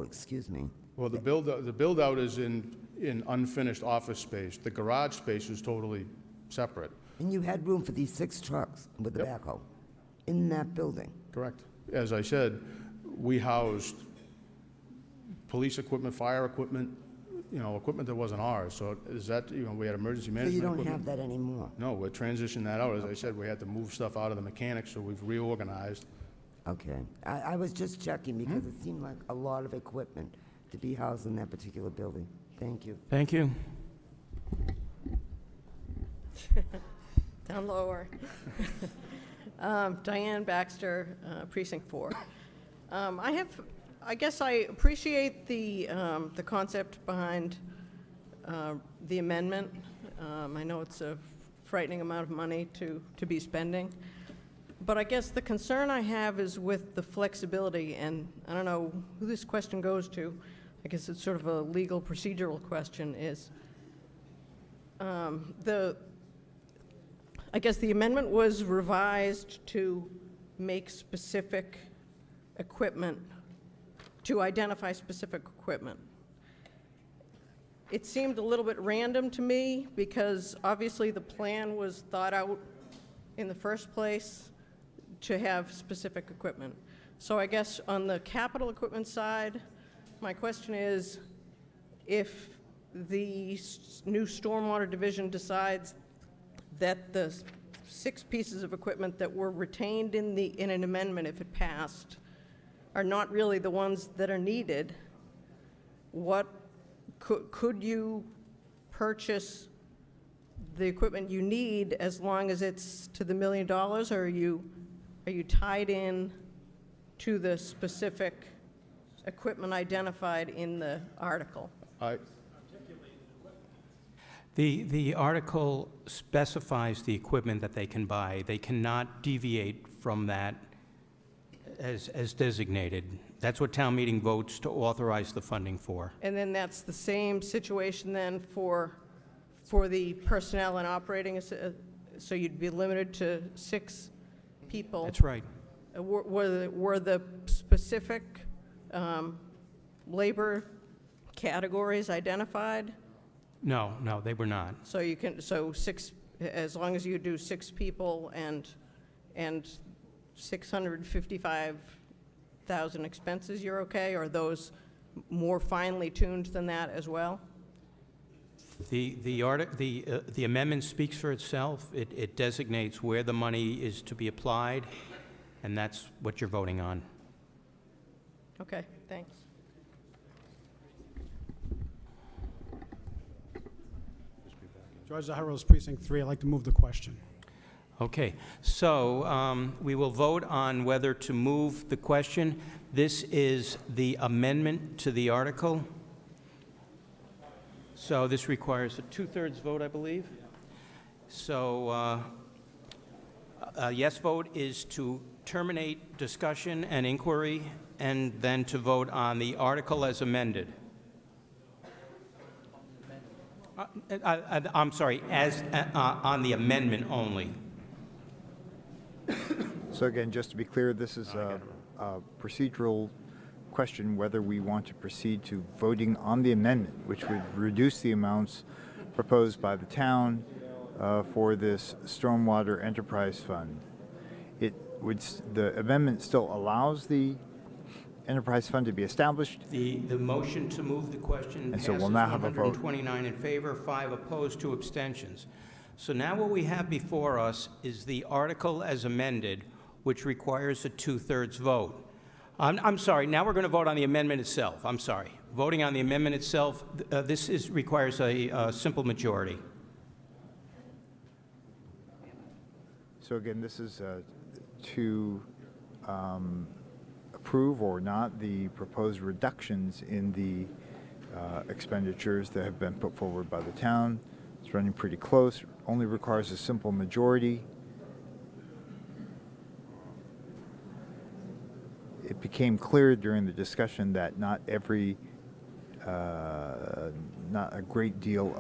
Speaker 22: excuse me?
Speaker 6: Well, the build-out is in unfinished office space. The garage space is totally separate.
Speaker 22: And you had room for these 6 trucks with the backhoe in that building?
Speaker 6: Correct. As I said, we housed police equipment, fire equipment, equipment that wasn't ours. So is that, we had emergency
Speaker 22: So
Speaker 6: management
Speaker 22: you don't
Speaker 6: equipment.
Speaker 22: have that anymore?
Speaker 6: No, we're transitioning that out. As I said, we had to move stuff out of the mechanics, so we've reorganized.
Speaker 22: Okay. I was just checking because it seemed like a lot of equipment to be housed in that particular building. Thank you.
Speaker 3: Thank you.
Speaker 10: Down lower. Diane Baxter, Precinct 4. I guess I appreciate the concept behind the amendment. I know it's a frightening amount of money to be spending. But I guess the concern I have is with the flexibility, and I don't know who this question goes to. I guess it's sort of a legal procedural question, is I guess the amendment was revised to make specific equipment, to identify specific equipment. It seemed a little bit random to me because obviously the plan was thought out in the first place to have specific equipment. So I guess on the capital equipment side, my question is, if the new stormwater division decides that the 6 pieces of equipment that were retained in an amendment, if it passed, are not really the ones that are needed, what could you purchase the equipment you need as long as it's to the $1 million, or are you tied in to the specific equipment identified in the article?
Speaker 3: The article specifies the equipment that they can buy. They cannot deviate from that as designated. That's what town meeting votes to authorize the funding for.
Speaker 10: And then that's the same situation then for the personnel and operating, so you'd be limited to 6 people?
Speaker 3: That's right.
Speaker 10: Were the specific labor categories identified?
Speaker 3: No, they were not.
Speaker 10: So you can, 6, as long as you do 6 people and 655,000 expenses, you're okay? Or are those more finely tuned than that as well?
Speaker 3: The amendment speaks for itself. It designates where the money is to be applied, and that's what you're voting on.
Speaker 10: Okay, thanks.
Speaker 12: George Zaharos, Precinct 3. I'd like to move the question.
Speaker 3: Okay, so we will vote on whether to move the question. This is the amendment to the article. So this requires a 2/3 vote, I believe. So a yes vote is to terminate discussion and inquiry, and then to vote on the article as amended. I'm sorry, as on the amendment only.
Speaker 23: So again, just to be clear, this is a procedural question whether we want to proceed to voting on the amendment, which would reduce the amounts proposed by the town for this Stormwater Enterprise Fund. The amendment still allows the enterprise fund to be established.
Speaker 3: The motion to move the question
Speaker 23: And so
Speaker 3: passes
Speaker 23: we'll now have a vote.
Speaker 3: 129 in favor, 5 opposed, 2 abstentions. So now what we have before us is the article as amended, which requires a 2/3 vote. I'm sorry, now we're going to vote on the amendment itself. I'm sorry. Voting on the amendment itself, requires a simple majority.
Speaker 23: So again, this is to approve or not the proposed reductions in the expenditures that have been put forward by the town. It's running pretty close, only requires a simple majority. It became clear during the discussion that not a great deal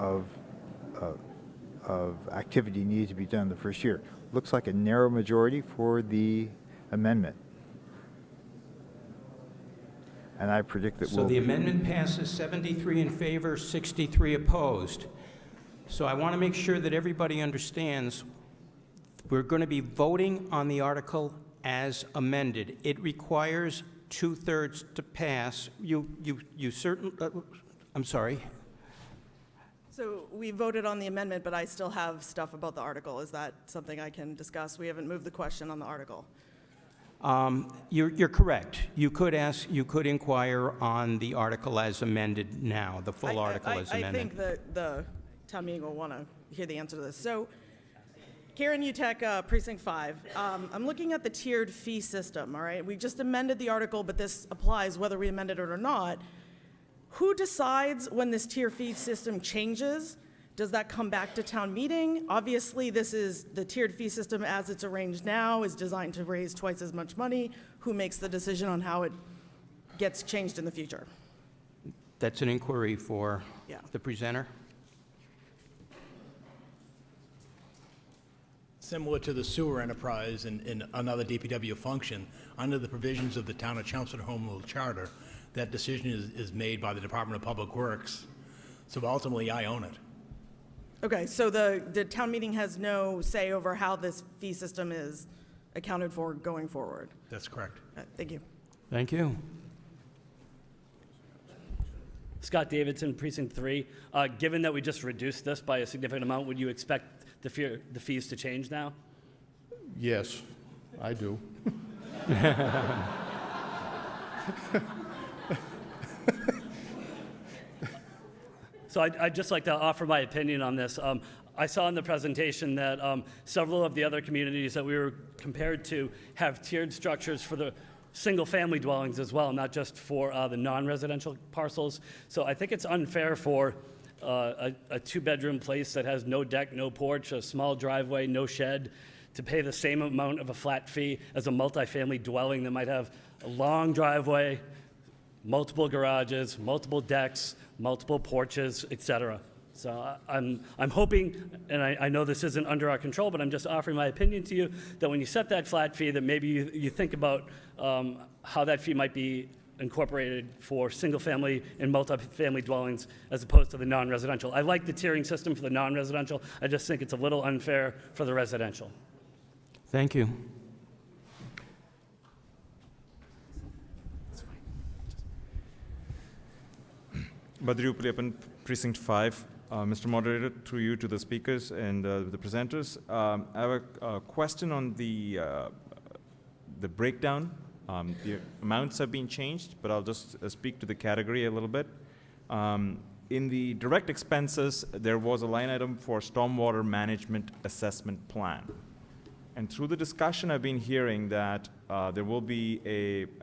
Speaker 23: of activity needed to be done the first year. Looks like a narrow majority for the amendment. And I predict that
Speaker 3: So the amendment passes 73 in favor, 63 opposed. So I want to make sure that everybody understands we're going to be voting on the article as amended. It requires 2/3 to pass. I'm sorry.
Speaker 4: So we voted on the amendment, but I still have stuff about the article. Is that something I can discuss? We haven't moved the question on the article.
Speaker 3: You're correct. You could inquire on the article as amended now, the full article as amended.
Speaker 4: I think that the town meeting will want to hear the answer to this. So, Karen Utek, Precinct 5. I'm looking at the tiered fee system, all right? We just amended the article, but this applies whether we amended it or not. Who decides when this tier fee system changes? Does that come back to town meeting? Obviously, this is the tiered fee system as it's arranged now is designed to raise twice as much money. Who makes the decision on how it gets changed in the future?
Speaker 3: That's an inquiry for the presenter.
Speaker 11: Similar to the sewer enterprise in another DPW function, under the provisions of the Town of Chelmsford Home Rule Charter, that decision is made by the Department of Public Works. So ultimately, I own it.
Speaker 4: Okay, so the town meeting has no say over how this fee system is accounted for going forward?
Speaker 11: That's correct.
Speaker 4: Thank you.
Speaker 3: Thank you.
Speaker 14: Scott Davidson, Precinct 3. Given that we just reduced this by a significant amount, would you expect the fees to change now?
Speaker 6: Yes, I do.
Speaker 14: So I'd just like to offer my opinion on this. I saw in the presentation that several of the other communities that we were compared to have tiered structures for the single-family dwellings as well, not just for the non-residential parcels. So I think it's unfair for a two-bedroom place that has no deck, no porch, a small driveway, no shed, to pay the same amount of a flat fee as a multifamily dwelling that might have a long driveway, multiple garages, multiple decks, multiple porches, etc. So I'm hoping, and I know this isn't under our control, but I'm just offering my opinion to you, that when you set that flat fee, that maybe you think about how that fee might be incorporated for single-family and multi-family dwellings as opposed to the non-residential. I like the tiering system for the non-residential. I just think it's a little unfair for the residential.
Speaker 3: Thank you.
Speaker 24: Badru Puliappan, Precinct 5. Mr. Moderator, through you to the speakers and the presenters. I have a question on the breakdown. The amounts have been changed, but I'll just speak to the category a little bit. In the direct expenses, there was a line item for stormwater management assessment plan. And through the discussion, I've been hearing that there will be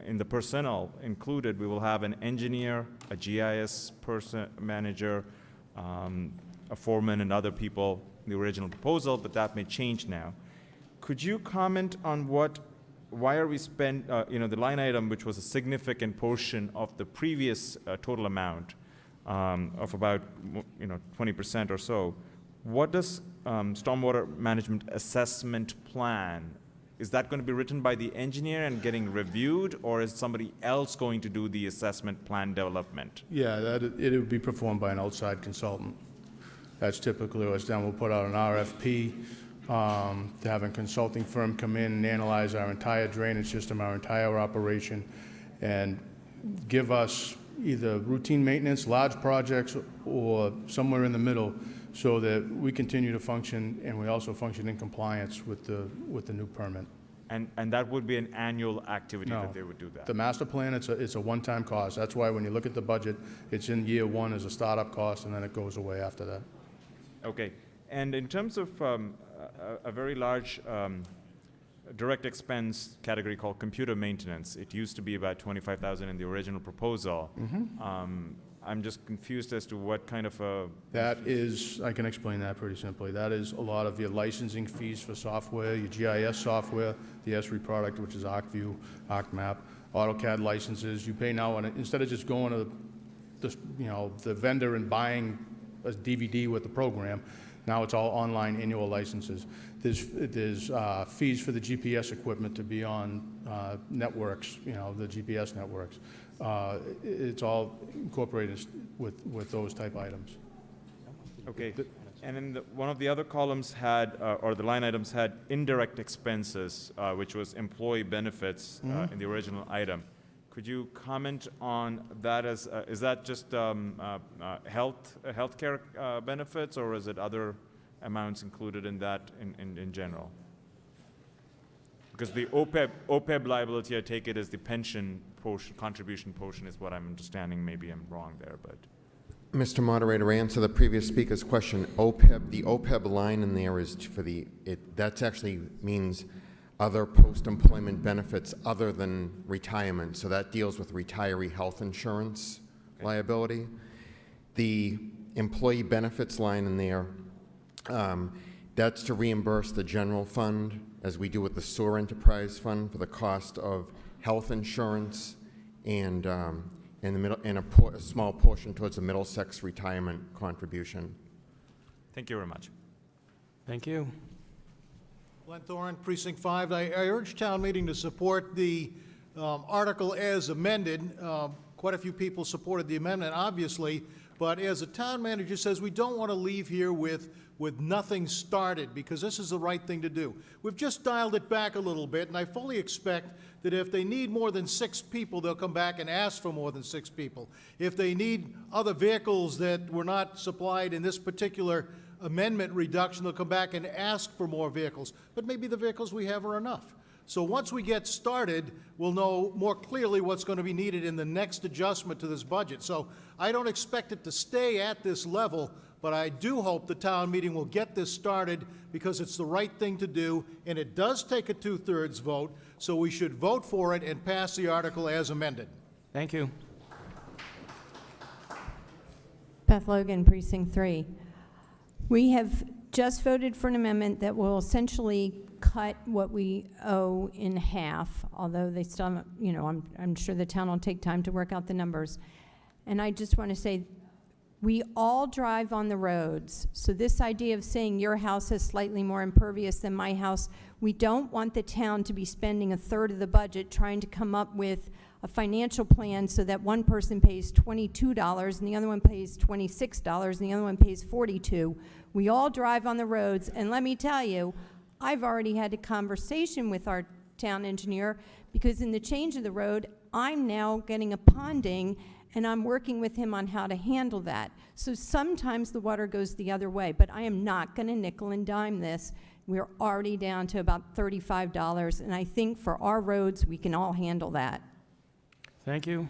Speaker 24: in the personnel included, we will have an engineer, a GIS manager, a foreman, and other people in the original proposal, but that may change now. Could you comment on why are we the line item, which was a significant portion of the previous total amount of about 20% or so? What does stormwater management assessment plan, is that going to be written by the engineer and getting reviewed, or is somebody else going to do the assessment plan development?
Speaker 6: Yeah, it would be performed by an outside consultant. That's typically what's done. We'll put out an RFP to have a consulting firm come in and analyze our entire drainage system, our entire operation, and give us either routine maintenance, large projects, or somewhere in the middle, so that we continue to function and we also function in compliance with the new permit.
Speaker 24: And that would be an annual activity
Speaker 6: No.
Speaker 24: that they would do that?
Speaker 6: The master plan, it's a one-time cost. That's why when you look at the budget, it's in year one as a startup cost, and then it goes away after that.
Speaker 24: Okay. And in terms of a very large direct expense category called computer maintenance, it used to be about $25,000 in the original proposal. I'm just confused as to what kind of a...
Speaker 6: That is, I can explain that pretty simply. That is a lot of your licensing fees for software, your GIS software, the ESRI product, which is ArcView, ArcMap, AutoCAD licenses. You pay now, instead of just going to the vendor and buying a DVD with the program, now it's all online annual licenses. There's fees for the GPS equipment to be on networks, the GPS networks. It's all incorporated with those type items.
Speaker 24: Okay. And then one of the other columns had, or the line items had indirect expenses, which was employee benefits in the original item. Could you comment on that? Is that just healthcare benefits, or is it other amounts included in that in general? Because the OPEB liability, I take it, as the pension portion, contribution portion, is what I'm understanding. Maybe I'm wrong there, but.
Speaker 7: Mr. Moderator, answer the previous speaker's question. OPEB, the OPEB line in there is for that actually means other post-employment benefits other than retirement. So that deals with retiree health insurance liability. The employee benefits line in there, that's to reimburse the general fund, as we do with the sewer enterprise fund, for the cost of health insurance and a small portion towards the Middlesex retirement contribution.
Speaker 24: Thank you very much.
Speaker 17: Thank you.
Speaker 13: Glenn Thorne, Precinct 5. I urge town meeting to support the article as amended. Quite a few people supported the amendment, obviously, but as the town manager says, we don't want to leave here with nothing started, because this is the right thing to do. We've just dialed it back a little bit, and I fully expect that if they need more than 6 people, they'll come back and ask for more than 6 people. If they need other vehicles that were not supplied in this particular amendment reduction, they'll come back and ask for more vehicles. But maybe the vehicles we have are enough. So once we get started, we'll know more clearly what's going to be needed in the next adjustment to this budget. So I don't expect it to stay at this level, but I do hope the town meeting will get this started, because it's the right thing to do, and it does take a 2/3 vote, so we should vote for it and pass the article as amended.
Speaker 17: Thank you.
Speaker 15: Beth Logan, Precinct 3. We have just voted for an amendment that will essentially cut what we owe in half, although they still, I'm sure the town will take time to work out the numbers. And I just want to say, we all drive on the roads, so this idea of saying your house is slightly more impervious than my house, we don't want the town to be spending 1/3 of the budget trying to come up with a financial plan so that one person pays $22 and the other one pays $26 and the other one pays $42. We all drive on the roads, and let me tell you, I've already had a conversation with our town engineer, because in the change of the road, I'm now getting a ponding, and I'm working with him on how to handle that. So sometimes the water goes the other way, but I am not going to nickel and dime this. We're already down to about $35, and I think for our roads, we can all handle that.
Speaker 17: Thank you.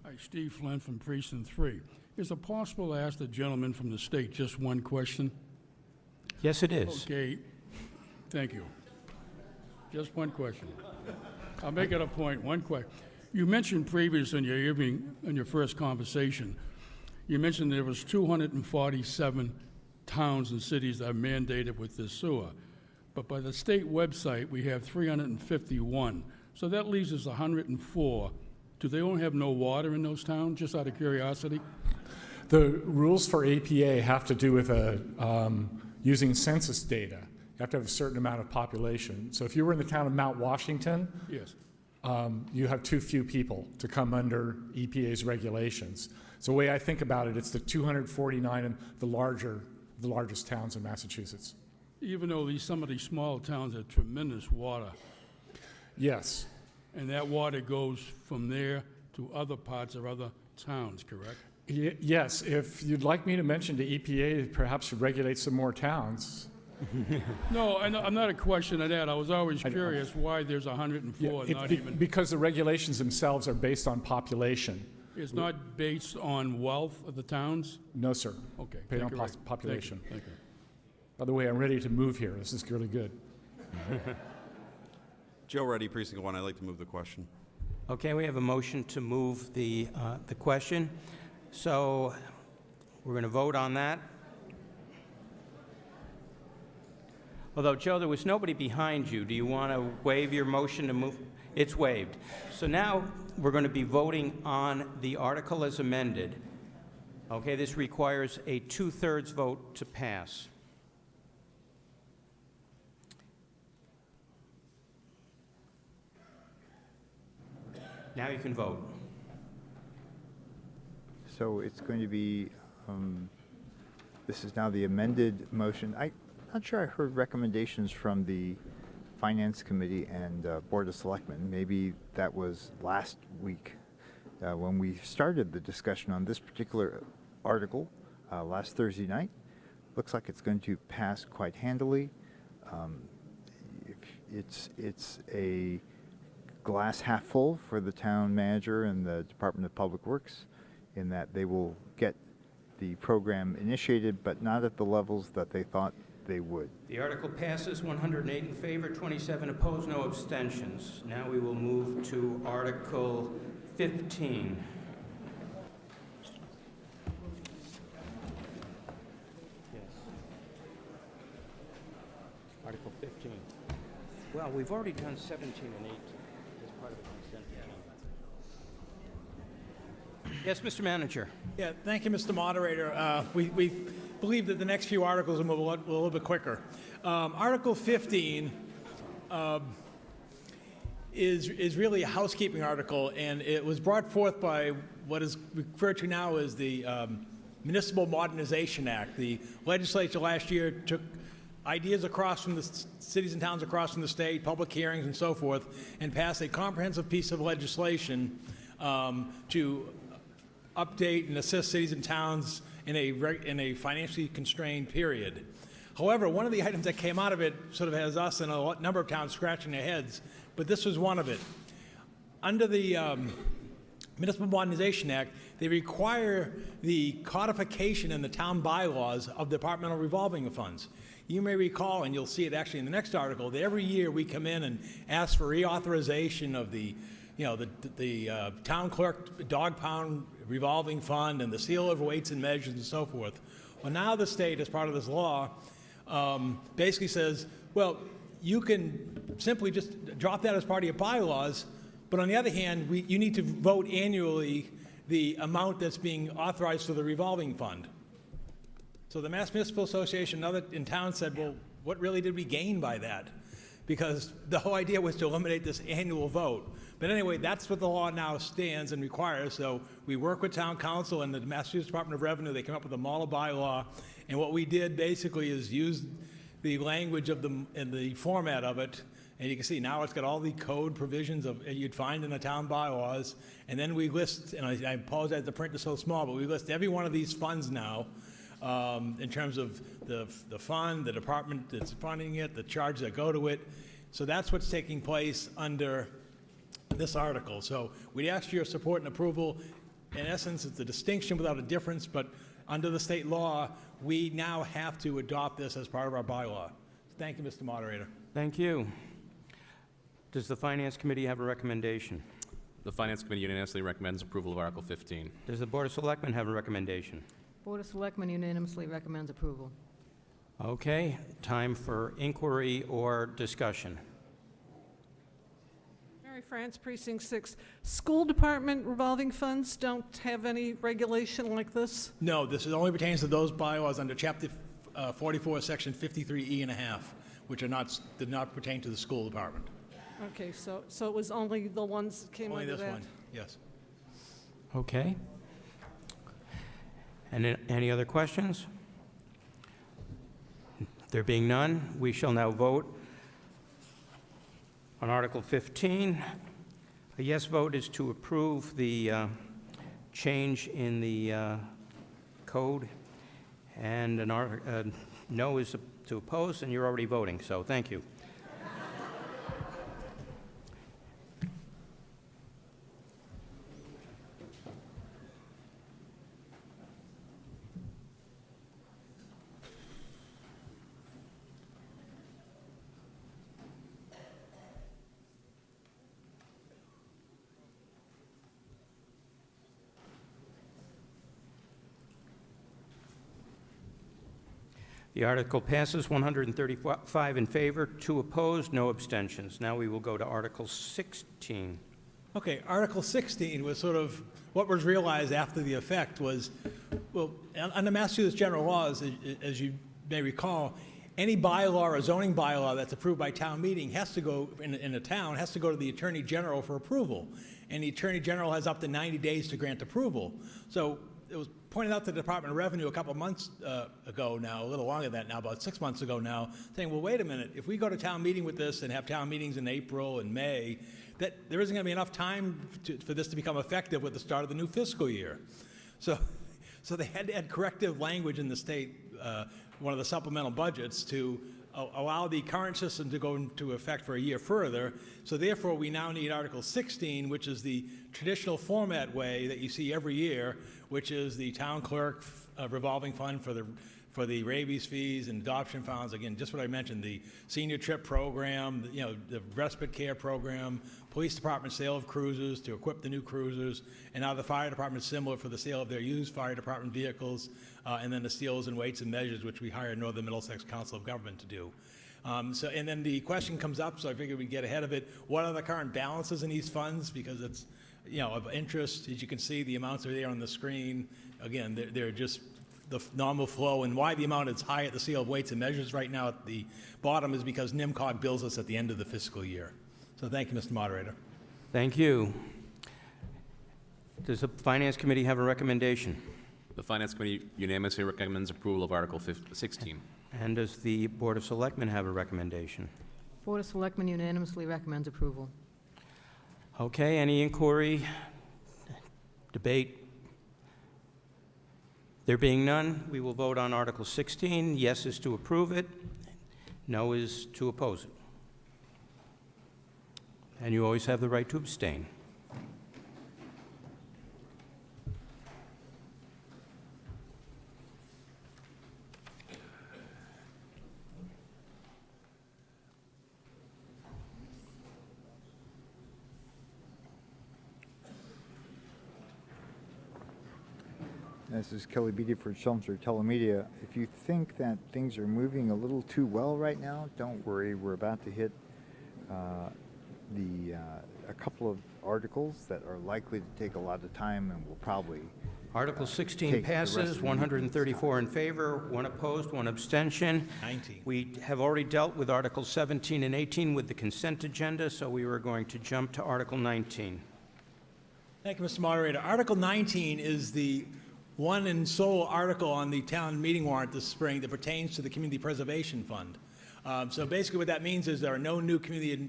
Speaker 16: Hi, Steve Flynn from Precinct 3. Is it possible to ask the gentleman from the state just one question?
Speaker 3: Yes, it is.
Speaker 16: Okay, thank you. Just one question. I'll make it a point. One question. You mentioned previous in your first conversation, you mentioned there was 247 towns and cities that are mandated with this sewer. But by the state website, we have 351. So that leaves us 104. Do they all have no water in those towns, just out of curiosity?
Speaker 9: The rules for APA have to do with using census data. You have to have a certain amount of population. So if you were in the town of Mount Washington,
Speaker 16: yes,
Speaker 9: you have too few people to come under EPA's regulations. So the way I think about it, it's the 249 and the largest towns in Massachusetts.
Speaker 16: Even though some of these small towns have tremendous water,
Speaker 9: Yes.
Speaker 16: and that water goes from there to other parts of other towns, correct?
Speaker 9: Yes, if you'd like me to mention to EPA, perhaps should regulate some more towns.
Speaker 16: No, I'm not a question of that. I was always curious why there's 104, not even...
Speaker 9: Because the regulations themselves are based on population.
Speaker 16: It's not based on wealth of the towns?
Speaker 9: No, sir.
Speaker 16: Okay.
Speaker 9: Paid
Speaker 16: thank
Speaker 9: on
Speaker 16: you, Ray.
Speaker 9: population.
Speaker 16: Thank you.
Speaker 9: By the way, I'm ready to move here. This is really good.
Speaker 5: Joe Reddy, Precinct 1. I'd like to move the question.
Speaker 3: Okay, we have a motion to move the question. So we're going to vote on that. Although, Joe, there was nobody behind you. Do you want to waive your motion to move? It's waived. So now we're going to be voting on the article as amended. Okay, this requires a 2/3 vote to pass. Now you can vote.
Speaker 23: So it's going to be, this is now the amended motion. I'm not sure I heard recommendations from the Finance Committee and Board of Selectmen. Maybe that was last week when we started the discussion on this particular article last Thursday night. Looks like it's going to pass quite handily. It's a glass half full for the town manager and the Department of Public Works in that they will get the program initiated, but not at the levels that they thought they would.
Speaker 3: The article passes, 108 in favor, 27 opposed, no abstentions. Now we will move to Article 15. Yes. Article 15. Well, we've already done 17 and 18 as part of the consent agenda. Yes, Mr. Manager.
Speaker 11: Yeah, thank you, Mr. Moderator. We believe that the next few articles will move a little bit quicker. Article 15 is really a housekeeping article, and it was brought forth by what is referred to now as the Municipal Modernization Act. The legislature last year took ideas across from the cities and towns across from the state, public hearings and so forth, and passed a comprehensive piece of legislation to update and assist cities and towns in a financially constrained period. However, one of the items that came out of it sort of has us and a number of towns scratching their heads, but this was one of it. Under the Municipal Modernization Act, they require the codification in the town bylaws of departmental revolving funds. You may recall, and you'll see it actually in the next article, that every year we come in and ask for reauthorization of the town clerk dog pound revolving fund and the seal of weights and measures and so forth. Well, now the state, as part of this law, basically says, well, you can simply just drop that as part of your bylaws, but on the other hand, you need to vote annually the amount that's being authorized for the revolving fund. So the Mass Municipal Association and other in town said, well, what really did we gain by that? Because the whole idea was to eliminate this annual vote. But anyway, that's what the law now stands and requires. So we work with town council and the Massachusetts Department of Revenue. They came up with a model bylaw. And what we did basically is use the language of in the format of it. And you can see now it's got all the code provisions you'd find in the town bylaws. And then we list, and I apologize the print is so small, but we list every one of these funds now in terms of the fund, the department that's funding it, the charges that go to it. So that's what's taking place under this article. So we ask your support and approval. In essence, it's a distinction without a difference, but under the state law, we now have to adopt this as part of our bylaw. Thank you, Mr. Moderator.
Speaker 3: Thank you. Does the Finance Committee have a recommendation?
Speaker 1: The Finance Committee unanimously recommends approval of Article 15.
Speaker 3: Does the Board of Selectmen have a recommendation?
Speaker 18: Board of Selectmen unanimously recommends approval.
Speaker 3: Okay, time for inquiry or discussion.
Speaker 19: Mary France, Precinct 6. School department revolving funds don't have any regulation like this?
Speaker 11: No, this only pertains to those bylaws under Chapter 44, Section 53E and a half, which did not pertain to the school department.
Speaker 19: Okay, so it was only the ones that came
Speaker 11: Only
Speaker 19: under
Speaker 11: this
Speaker 19: that?
Speaker 11: one, yes.
Speaker 3: Okay. Any other questions? There being none, we shall now vote on Article 15. A yes vote is to approve the change in the code, and no is to oppose, and you're already voting, so thank you. The article passes, 135 in favor, 2 opposed, no abstentions. Now we will go to Article 16.
Speaker 11: Okay, Article 16 was sort of, what was realized after the effect was, well, under Massachusetts general laws, as you may recall, any bylaw or zoning bylaw that's approved by town meeting has to go, in a town, has to go to the Attorney General for approval. And the Attorney General has up to 90 days to grant approval. So it was pointed out to the Department of Revenue a couple of months ago now, a little longer than that now, about 6 months ago now, saying, well, wait a minute, if we go to town meeting with this and have town meetings in April and May, that there isn't going to be enough time for this to become effective with the start of the new fiscal year. So they had to add corrective language in the state, one of the supplemental budgets, to allow the current system to go into effect for a year further. So therefore, we now need Article 16, which is the traditional format way that you see every year, which is the town clerk revolving fund for the rabies fees and adoption funds. Again, just what I mentioned, the senior trip program, the respite care program, police department sale of cruisers to equip the new cruisers, and now the fire department similar for the sale of their used fire department vehicles, and then the steels and weights and measures, which we hired Northern Middlesex Council of Government to do. And then the question comes up, so I figured we'd get ahead of it. What are the current balances in these funds? Because it's, of interest. As you can see, the amounts are there on the screen. Again, they're just the normal flow, and why the amount is high at the sale of weights and measures right now at the bottom is because NIMCOG bills us at the end of the fiscal year. So thank you, Mr. Moderator.
Speaker 3: Thank you. Does the Finance Committee have a recommendation?
Speaker 1: The Finance Committee unanimously recommends approval of Article 16.
Speaker 3: And does the Board of Selectmen have a recommendation?
Speaker 18: Board of Selectmen unanimously recommends approval.
Speaker 3: Okay, any inquiry, debate? There being none, we will vote on Article 16. Yes is to approve it. No is to oppose it. And you always have the right to abstain.
Speaker 23: This is Kelly Beatty for Chelmsford Telemedia. If you think that things are moving a little too well right now, don't worry. We're about to hit a couple of articles that are likely to take a lot of time and will probably
Speaker 3: Article 16
Speaker 23: take the rest
Speaker 3: passes,
Speaker 23: of the
Speaker 3: 134 in favor, 1 opposed, 1 abstention.
Speaker 11: 19.
Speaker 3: We have already dealt with Articles 17 and 18 with the consent agenda, so we were going to jump to Article 19.
Speaker 11: Thank you, Mr. Moderator. Article 19 is the one and sole article on the town meeting warrant this spring that pertains to the Community Preservation Fund. So basically what that means is there are no new community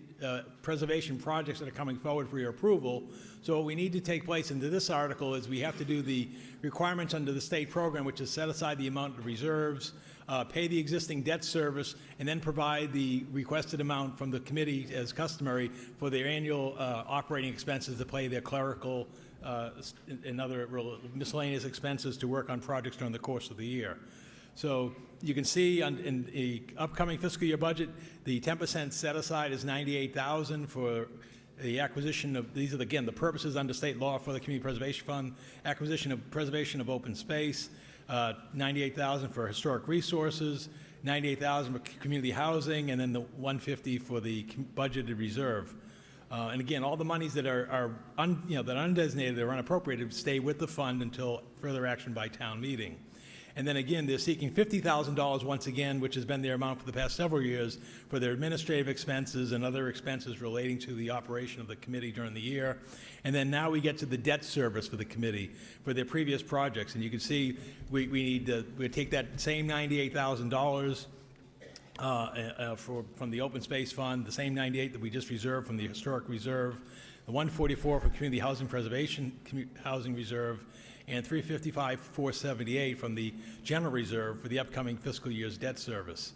Speaker 11: preservation projects that are coming forward for your approval. So what we need to take place into this article is we have to do the requirements under the state program, which is set aside the amount of reserves, pay the existing debt service, and then provide the requested amount from the committee as customary for their annual operating expenses to pay their clerical and other miscellaneous expenses to work on projects during the course of the year. So you can see in the upcoming fiscal year budget, the 10% set aside is $98,000 for the acquisition of, these are again the purposes under state law for the Community Preservation Fund, acquisition of preservation of open space, $98,000 for historic resources, $98,000 for community housing, and then the $150 for the budgeted reserve. And again, all the monies that are undesignated or unappropriated stay with the fund until further action by town meeting. And then again, they're seeking $50,000 once again, which has been their amount for the past several years, for their administrative expenses and other expenses relating to the operation of the committee during the year. And then now we get to the debt service for the committee for their previous projects. And you can see we take that same $98,000 from the open space fund, the same 98 that we just reserved from the historic reserve, the 144 for community housing preservation housing reserve, and 355,478 from the general reserve for the upcoming fiscal year's debt service.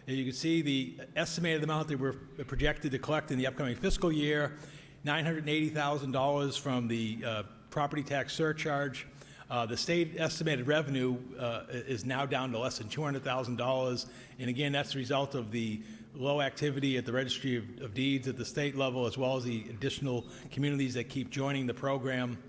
Speaker 11: And you can see the estimated amount that we're projected to collect in the upcoming fiscal year, $980,000 from the property tax surcharge. The state estimated revenue is now down to less than $200,000. And again, that's the result of the low activity at the Registry of Deeds at the state level, as well as the additional communities that keep joining the program.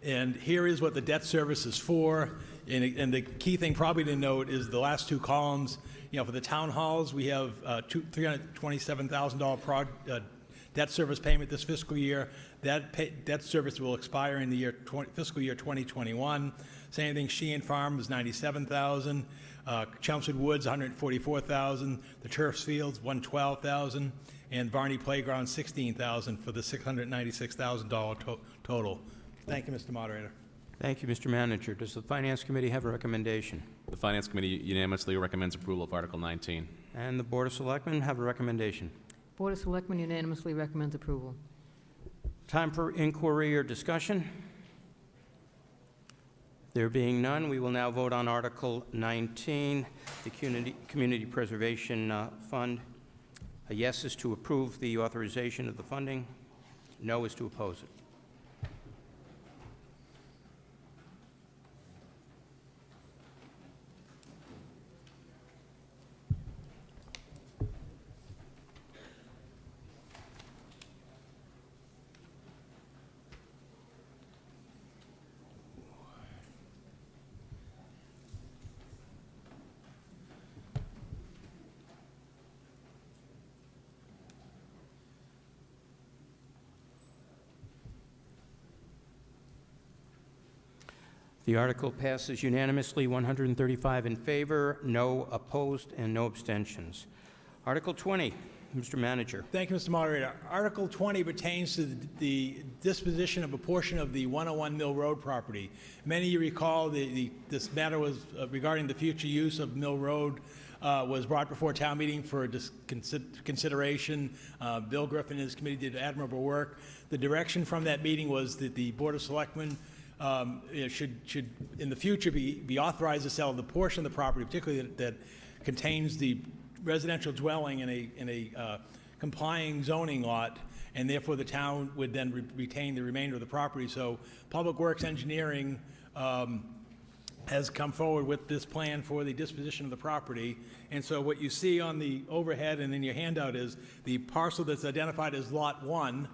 Speaker 11: And here is what the debt service is for. And the key thing probably to note is the last two columns. You know, for the town halls, we have $327,000 debt service payment this fiscal year. That debt service will expire in the fiscal year 2021. Same thing, Sheehan Farm was $97,000. Chelmsford Woods, $144,000. The Turf Fields, $112,000. And Varney Playground, $16,000 for the $696,000 total. Thank you, Mr. Moderator.
Speaker 3: Thank you, Mr. Manager. Does the Finance Committee have a recommendation?
Speaker 1: The Finance Committee unanimously recommends approval of Article 19.
Speaker 3: And the Board of Selectmen have a recommendation?
Speaker 18: Board of Selectmen unanimously recommends approval.
Speaker 3: Time for inquiry or discussion? There being none, we will now vote on Article 19, the Community Preservation Fund. A yes is to approve the authorization of the funding. No is to oppose it. The article passes unanimously, 135 in favor, no opposed, and no abstentions. Article 20, Mr. Manager.
Speaker 11: Thank you, Mr. Moderator. Article 20 pertains to the disposition of a portion of the 101 Mill Road property. Many of you recall this matter was regarding the future use of Mill Road was brought before town meeting for consideration. Bill Griffin and his committee did admirable work. The direction from that meeting was that the Board of Selectmen should in the future be authorized to sell the portion of the property, particularly that contains the residential dwelling in a complying zoning lot, and therefore the town would then retain the remainder of the property. So Public Works Engineering has come forward with this plan for the disposition of the property. And so what you see on the overhead and in your handout is the parcel that's identified as Lot 1,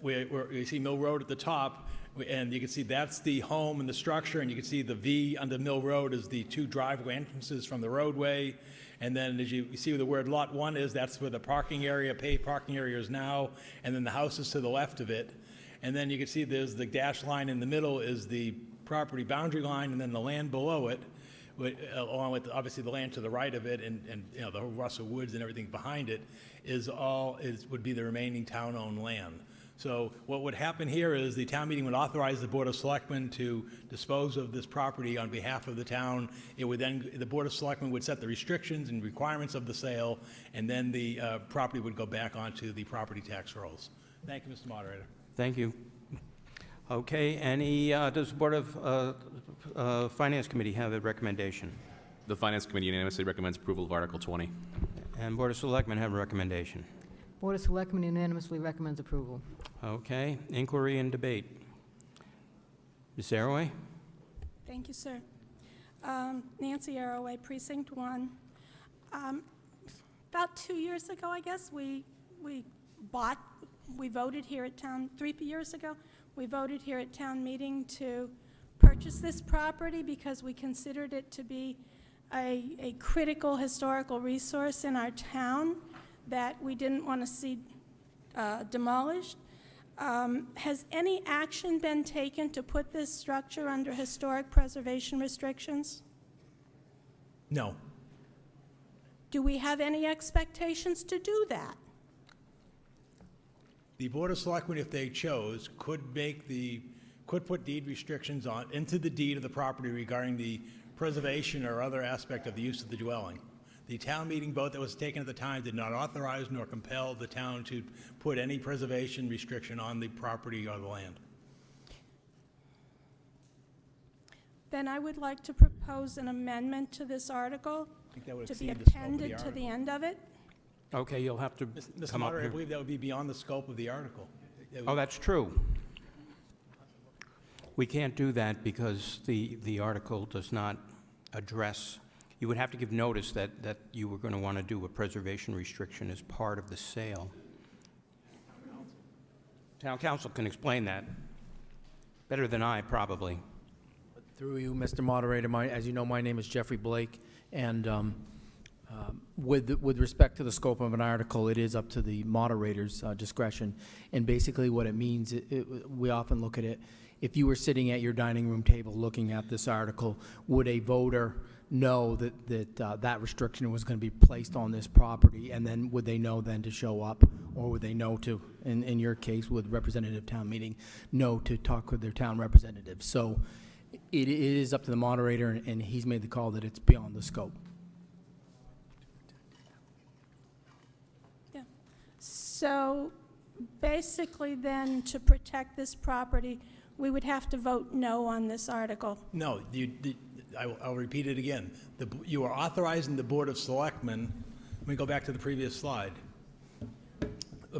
Speaker 11: where you see Mill Road at the top, and you can see that's the home and the structure, and you can see the V under Mill Road is the two driveway entrances from the roadway. And then as you see where the word Lot 1 is, that's where the parking area, paved parking area is now, and then the house is to the left of it. And then you can see there's the dashed line in the middle is the property boundary line, and then the land below it, along with obviously the land to the right of it, and you know, the Russell Woods and everything behind it would be the remaining town-owned land. So what would happen here is the town meeting would authorize the Board of Selectmen to dispose of this property on behalf of the town. It would then, the Board of Selectmen would set the restrictions and requirements of the sale, and then the property would go back onto the property tax rolls. Thank you, Mr. Moderator.
Speaker 3: Thank you. Okay, does the Board of Finance Committee have a recommendation?
Speaker 1: The Finance Committee unanimously recommends approval of Article 20.
Speaker 3: And Board of Selectmen have a recommendation?
Speaker 18: Board of Selectmen unanimously recommends approval.
Speaker 3: Okay, inquiry and debate. Ms. Arroway?
Speaker 2: Thank you, sir. Nancy Arroway, Precinct 1. About 2 years ago, I guess, we voted here at town, 3 years ago, we voted here at town meeting to purchase this property because we considered it to be a critical historical resource in our town that we didn't want to see demolished. Has any action been taken to put this structure under historic preservation restrictions?
Speaker 11: No.
Speaker 2: Do we have any expectations to do that?
Speaker 11: The Board of Selectmen, if they chose, could put deed restrictions into the deed of the property regarding the preservation or other aspect of the use of the dwelling. The town meeting vote that was taken at the time did not authorize nor compel the town to put any preservation restriction on the property or the land.
Speaker 2: Then I would like to propose an amendment to this article
Speaker 11: think that would
Speaker 2: to be
Speaker 11: exceed the scope of the
Speaker 2: appended to the
Speaker 11: article.
Speaker 2: end of it.
Speaker 3: Okay, you'll have to
Speaker 11: Mr.
Speaker 3: come up
Speaker 11: Moderator, I
Speaker 3: here.
Speaker 11: believe that would be beyond the scope of the article.
Speaker 3: Oh, that's true. We can't do that because the article does not address, you would have to give notice that you were going to want to do a preservation restriction as part of the sale. Town council can explain that better than I, probably.
Speaker 17: Through you, Mr. Moderator, as you know, my name is Jeffrey Blake, and with respect to the scope of an article, it is up to the moderator's discretion. And basically what it means, we often look at it, if you were sitting at your dining room table looking at this article, would a voter know that restriction was going to be placed on this property, and then would they know then to show up, or would they know to, in your case with representative town meeting, know to talk with their town representative? So it is up to the moderator, and he's made the call that it's beyond the scope.
Speaker 2: Yeah. So basically then, to protect this property, we would have to vote no on this article.
Speaker 11: No, I'll repeat it again. You are authorizing the Board of Selectmen, let me go back to the previous slide. We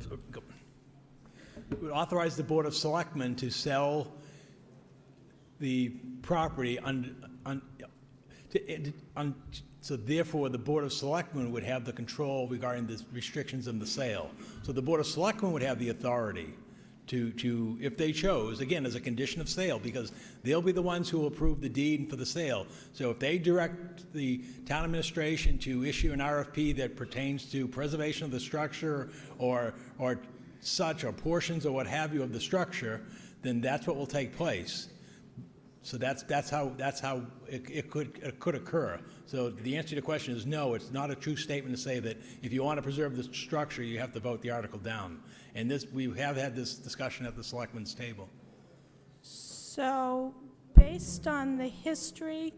Speaker 11: would authorize the Board of Selectmen to sell the property so therefore the Board of Selectmen would have the control regarding the restrictions in the sale. So the Board of Selectmen would have the authority to, if they chose, again, as a condition of sale, because they'll be the ones who will approve the deed for the sale. So if they direct the town administration to issue an RFP that pertains to preservation of the structure or such, or portions or what have you of the structure, then that's what will take place. So that's how it could occur. So the answer to the question is no, it's not a true statement to say that if you want to preserve the structure, you have to vote the article down. And we have had this discussion at the selectmen's table.
Speaker 2: So based on the history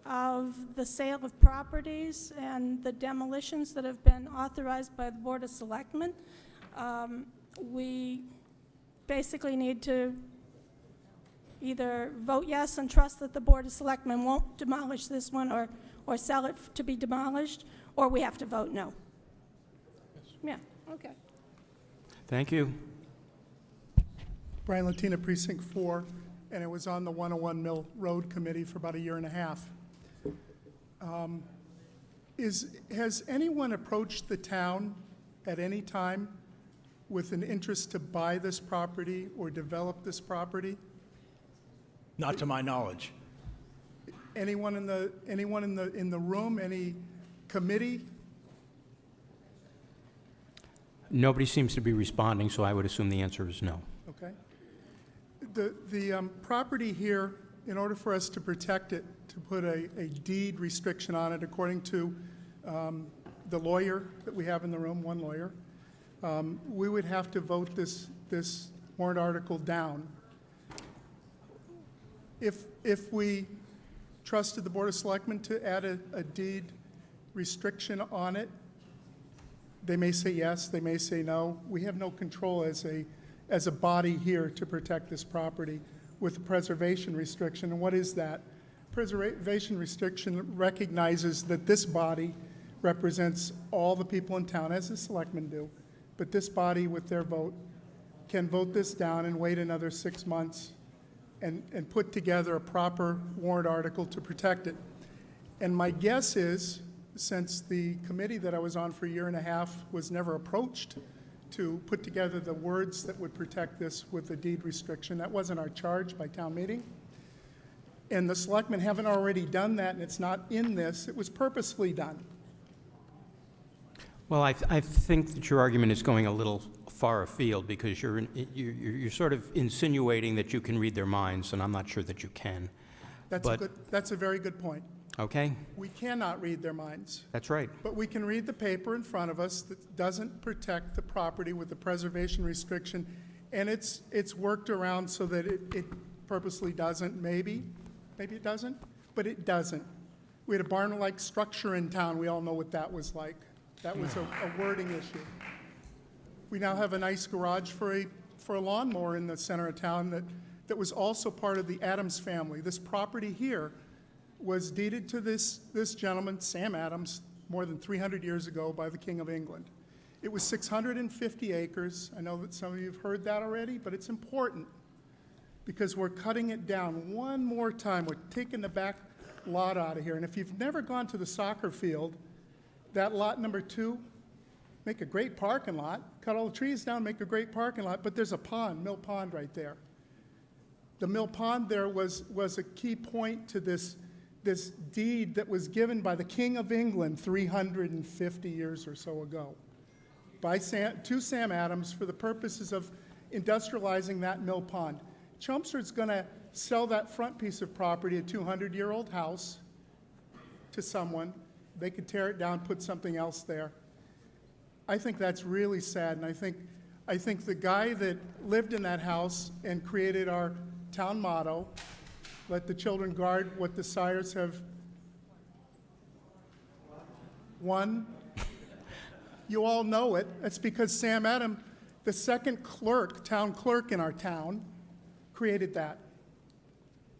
Speaker 2: of the sale of properties and the demolitions that have been authorized by the Board of Selectmen, we basically need to either vote yes and trust that the Board of Selectmen won't demolish this one or sell it to be demolished, or we have to vote no. Yeah, okay.
Speaker 3: Thank you.
Speaker 8: Brian Latina, Precinct 4, and it was on the 101 Mill Road Committee for about a year and a half. Has anyone approached the town at any time with an interest to buy this property or develop this property?
Speaker 11: Not to my knowledge.
Speaker 8: Anyone in the room, any committee?
Speaker 3: Nobody seems to be responding, so I would assume the answer is no.
Speaker 8: Okay. The property here, in order for us to protect it, to put a deed restriction on it, according to the lawyer that we have in the room, one lawyer, we would have to vote this warrant article down. If we trusted the Board of Selectmen to add a deed restriction on it, they may say yes, they may say no. We have no control as a body here to protect this property with a preservation restriction. And what is that? Preservation restriction recognizes that this body represents all the people in town, as the selectmen do. But this body, with their vote, can vote this down and wait another 6 months and put together a proper warrant article to protect it. And my guess is, since the committee that I was on for a year and a half was never approached to put together the words that would protect this with a deed restriction, that wasn't our charge by town meeting. And the selectmen haven't already done that, and it's not in this. It was purposely done.
Speaker 3: Well, I think that your argument is going a little far afield because you're sort of insinuating that you can read their minds, and I'm not sure that you can.
Speaker 8: That's a very good point.
Speaker 3: Okay?
Speaker 8: We cannot read their minds.
Speaker 3: That's right.
Speaker 8: But we can read the paper in front of us that doesn't protect the property with the preservation restriction, and it's worked around so that it purposely doesn't, maybe it doesn't, but it doesn't. We had a barn-like structure in town. We all know what that was like. That was a wording issue. We now have a nice garage for a lawnmower in the center of town that was also part of the Adams family. This property here was deeded to this gentleman, Sam Adams, more than 300 years ago by the King of England. It was 650 acres. I know that some of you have heard that already, but it's important because we're cutting it down one more time. We're taking the back lot out of here. And if you've never gone to the soccer field, that lot number 2, make a great parking lot. Cut all the trees down, make a great parking lot, but there's a pond, Mill Pond right there. The Mill Pond there was a key point to this deed that was given by the King of England 350 years or so ago to Sam Adams for the purposes of industrializing that Mill Pond. Chelmsford's going to sell that front piece of property, a 200-year-old house, to someone. They could tear it down, put something else there. I think that's really sad, and I think the guy that lived in that house and created our town motto, let the children guard what the sires have won. You all know it. That's because Sam Adams, the second town clerk in our town, created that.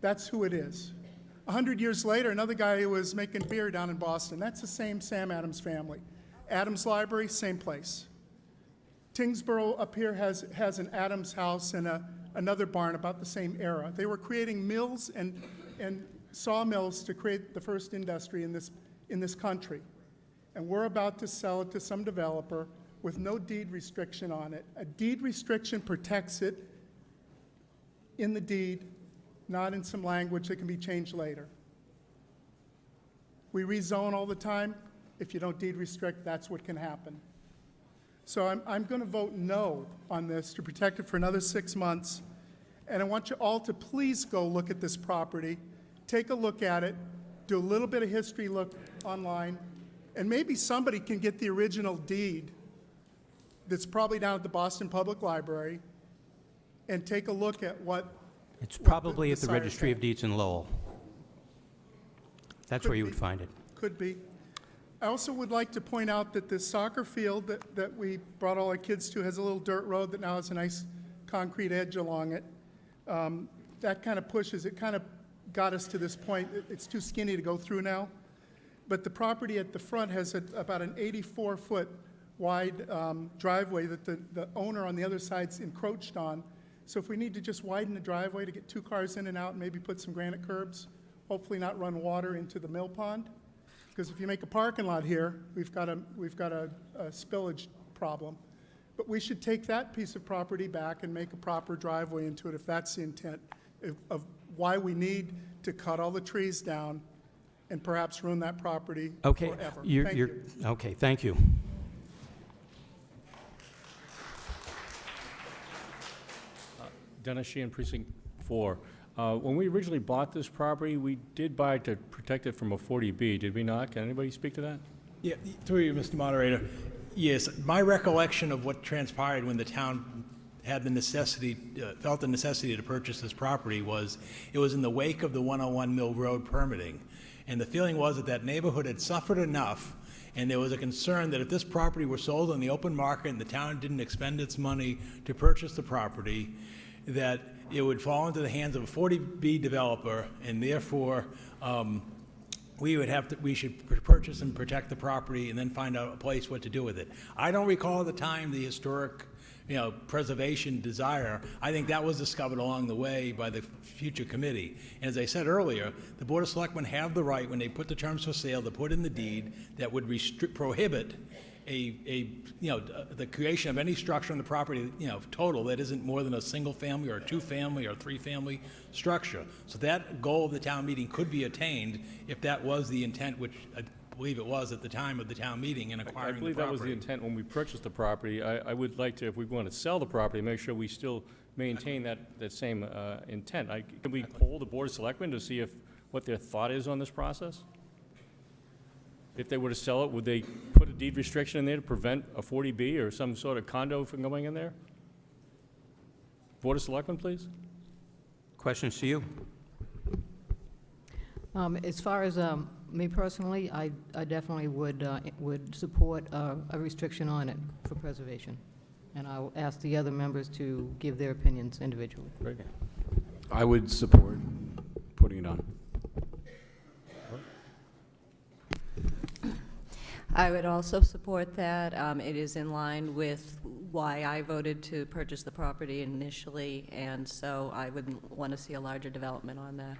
Speaker 8: That's who it is. 100 years later, another guy who was making beer down in Boston. That's the same Sam Adams family. Adams Library, same place. Tingsboro up here has an Adams house and another barn about the same era. They were creating mills and sawmills to create the first industry in this country. And we're about to sell it to some developer with no deed restriction on it. A deed restriction protects it in the deed, not in some language that can be changed later. We rezone all the time. If you don't deed restrict, that's what can happen. So I'm going to vote no on this to protect it for another 6 months. And I want you all to please go look at this property, take a look at it, do a little bit of history look online, and maybe somebody can get the original deed that's probably down at the Boston Public Library and take a look at what
Speaker 3: It's probably at the
Speaker 8: sires
Speaker 3: Registry of
Speaker 8: had.
Speaker 3: Deeds in Lowell. That's
Speaker 8: Could
Speaker 3: where you
Speaker 8: be.
Speaker 3: would find it.
Speaker 8: Could be. I also would like to point out that the soccer field that we brought all our kids to has a little dirt road that now has a nice concrete edge along it. That kind of pushes, it kind of got us to this point. It's too skinny to go through now. But the property at the front has about an 84-foot wide driveway that the owner on the other side's encroached on. So if we need to just widen the driveway to get 2 cars in and out and maybe put some granite curbs, hopefully not run water into the mill pond. Because if you make a parking lot here, we've got a spillage problem. But we should take that piece of property back and make a proper driveway into it if that's the intent of why we need to cut all the trees down and perhaps ruin that property
Speaker 3: Okay,
Speaker 8: forever.
Speaker 3: you're,
Speaker 8: Thank
Speaker 3: you're,
Speaker 8: you.
Speaker 3: okay, thank you.
Speaker 10: Dennis Sheehan, Precinct 4. When we originally bought this property, we did buy it to protect it from a 40B, did we not? Can anybody speak to that?
Speaker 11: Yeah, through you, Mr. Moderator. Yes, my recollection of what transpired when the town had the necessity, felt the necessity to purchase this property was, it was in the wake of the 101 Mill Road permitting. And the feeling was that neighborhood had suffered enough, and there was a concern that if this property were sold on the open market and the town didn't expend its money to purchase the property, that it would fall into the hands of a 40B developer, and therefore we should purchase and protect the property and then find out a place what to do with it. I don't recall at the time the historic, preservation desire. I think that was discovered along the way by the future committee. And as I said earlier, the Board of Selectmen have the right, when they put the terms for sale, to put in the deed that would prohibit the creation of any structure on the property, total, that isn't more than a single family or a 2-family or 3-family structure. So that goal of the town meeting could be attained if that was the intent, which believe it was at the time of the town meeting in
Speaker 10: I
Speaker 11: acquiring the
Speaker 10: believe that was the
Speaker 11: property.
Speaker 10: intent when we purchased the property. I would like to, if we want to sell the property, make sure we still maintain that same intent. Can we poll the Board of Selectmen to see what their thought is on this process? If they were to sell it, would they put a deed restriction in there to prevent a 40B or some sort of condo from going in there? Board of Selectmen, please?
Speaker 3: Questions to you?
Speaker 18: As far as me personally, I definitely would support a restriction on it for preservation. And I'll ask the other members to give their opinions individually.
Speaker 10: Great.
Speaker 12: I would support putting it on.
Speaker 20: I would also support that. It is in line with why I voted to purchase the property initially, and so I would want to see a larger development on that.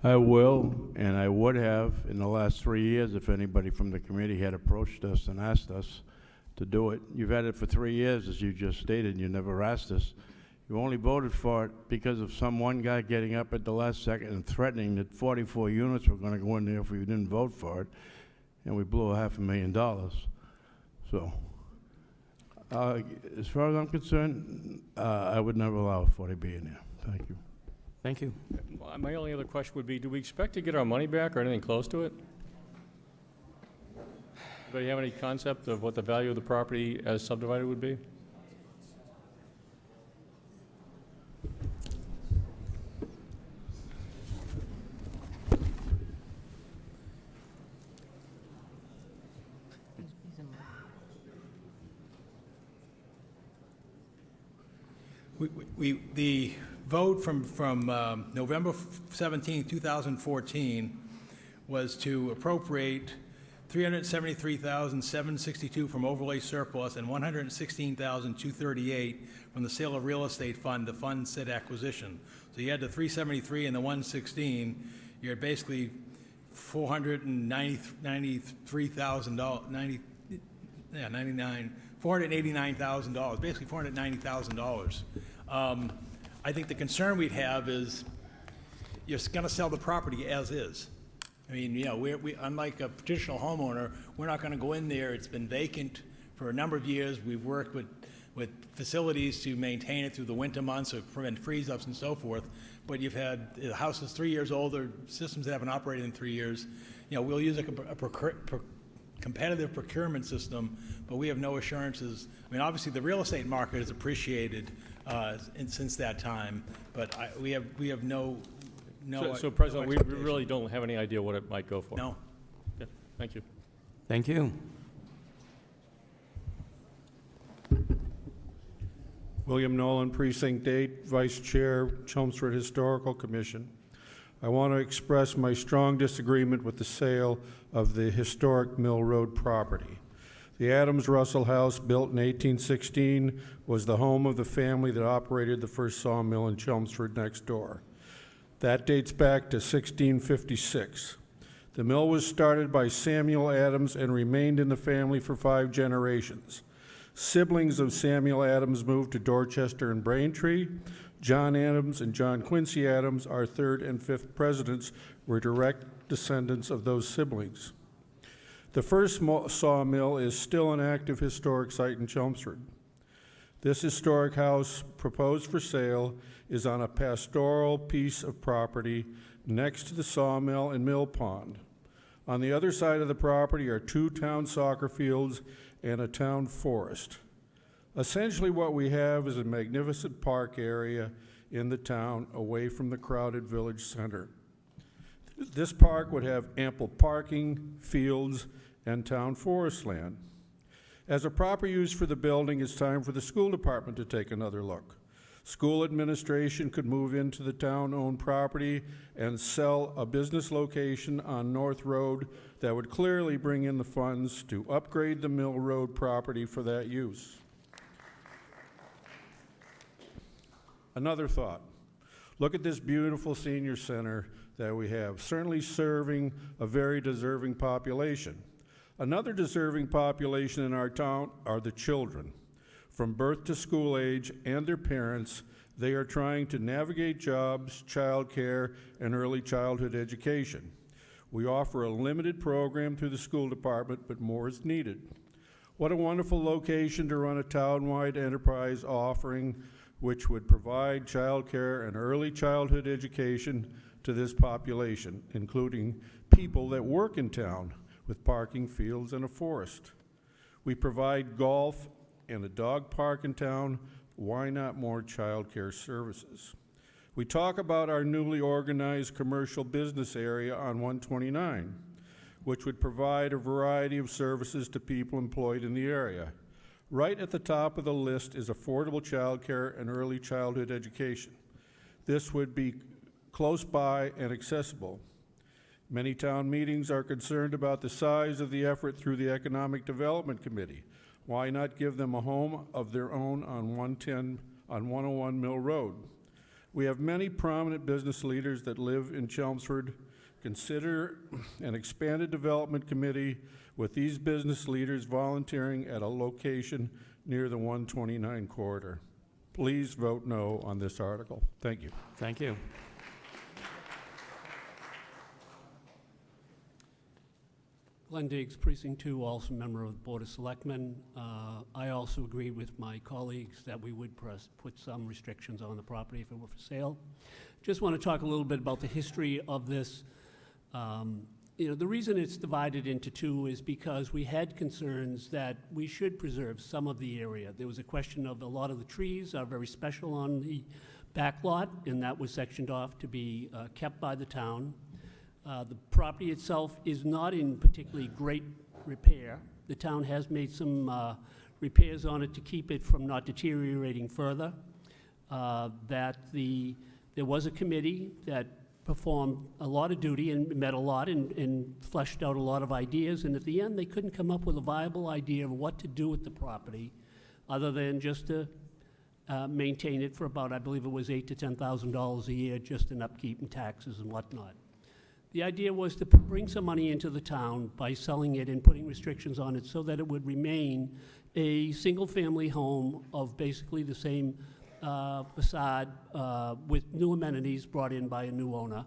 Speaker 12: I will, and I would have in the last 3 years if anybody from the committee had approached us and asked us to do it. You've had it for 3 years, as you just stated, and you never asked us. You only voted for it because of some one guy getting up at the last second and threatening that 44 units were going to go in there if we didn't vote for it, and we blew $500,000. So, as far as I'm concerned, I would never allow a 40B in there. Thank you.
Speaker 3: Thank you.
Speaker 10: My only other question would be, do we expect to get our money back or anything close to it? Anybody have any concept of what the value of the property as subdivided would be?
Speaker 11: The vote from November 17, 2014 was to appropriate $373,762 from overlay surplus and $116,238 from the sale of real estate fund to fund said acquisition. So you had the 373 and the 116. You're basically $489,000, basically $490,000. I think the concern we'd have is you're going to sell the property as is. I mean, you know, we unlike a traditional homeowner, we're not going to go in there. It's been vacant for a number of years. We've worked with facilities to maintain it through the winter months or prevent freeze-ups and so forth. But you've had, the house is 3 years old, or systems that haven't operated in 3 years. You know, we'll use a competitive procurement system, but we have no assurances. I mean, obviously, the real estate market has appreciated since that time, but we have no.
Speaker 10: So President, we really don't have any idea what it might go for.
Speaker 11: No.
Speaker 10: Okay, thank you.
Speaker 3: Thank you.
Speaker 21: William Nolan, Precinct 8, Vice Chair, Chelmsford Historical Commission. I want to express my strong disagreement with the sale of the historic Mill Road property. The Adams Russell House, built in 1816, was the home of the family that operated the first sawmill in Chelmsford next door. That dates back to 1656. The mill was started by Samuel Adams and remained in the family for 5 generations. Siblings of Samuel Adams moved to Dorchester and Braintree. John Adams and John Quincy Adams, our 3rd and 5th presidents, were direct descendants of those siblings. The first sawmill is still an active historic site in Chelmsford. This historic house, proposed for sale, is on a pastoral piece of property next to the sawmill and mill pond. On the other side of the property are 2 town soccer fields and a town forest. Essentially what we have is a magnificent park area in the town away from the crowded village center. This park would have ample parking, fields, and town forest land. As a proper use for the building, it's time for the school department to take another look. School administration could move into the town-owned property and sell a business location on North Road that would clearly bring in the funds to upgrade the Mill Road property for that use. Another thought. Look at this beautiful senior center that we have, certainly serving a very deserving population. Another deserving population in our town are the children. From birth to school age and their parents, They are trying to navigate jobs, childcare, and early childhood education. We offer a limited program through the school department, but more is needed. What a wonderful location to run a town-wide enterprise offering which would provide childcare and early childhood education to this population, including people that work in town with parking, fields, and a forest. We provide golf and a dog park in town. Why not more childcare services? We talk about our newly organized commercial business area on 129, which would provide a variety of services to people employed in the area. Right at the top of the list is affordable childcare and early childhood education. This would be close by and accessible. Many town meetings are concerned about the size of the effort through the Economic Development Committee. Why not give them a home of their own on 101 Mill Road? We have many prominent business leaders that live in Chelmsford. Consider an expanded development committee with these business leaders volunteering at a location near the 129 corridor. Please vote no on this article. Thank you.
Speaker 3: Thank you.
Speaker 4: Glenn Diggs, Precinct 2, also member of the Board of Selectmen. I also agree with my colleagues that we would put some restrictions on the property if it were for sale. Just want to talk a little bit about the history of this. The reason it's divided into two is because we had concerns that we should preserve some of the area. There was a question of a lot of the trees are very special on the back lot, and that was sectioned off to be kept by the town. The property itself is not in particularly great repair. The town has made some repairs on it to keep it from not deteriorating further. There was a committee that performed a lot of duty and met a lot and fleshed out a lot of ideas, and at the end they couldn't come up with a viable idea of what to do with the property other than just to maintain it for about, I believe it was $8,000 to $10,000 a year just in upkeep and taxes and whatnot. The idea was to bring some money into the town by selling it and putting restrictions on it so that it would remain a single-family home of basically the same facade with new amenities brought in by a new owner,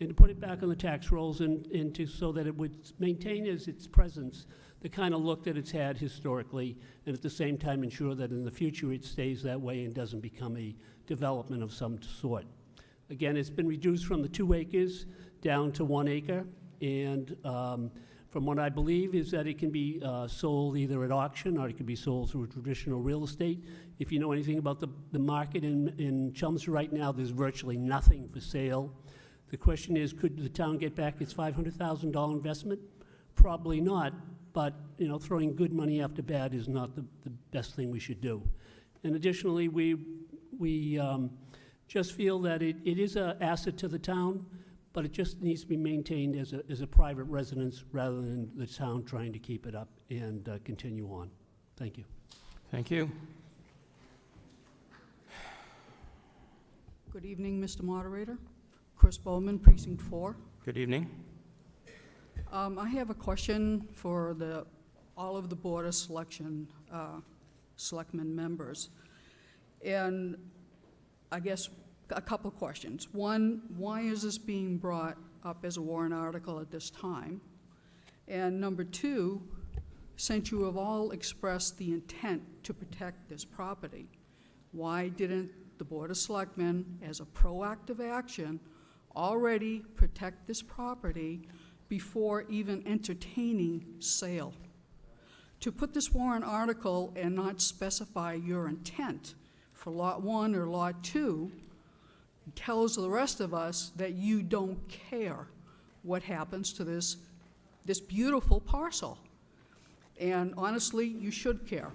Speaker 4: and to put it back on the tax rolls and so that it would maintain as its presence the kind of look that it's had historically, and at the same time ensure that in the future it stays that way and doesn't become a development of some sort. Again, it's been reduced from the 2 acres down to 1 acre, and from what I believe is that it can be sold either at auction or it can be sold through traditional real estate. If you know anything about the market in Chelmsford right now, there's virtually nothing for sale. The question is, could the town get back its $500,000 investment? Probably not, but throwing good money after bad is not the best thing we should do. And additionally, we just feel that it is an asset to the town, but it just needs to be maintained as a private residence rather than the town trying to keep it up and continue on. Thank you.
Speaker 3: Thank you.
Speaker 6: Good evening, Mr. Moderator. Chris Bowman, Precinct 4.
Speaker 3: Good evening.
Speaker 6: I have a question for all of the Board of Selectmen members. And I guess a couple questions. One, why is this being brought up as a warrant article at this time? And number two, since you have all expressed the intent to protect this property, why didn't the Board of Selectmen, as a proactive action, already protect this property before even entertaining sale? To put this warrant article and not specify your intent for Lot 1 or Lot 2 tells the rest of us that you don't care what happens to this beautiful parcel. And honestly, you should care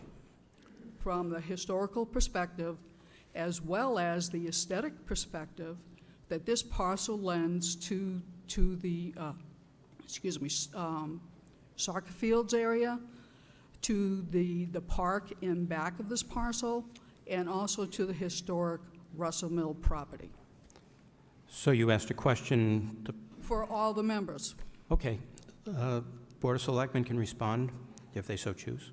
Speaker 6: from the historical perspective as well as the aesthetic perspective that this parcel lends to the soccer fields area, to the park in back of this parcel, and also to the historic Russell Mill property.
Speaker 3: So you asked a question.
Speaker 6: For all the members.
Speaker 3: Okay. Board of Selectmen can respond if they so choose.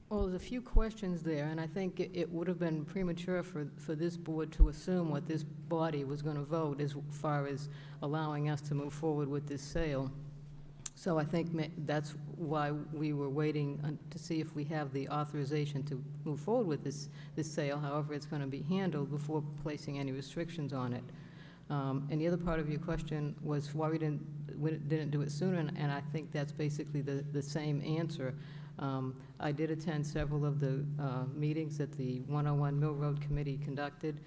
Speaker 18: Well, there's a few questions there, and I think it would have been premature for this board to assume what this body was going to vote as far as allowing us to move forward with this sale. So I think that's why we were waiting to see if we have the authorization to move forward with this sale, however it's going to be handled, before placing any restrictions on it. And the other part of your question was why we didn't do it sooner, and I think that's basically the same answer. I did attend several of the meetings that the 101 Mill Road Committee conducted.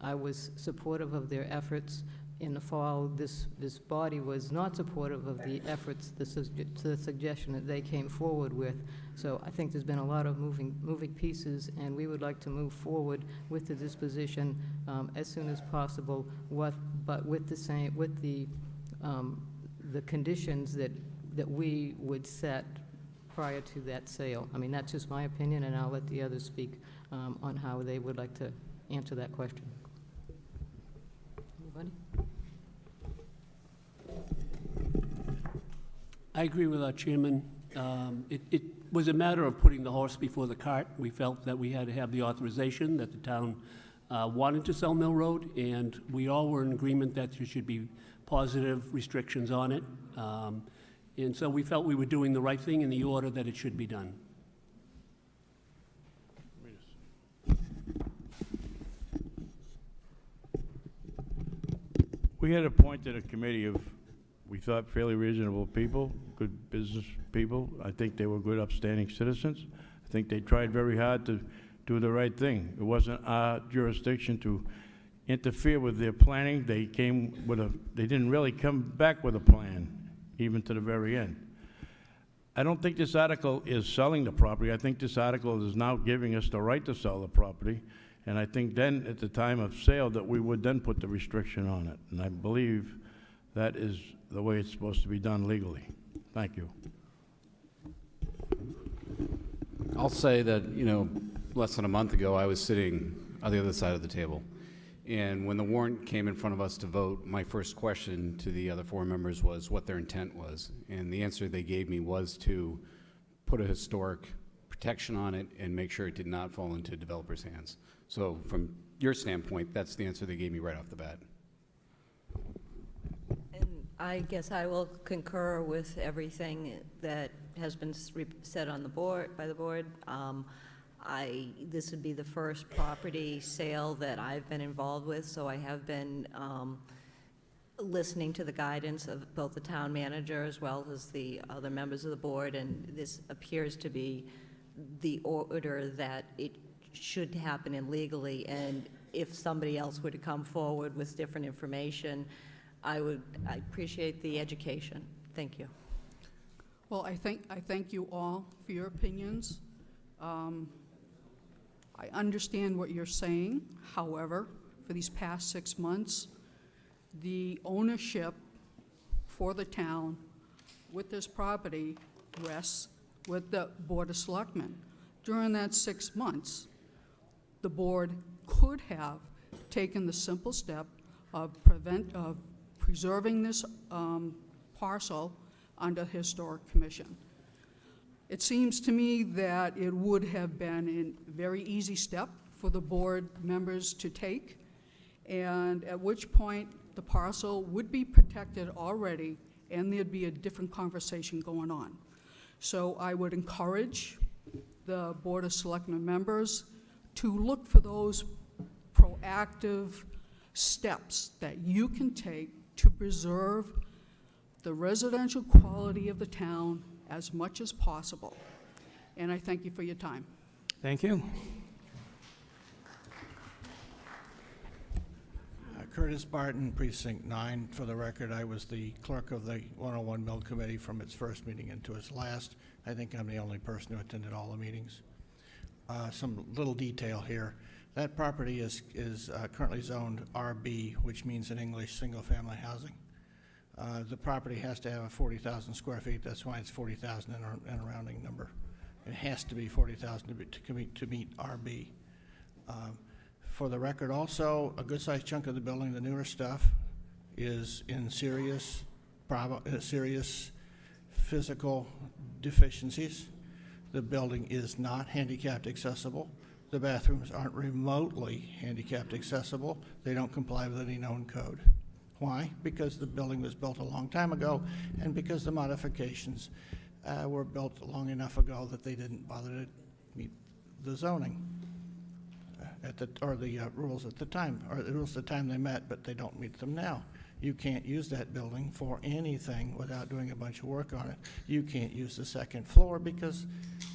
Speaker 18: I was supportive of their efforts. In the fall, this body was not supportive of the efforts, the suggestion that they came forward with. So I think there's been a lot of moving pieces, and we would like to move forward with the disposition as soon as possible, but with the conditions that we would set prior to that sale. I mean, that's just my opinion, and I'll let the others speak on how they would like to answer that question. Anybody?
Speaker 4: I agree with our chairman. It was a matter of putting the horse before the cart. We felt that we had to have the authorization, that the town wanted to sell Mill Road, and we all were in agreement that there should be positive restrictions on it. And so we felt we were doing the right thing in the order that it should be done.
Speaker 12: We had appointed a committee of, we thought, fairly reasonable people, good business people. I think they were good, upstanding citizens. I think they tried very hard to do the right thing. It wasn't our jurisdiction to interfere with their planning. They didn't really come back with a plan, even to the very end. I don't think this article is selling the property. I think this article is now giving us the right to sell the property. And I think then, at the time of sale, that we would then put the restriction on it. And I believe that is the way it's supposed to be done legally. Thank you.
Speaker 1: I'll say that, less than a month ago, I was sitting on the other side of the table. And when the warrant came in front of us to vote, my first question to the other four members was what their intent was. And the answer they gave me was to put a historic protection on it and make sure it did not fall into developers' hands. So from your standpoint, that's the answer they gave me right off the bat.
Speaker 20: And I guess I will concur with everything that has been said on the board, by the board. This would be the first property sale that I've been involved with, so I have been listening to the guidance of both the town manager as well as the other members of the board, and this appears to be the order that it should happen in legally, and if somebody else were to come forward with different information, I appreciate the education. Thank you.
Speaker 6: Well, I thank you all for your opinions. I understand what you're saying. However, for these past 6 months, the ownership for the town with this property rests with the Board of Selectmen. During that 6 months, the board could have taken the simple step of preserving this parcel under Historic Commission. It seems to me that it would have been a very easy step for the board members to take, and at which point the parcel would be protected already, and there'd be a different conversation going on. So I would encourage the Board of Selectmen members to look for those proactive steps that you can take to preserve the residential quality of the town as much as possible. And I thank you for your time.
Speaker 3: Thank you.
Speaker 7: Curtis Barton, Precinct 9. For the record, I was the clerk of the 101 Mill Committee from its first meeting into its last. I think I'm the only person who attended all the meetings. Some little detail here. That property is currently zoned RB, which means in English, single-family housing. The property has to have 40,000 square feet. That's why it's 40,000 in a rounding number. It has to be 40,000 to meet RB. For the record, also, a good-sized chunk of the building, the newer stuff, is in serious physical deficiencies. The building is not handicapped accessible. The bathrooms aren't remotely handicapped accessible. They don't comply with any known code. Why? Because the building was built a long time ago, and because the modifications were built long enough ago that they didn't bother to meet the zoning or the rules at the time, or the rules at the time they met, but they don't meet them now. You can't use that building for anything without doing a bunch of work on it. You can't use the second floor because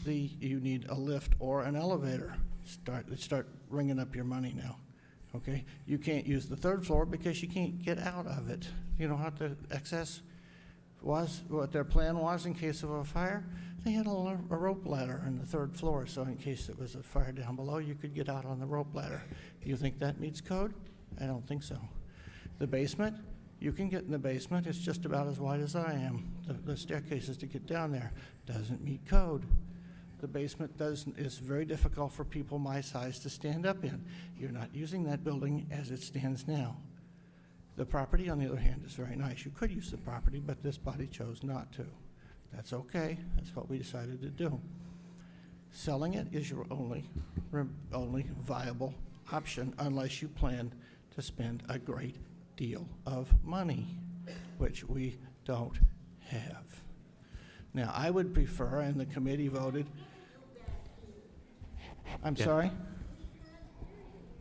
Speaker 7: you need a lift or an elevator. Start ringing up your money now. Okay, you can't use the third floor because you can't get out of it. You know what the excess was, what their plan was in case of a fire? They had a rope ladder on the third floor, so in case there was a fire down below, you could get out on the rope ladder. Do you think that meets code? I don't think so. The basement, you can get in the basement. It's just about as wide as I am. The staircases to get down there doesn't meet code. The basement is very difficult for people my size to stand up in. You're not using that building as it stands now. The property, on the other hand, is very nice. You could use the property, but this body chose not to. That's okay. That's what we decided to do. Selling it is your only viable option unless you plan to spend a great deal of money, which we don't have. Now, I would prefer, and the committee voted. I'm sorry?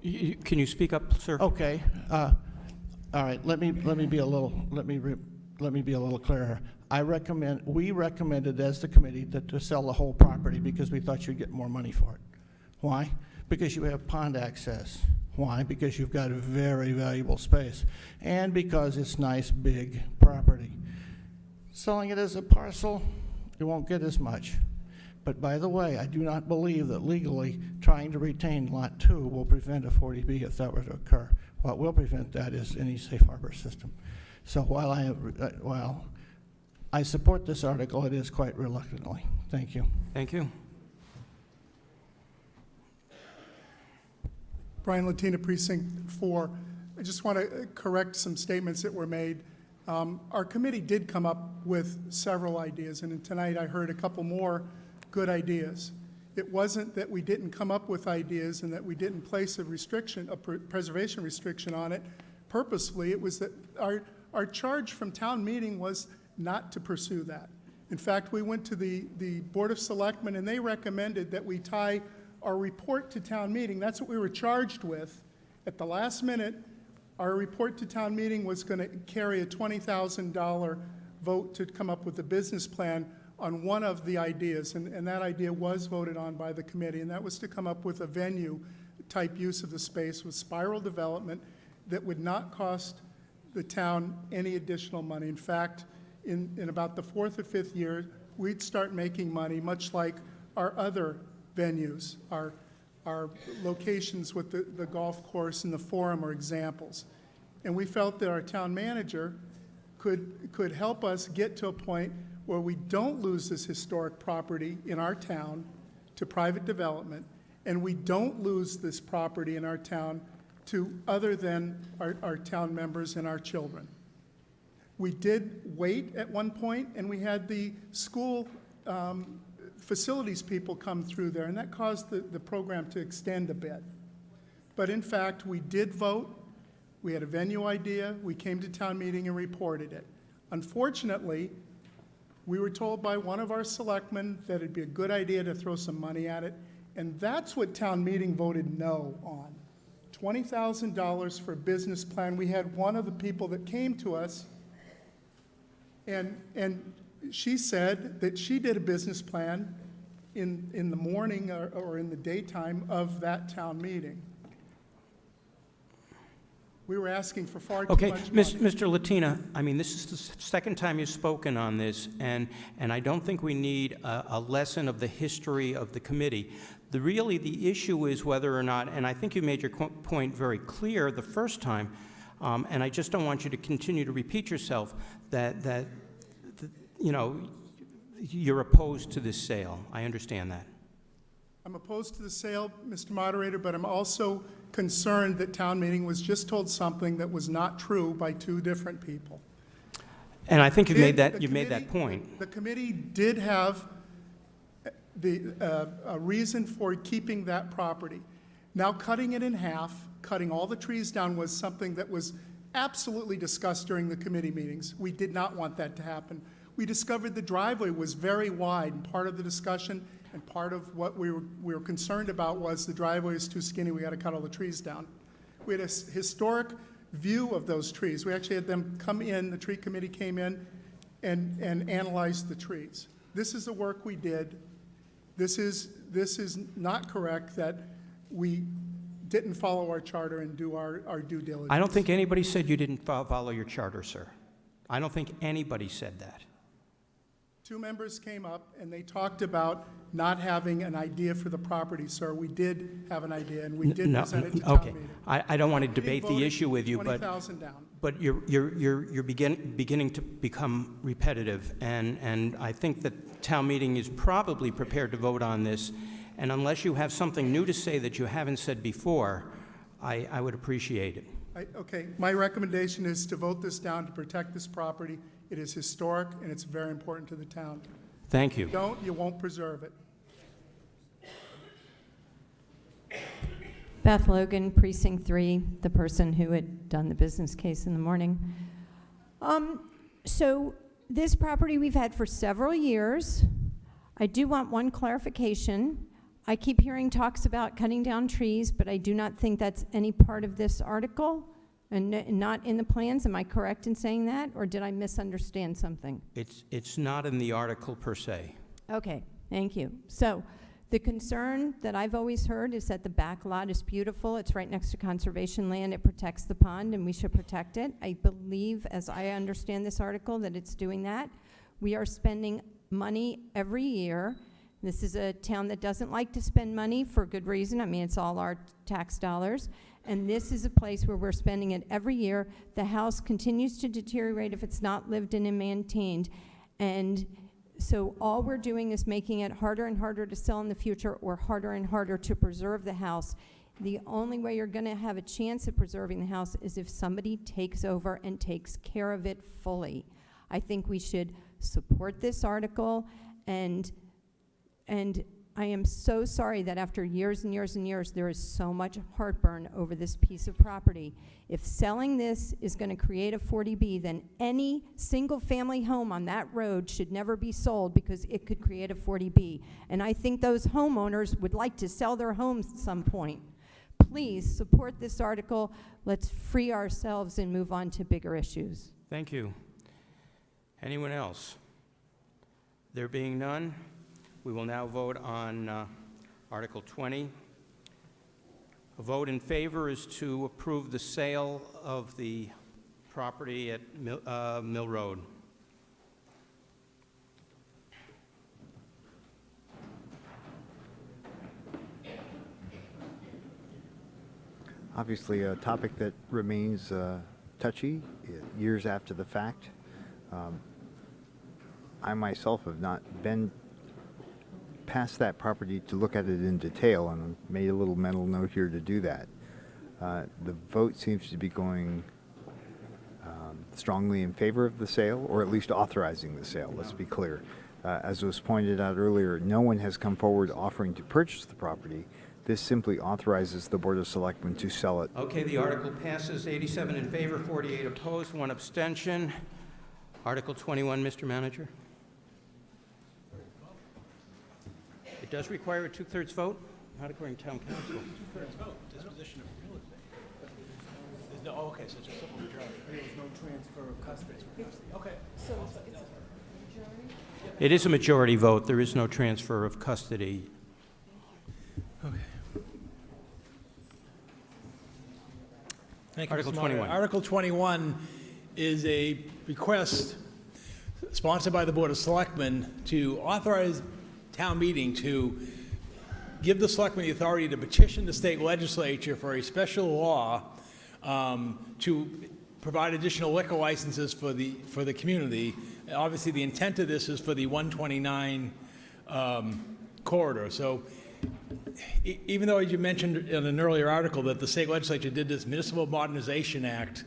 Speaker 3: Can you speak up, sir?
Speaker 7: Okay. All right. Let me be a little clearer. We recommended as the committee to sell the whole property because we thought you'd get more money for it. Why? Because you have pond access. Why? Because you've got a very valuable space, and because it's nice, big property. Selling it as a parcel, you won't get as much. But by the way, I do not believe that legally trying to retain Lot 2 will prevent a 40B if that were to occur. What will prevent that is any safe harbor system. So while I support this article, it is quite reluctantly. Thank you.
Speaker 3: Thank you.
Speaker 8: Brian Latina, Precinct 4. I just want to correct some statements that were made. Our committee did come up with several ideas, and tonight I heard a couple more good ideas. It wasn't that we didn't come up with ideas and that we didn't place a preservation restriction on it purposely. It was that our charge from town meeting was not to pursue that. In fact, we went to the Board of Selectmen, and they recommended that we tie our report to town meeting. That's what we were charged with. At the last minute, our report to town meeting was going to carry a $20,000 vote to come up with a business plan on one of the ideas, and that idea was voted on by the committee, and that was to come up with a venue-type use of the space with spiral development that would not cost the town any additional money. In fact, in about the 4th or 5th year, we'd start making money, much like our other venues. Our locations with the golf course and the forum are examples. And we felt that our town manager could help us get to a point where we don't lose this historic property in our town to private development, and we don't lose this property in our town to other than our town members and our children. We did wait at one point, and we had the school facilities people come through there, and that caused the program to extend a bit. But in fact, we did vote. We had a venue idea. We came to town meeting and reported it. Unfortunately, we were told by one of our selectmen that it'd be a good idea to throw some money at it, and that's what town meeting voted no on. $20,000 for a business plan. We had one of the people that came to us, and she said that she did a business plan in the morning or in the daytime of that town meeting. We were asking for far too much money.
Speaker 3: Okay, Mr. Latina, I mean, this is the second time you've spoken on this, and I don't think we need a lesson of the history of the committee. Really, the issue is whether or not, and I think you made your point very clear the first time, and I just don't want you to continue to repeat yourself, that you know, you're opposed to this sale. I understand that.
Speaker 8: I'm opposed to the sale, Mr. Moderator, but I'm also concerned that town meeting was just told something that was not true by two different people.
Speaker 3: And I think you've made that point.
Speaker 8: The committee did have a reason for keeping that property. Now cutting it in half, cutting all the trees down was something that was absolutely discussed during the committee meetings. We did not want that to happen. We discovered the driveway was very wide, and part of the discussion and part of what we were concerned about was the driveway is too skinny, we got to cut all the trees down. We had a historic view of those trees. We actually had them come in, the tree committee came in and analyzed the trees. This is the work we did. This is not correct that we didn't follow our charter and do our due diligence.
Speaker 3: I don't think anybody said you didn't follow your charter, sir. I don't think anybody said that.
Speaker 8: Two members came up and they talked about not having an idea for the property, sir. We did have an idea and we did present it to town meeting.
Speaker 3: I don't want to debate the issue with you, but
Speaker 8: 20,000 down.
Speaker 3: But you're beginning to become repetitive, and I think that town meeting is probably prepared to vote on this, and unless you have something new to say that you haven't said before, I would appreciate it.
Speaker 8: Okay, my recommendation is to vote this down to protect this property. It is historic and it's very important to the town.
Speaker 3: Thank you.
Speaker 8: If you don't, you won't preserve it.
Speaker 15: Beth Logan, Precinct 3, the person who had done the business case in the morning. So this property we've had for several years. I do want one clarification. I keep hearing talks about cutting down trees, but I do not think that's any part of this article and not in the plans. Am I correct in saying that, or did I misunderstand something?
Speaker 3: It's not in the article per se.
Speaker 15: Okay, thank you. So the concern that I've always heard is that the back lot is beautiful. It's right next to conservation land. It protects the pond, and we should protect it. I believe, as I understand this article, that it's doing that. We are spending money every year. This is a town that doesn't like to spend money for good reason. I mean, it's all our tax dollars. And this is a place where we're spending it every year. The house continues to deteriorate if it's not lived in and maintained. And so all we're doing is making it harder and harder to sell in the future, or harder and harder to preserve the house. The only way you're going to have a chance of preserving the house is if somebody takes over and takes care of it fully. I think we should support this article, and I am so sorry that after years and years and years, there is so much heartburn over this piece of property. If selling this is going to create a 40B, then any single-family home on that road should never be sold because it could create a 40B. And I think those homeowners would like to sell their homes at some point. Please support this article. Let's free ourselves and move on to bigger issues.
Speaker 3: Thank you. Anyone else? There being none, we will now vote on Article 20. A vote in favor is to approve the sale of the property at Mill Road.
Speaker 23: Obviously, a topic that remains touchy years after the fact. I myself have not been past that property to look at it in detail, and made a little mental note here to do that. The vote seems to be going strongly in favor of the sale, or at least authorizing the sale, let's be clear. As was pointed out earlier, no one has come forward offering to purchase the property. This simply authorizes the Board of Selectmen to sell it.
Speaker 3: Okay, the article passes 87 in favor, 48 opposed, 1 abstention. Article 21, Mr. Manager. It does require a 2/3 vote, not according to town council.
Speaker 11: 2/3 vote, disposition of real estate. There's no, oh, okay, so it's a simple majority. There was no transfer of custody. Okay.
Speaker 15: So it's a majority?
Speaker 3: It is a majority vote. There is no transfer of custody.
Speaker 11: Okay. Thank you,
Speaker 3: Article
Speaker 11: Mr.
Speaker 3: 21.
Speaker 11: Moderator. Article 21 is a request sponsored by the Board of Selectmen to authorize town meeting to give the selectmen the authority to petition the state legislature for a special law to provide additional liquor licenses for the community. Obviously, the intent of this is for the 129 corridor. So even though, as you mentioned in an earlier article, that the state legislature did this Municipal Modernization Act,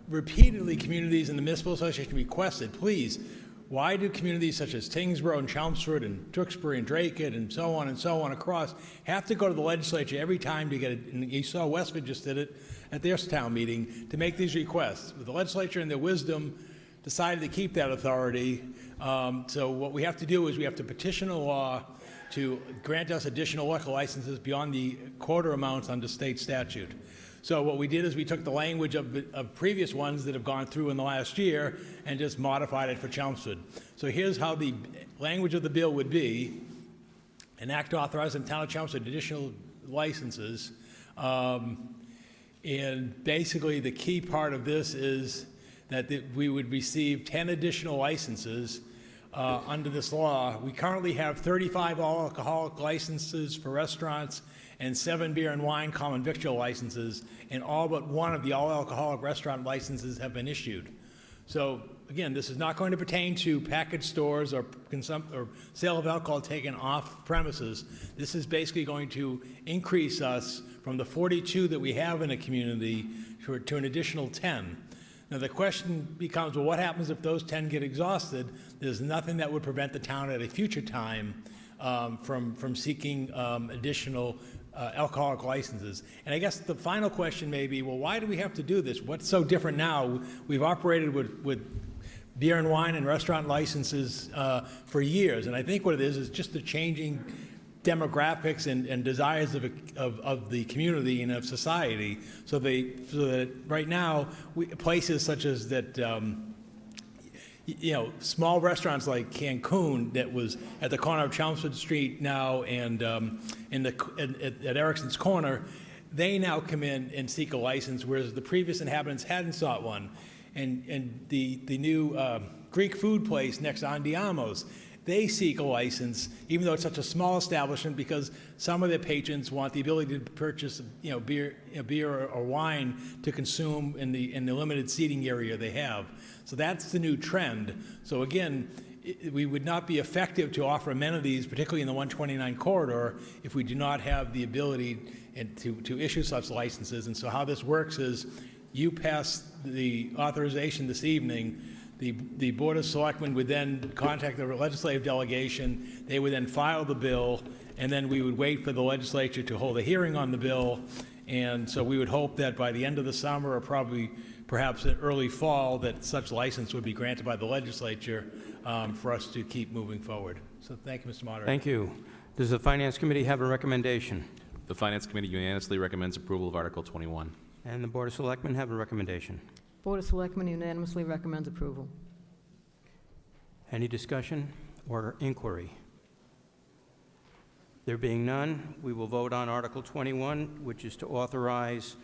Speaker 11: repeatedly communities and the municipal association requested, please, why do communities such as Tingsboro and Chelmsford and Tewksbury and Draycote and so on across have to go to the legislature every time to get it? And you saw Westford just did it at their town meeting to make these requests. But the legislature, in their wisdom, decided to keep that authority. So what we have to do is we have to petition a law to grant us additional liquor licenses beyond the quota amounts under state statute. So what we did is we took the language of previous ones that have gone through in the last year and just modified it for Chelmsford. So here's how the language of the bill would be: an act authorizing the town of Chelmsford additional licenses. And basically the key part of this is that we would receive 10 additional licenses under this law. We currently have 35 all-alcoholic licenses for restaurants and 7 beer and wine common victual licenses, and all but one of the all-alcoholic restaurant licenses have been issued. So again, this is not going to pertain to package stores or sale of alcohol taken off premises. This is basically going to increase us from the 42 that we have in a community to an additional 10. Now the question becomes, well, what happens if those 10 get exhausted? There's nothing that would prevent the town at a future time from seeking additional alcoholic licenses. And I guess the final question may be, well, why do we have to do this? What's so different now? We've operated with beer and wine and restaurant licenses for years, and I think what it is just the changing demographics and desires of the community and of society. So that right now, places such as that, small restaurants like Cancun that was at the corner of Chelmsford Street now and at Erickson's Corner, they now come in and seek a license, whereas the previous inhabitants hadn't sought one. And the new Greek food place next to Andiamo's, they seek a license, even though it's such a small establishment, because some of their patrons want the ability to purchase, beer or wine to consume in the limited seating area they have. So that's the new trend. So again, we would not be effective to offer amenities, particularly in the 129 corridor, if we do not have the ability to issue such licenses. And so how this works is you pass the authorization this evening. The Board of Selectmen would then contact the legislative delegation. They would then file the bill, and then we would wait for the legislature to hold a hearing on the bill. And so we would hope that by the end of the summer, or perhaps in early fall, that such license would be granted by the legislature for us to keep moving forward. So thank you, Mr. Moderator.
Speaker 3: Thank you. Does the Finance Committee have a recommendation?
Speaker 13: The Finance Committee unanimously recommends approval of Article 21.
Speaker 3: And the Board of Selectmen have a recommendation.
Speaker 18: Board of Selectmen unanimously recommends approval.
Speaker 3: Any discussion or inquiry? There being none, we will vote on Article 21, which is to authorize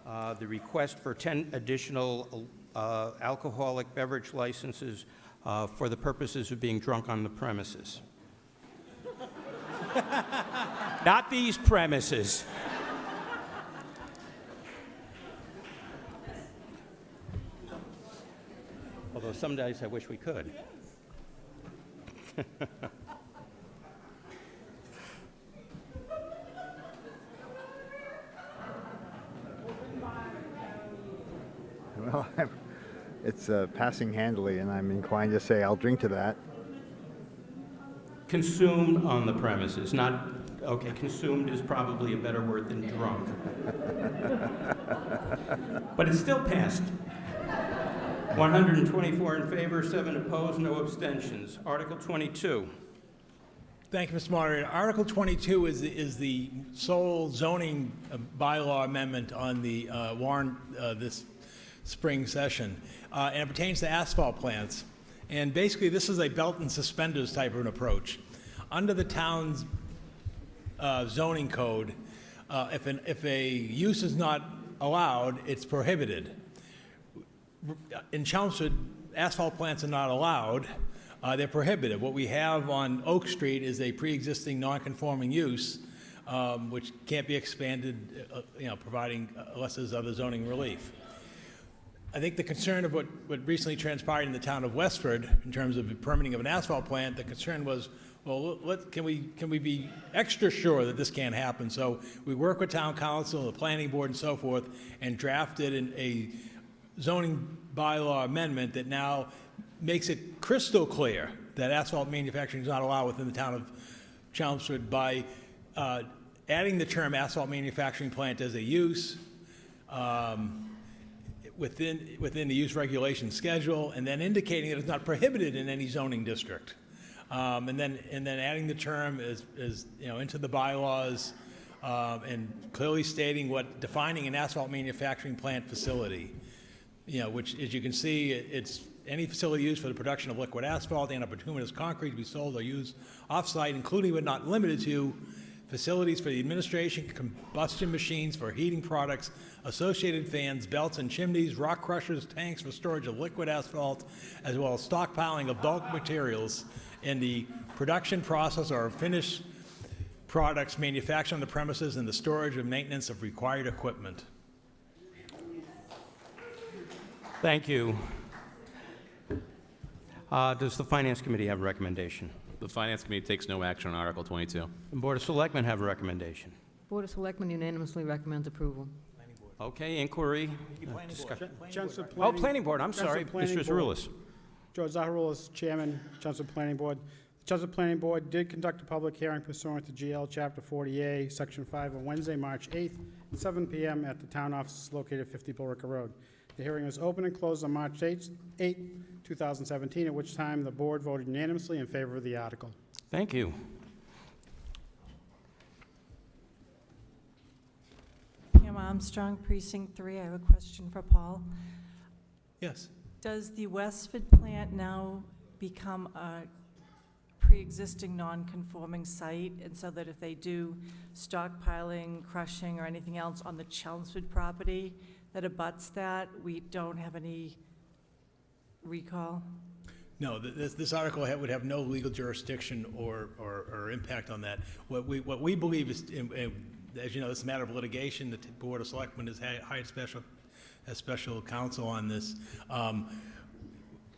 Speaker 3: the request for 10 additional alcoholic beverage licenses for the purposes of being drunk on the premises. Not these premises. Although some days I wish we could.
Speaker 23: Well, it's passing handily, and I'm inclined to say I'll drink to that.
Speaker 3: Consumed on the premises, not, okay, consumed is probably a better word than drunk. But it's still passed. 124 in favor, 7 opposed, no abstentions. Article 22.
Speaker 11: Thank you, Mr. Moderator. Article 22 is the sole zoning bylaw amendment on the warrant this spring session, and it pertains to asphalt plants. And basically, this is a belt and suspenders type of an approach. Under the town's zoning code, if a use is not allowed, it's prohibited. In Chelmsford, asphalt plants are not allowed. They're prohibited. What we have on Oak Street is a pre-existing non-conforming use, which can't be expanded, providing unless there's other zoning relief. I think the concern of what recently transpired in the town of Westford in terms of the permitting of an asphalt plant, the concern was, well, can we be extra sure that this can't happen? So we work with town council, the planning board, and so forth, and drafted a zoning bylaw amendment that now makes it crystal clear that asphalt manufacturing is not allowed within the town of Chelmsford by adding the term asphalt manufacturing plant as a use within the use regulation schedule, and then indicating that it's not prohibited in any zoning district. And then adding the term as into the bylaws, and clearly stating defining an asphalt manufacturing plant facility, which, as you can see, it's any facility used for the production of liquid asphalt and bituminous concrete to be sold or used off-site, including but not limited to facilities for the administration, combustion machines for heating products, associated fans, belts and chimneys, rock crushers, tanks for storage of liquid asphalt, as well as stockpiling of bulk materials in the production process or finished products manufactured on the premises and the storage and maintenance of required equipment.
Speaker 3: Thank you. Does the Finance Committee have a recommendation?
Speaker 13: The Finance Committee takes no action on Article 22.
Speaker 3: The Board of Selectmen have a recommendation.
Speaker 18: Board of Selectmen unanimously recommends approval.
Speaker 3: Okay, inquiry. Discussion. Planning Board, I'm sorry, Mr. Zaroulis.
Speaker 14: Joe Zaharoulis, Chairman, Chelmsford Planning Board. The Chelmsford Planning Board did conduct a public hearing pursuant to GL Chapter 40A, Section 5, on Wednesday, March 8th, at 7 p.m. at the town offices located at 50 Billerica Road. The hearing was open and closed on March 8, 2017, at which time the board voted unanimously in favor of the article.
Speaker 3: Thank you.
Speaker 16: Pam Armstrong, Precinct 3. I have a question for Paul.
Speaker 11: Yes.
Speaker 16: Does the Westford plant now become a pre-existing non-conforming site, and so that if they do stockpiling, crushing, or anything else on the Chelmsford property that abuts that, we don't have any recall?
Speaker 11: No, this article would have no legal jurisdiction or impact on that. What we believe is, as you know, it's a matter of litigation. The Board of Selectmen has hired special counsel on this.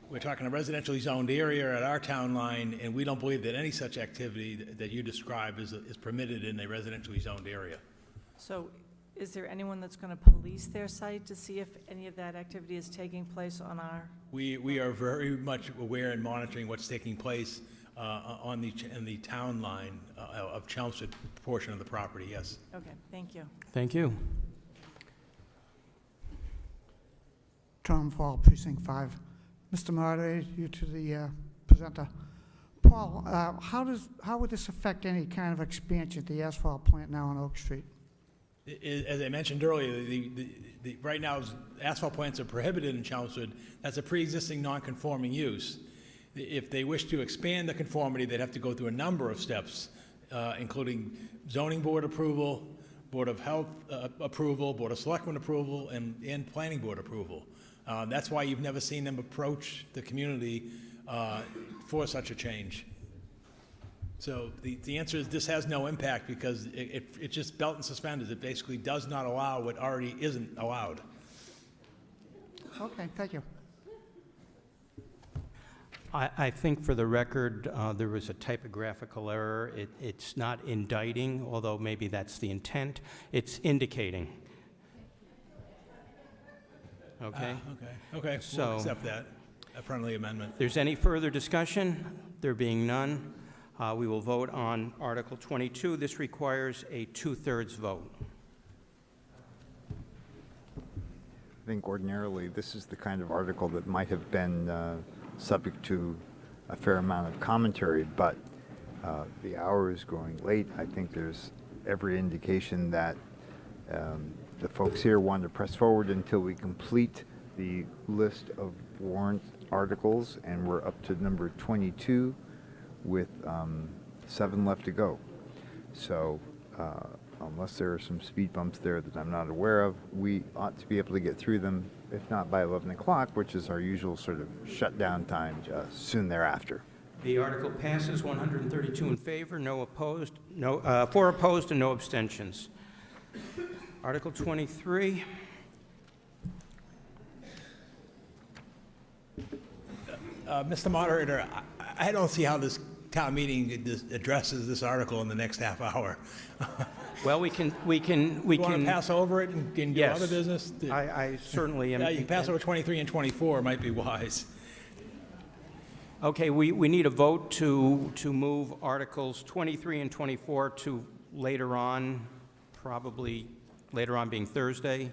Speaker 11: We're talking a residentially zoned area at our town line, and we don't believe that any such activity that you describe is permitted in a residentially zoned area.
Speaker 16: So is there anyone that's going to police their site to see if any of that activity is taking place on our?
Speaker 11: We are very much aware and monitoring what's taking place in the town line of Chelmsford portion of the property, yes.
Speaker 16: Okay, thank you.
Speaker 3: Thank you.
Speaker 22: Tom Fall, Precinct 5. Mr. Moderator, you to the presenter. Paul, how would this affect any kind of expansion at the asphalt plant now on Oak Street?
Speaker 11: As I mentioned earlier, right now asphalt plants are prohibited in Chelmsford. That's a pre-existing non-conforming use. If they wish to expand the conformity, they'd have to go through a number of steps, including zoning board approval, Board of Health approval, Board of Selectmen approval, and Planning Board approval. That's why you've never seen them approach the community for such a change. So the answer is this has no impact because it's just belt and suspenders. It basically does not allow what already isn't allowed.
Speaker 22: Okay, thank you.
Speaker 3: I think for the record, there was a typographical error. It's not indicting, although maybe that's the intent. It's indicating. Okay?
Speaker 11: Okay,
Speaker 3: So,
Speaker 11: we'll accept that, a friendly amendment.
Speaker 3: If there's any further discussion, there being none, we will vote on Article 22. This requires a 2/3 vote.
Speaker 23: I think ordinarily this is the kind of article that might have been subject to a fair amount of commentary, but the hour is growing late. I think there's every indication that the folks here want to press forward until we complete the list of warrant articles, and we're up to number 22 with 7 left to go. So unless there are some speed bumps there that I'm not aware of, we ought to be able to get through them, if not by 11 o'clock, which is our usual sort of shutdown time, soon thereafter.
Speaker 3: The article passes 132 in favor, no opposed, 4 opposed and no abstentions. Article 23.
Speaker 11: Mr. Moderator, I don't see how this town meeting addresses this article in the next half hour.
Speaker 3: Well, we can.
Speaker 11: You want to pass over it and do
Speaker 3: Yes.
Speaker 11: other business?
Speaker 3: I certainly am.
Speaker 11: Yeah, you can pass over 23 and 24, might be wise.
Speaker 3: Okay, we need a vote to move Articles 23 and 24 to later on, probably later on being Thursday.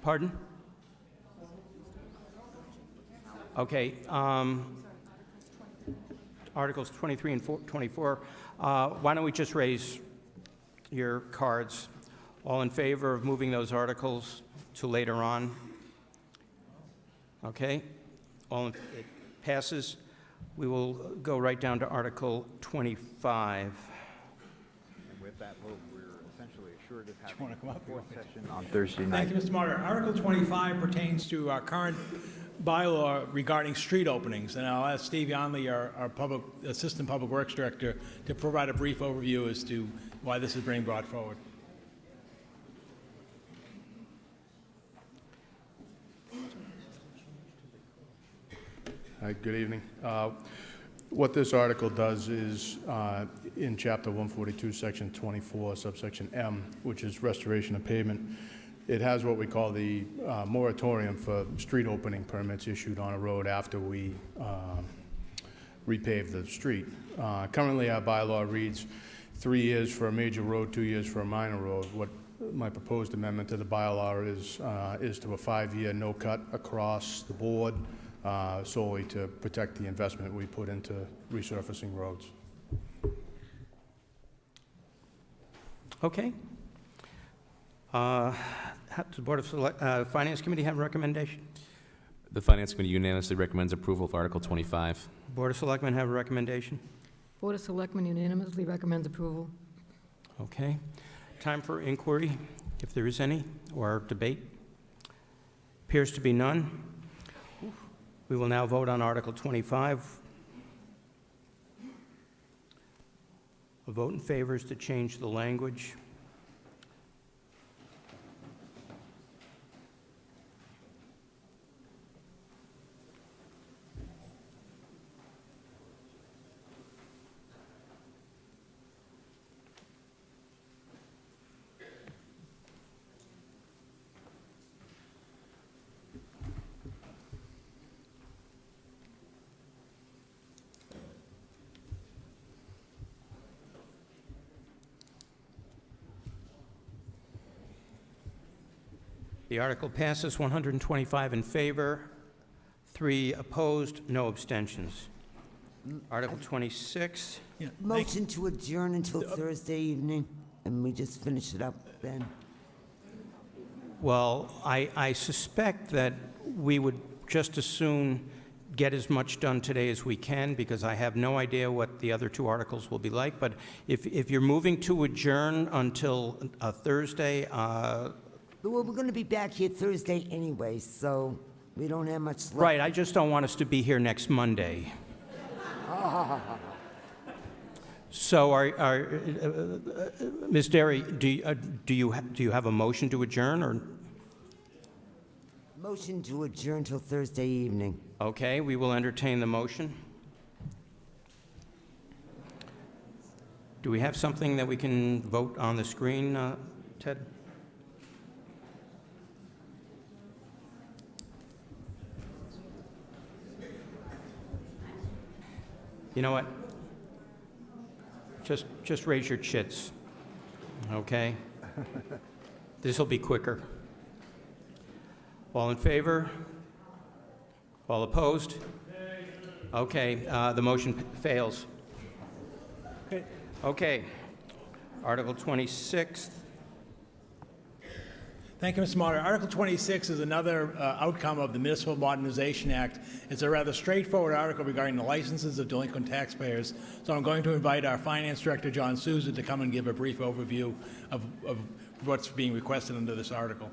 Speaker 3: Pardon? Okay, Articles 23 and 24. Why don't we just raise your cards? All in favor of moving those articles to later on? Okay, it passes. We will go right down to Article 25.
Speaker 23: And with that vote, we're essentially assured of having
Speaker 11: wanna come up
Speaker 23: a fourth
Speaker 11: here?
Speaker 23: session on Thursday night.
Speaker 11: Thank you, Mr. Moderator. Article 25 pertains to our current bylaw regarding street openings, and I'll ask Steve Yonley, our Assistant Public Works Director, to provide a brief overview as to why this is being brought forward.
Speaker 5: Hi, good evening. What this article does is, in Chapter 142, Section 24, subsection M, which is restoration of pavement, it has what we call the moratorium for street opening permits issued on a road after we repave the street. Currently, our bylaw reads 3 years for a major road, 2 years for a minor road. What my proposed amendment to the bylaw is to a 5-year no-cut across the board, solely to protect the investment we put into resurfacing roads.
Speaker 3: Okay. Does the Board of Finance Committee have a recommendation?
Speaker 13: The Finance Committee unanimously recommends approval of Article 25.
Speaker 3: Board of Selectmen have a recommendation?
Speaker 18: Board of Selectmen unanimously recommends approval.
Speaker 3: Okay. Time for inquiry, if there is any, or debate. Appears to be none. We will now vote on Article 25. A vote in favor is to change the language. The article passes 125 in favor, 3 opposed, no abstentions. Article 26.
Speaker 9: Motion to adjourn until Thursday evening, and we just finish it up then.
Speaker 3: Well, I suspect that we would just as soon get as much done today as we can, because I have no idea what the other 2 articles will be like. But if you're moving to adjourn until Thursday,
Speaker 9: Well, we're going to be back here Thursday anyway, so we don't have much left.
Speaker 3: right, I just don't want us to be here next Monday. So, Ms. Derry, do you have a motion to adjourn, or?
Speaker 9: Motion to adjourn till Thursday evening.
Speaker 3: Okay, we will entertain the motion. Do we have something that we can vote on the screen, Ted? You know what? Just raise your chits, okay? This will be quicker. All in favor? All opposed? Okay, the motion fails. Okay. Article 26.
Speaker 11: Thank you, Mr. Moderator. Article 26 is another outcome of the Municipal Modernization Act. It's a rather straightforward article regarding the licenses of delinquent taxpayers. So I'm going to invite our Finance Director, John Souza, to come and give a brief overview of what's being requested under this article.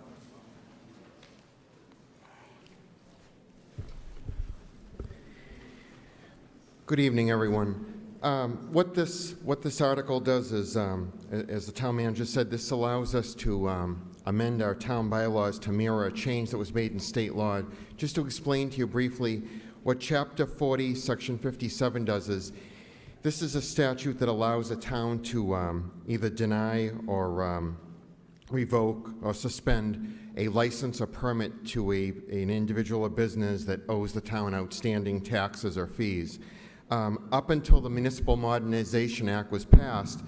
Speaker 19: Good evening, everyone. What this article does is, as the town manager said, this allows us to amend our town bylaws to mirror a change that was made in state law. Just to explain to you briefly, what Chapter 40, Section 57 does is, This is a statute that allows a town to either deny or revoke or suspend a license or permit to an individual or business that owes the town outstanding taxes or fees. Up until the Municipal Modernization Act was passed,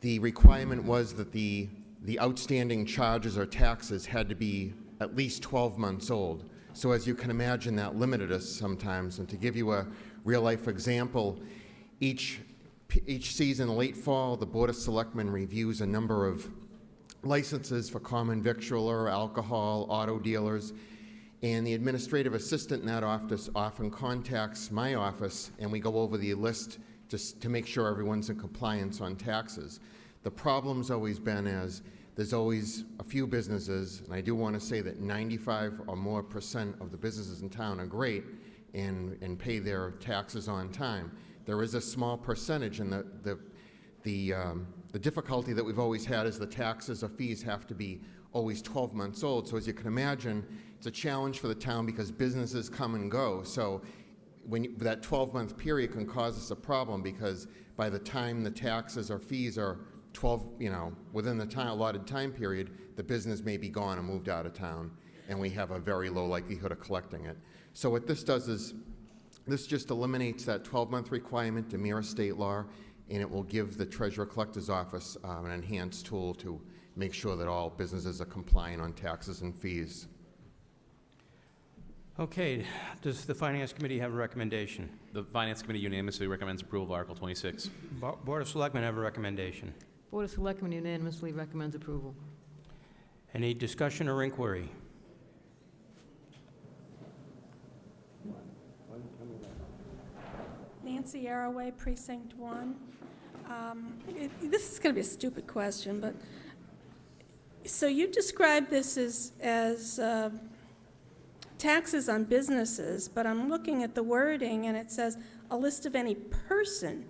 Speaker 19: the requirement was that the outstanding charges or taxes had to be at least 12 months old. So as you can imagine, that limited us sometimes. And to give you a real-life example, each season, late fall, the Board of Selectmen reviews a number of licenses for common victualler, alcohol, auto dealers, and the administrative assistant in that office often contacts my office, and we go over the list just to make sure everyone's in compliance on taxes. The problem's always been as there's always a few businesses, and I do want to say that 95 or more % of the businesses in town are great and pay their taxes on time. There is a small percentage, and the difficulty that we've always had is the taxes or fees have to be always 12 months old. So as you can imagine, it's a challenge for the town because businesses come and go. So that 12-month period can cause us a problem because by the time the taxes or fees are 12, within the allotted time period, the business may be gone and moved out of town, and we have a very low likelihood of collecting it. So what this does is this just eliminates that 12-month requirement to mirror state law, and it will give the Treasurer Collector's Office an enhanced tool to make sure that all businesses are compliant on taxes and fees.
Speaker 3: Okay, does the Finance Committee have a recommendation?
Speaker 13: The Finance Committee unanimously recommends approval of Article 26.
Speaker 3: Board of Selectmen have a recommendation.
Speaker 18: Board of Selectmen unanimously recommends approval.
Speaker 3: Any discussion or inquiry?
Speaker 2: Nancy Arroway, Precinct 1. This is going to be a stupid question, but so you describe this as taxes on businesses, but I'm looking at the wording and it says a list of any person,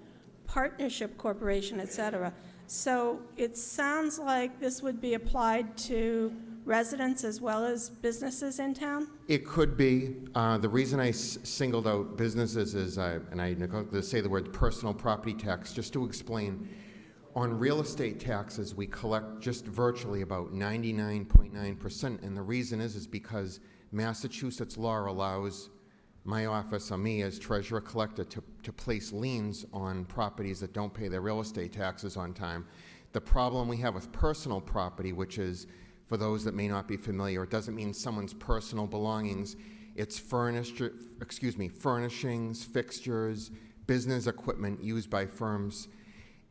Speaker 2: partnership, corporation, etc. So it sounds like this would be applied to residents as well as businesses in town?
Speaker 19: It could be. The reason I singled out businesses is, and I neglected to say the word personal property tax, just to explain, on real estate taxes, we collect just virtually about 99.9%, and the reason is because Massachusetts law allows my office, or me as treasurer collector, to place liens on properties that don't pay their real estate taxes on time. The problem we have with personal property, which is, for those that may not be familiar, it doesn't mean someone's personal belongings. It's furnishings, fixtures, business equipment used by firms.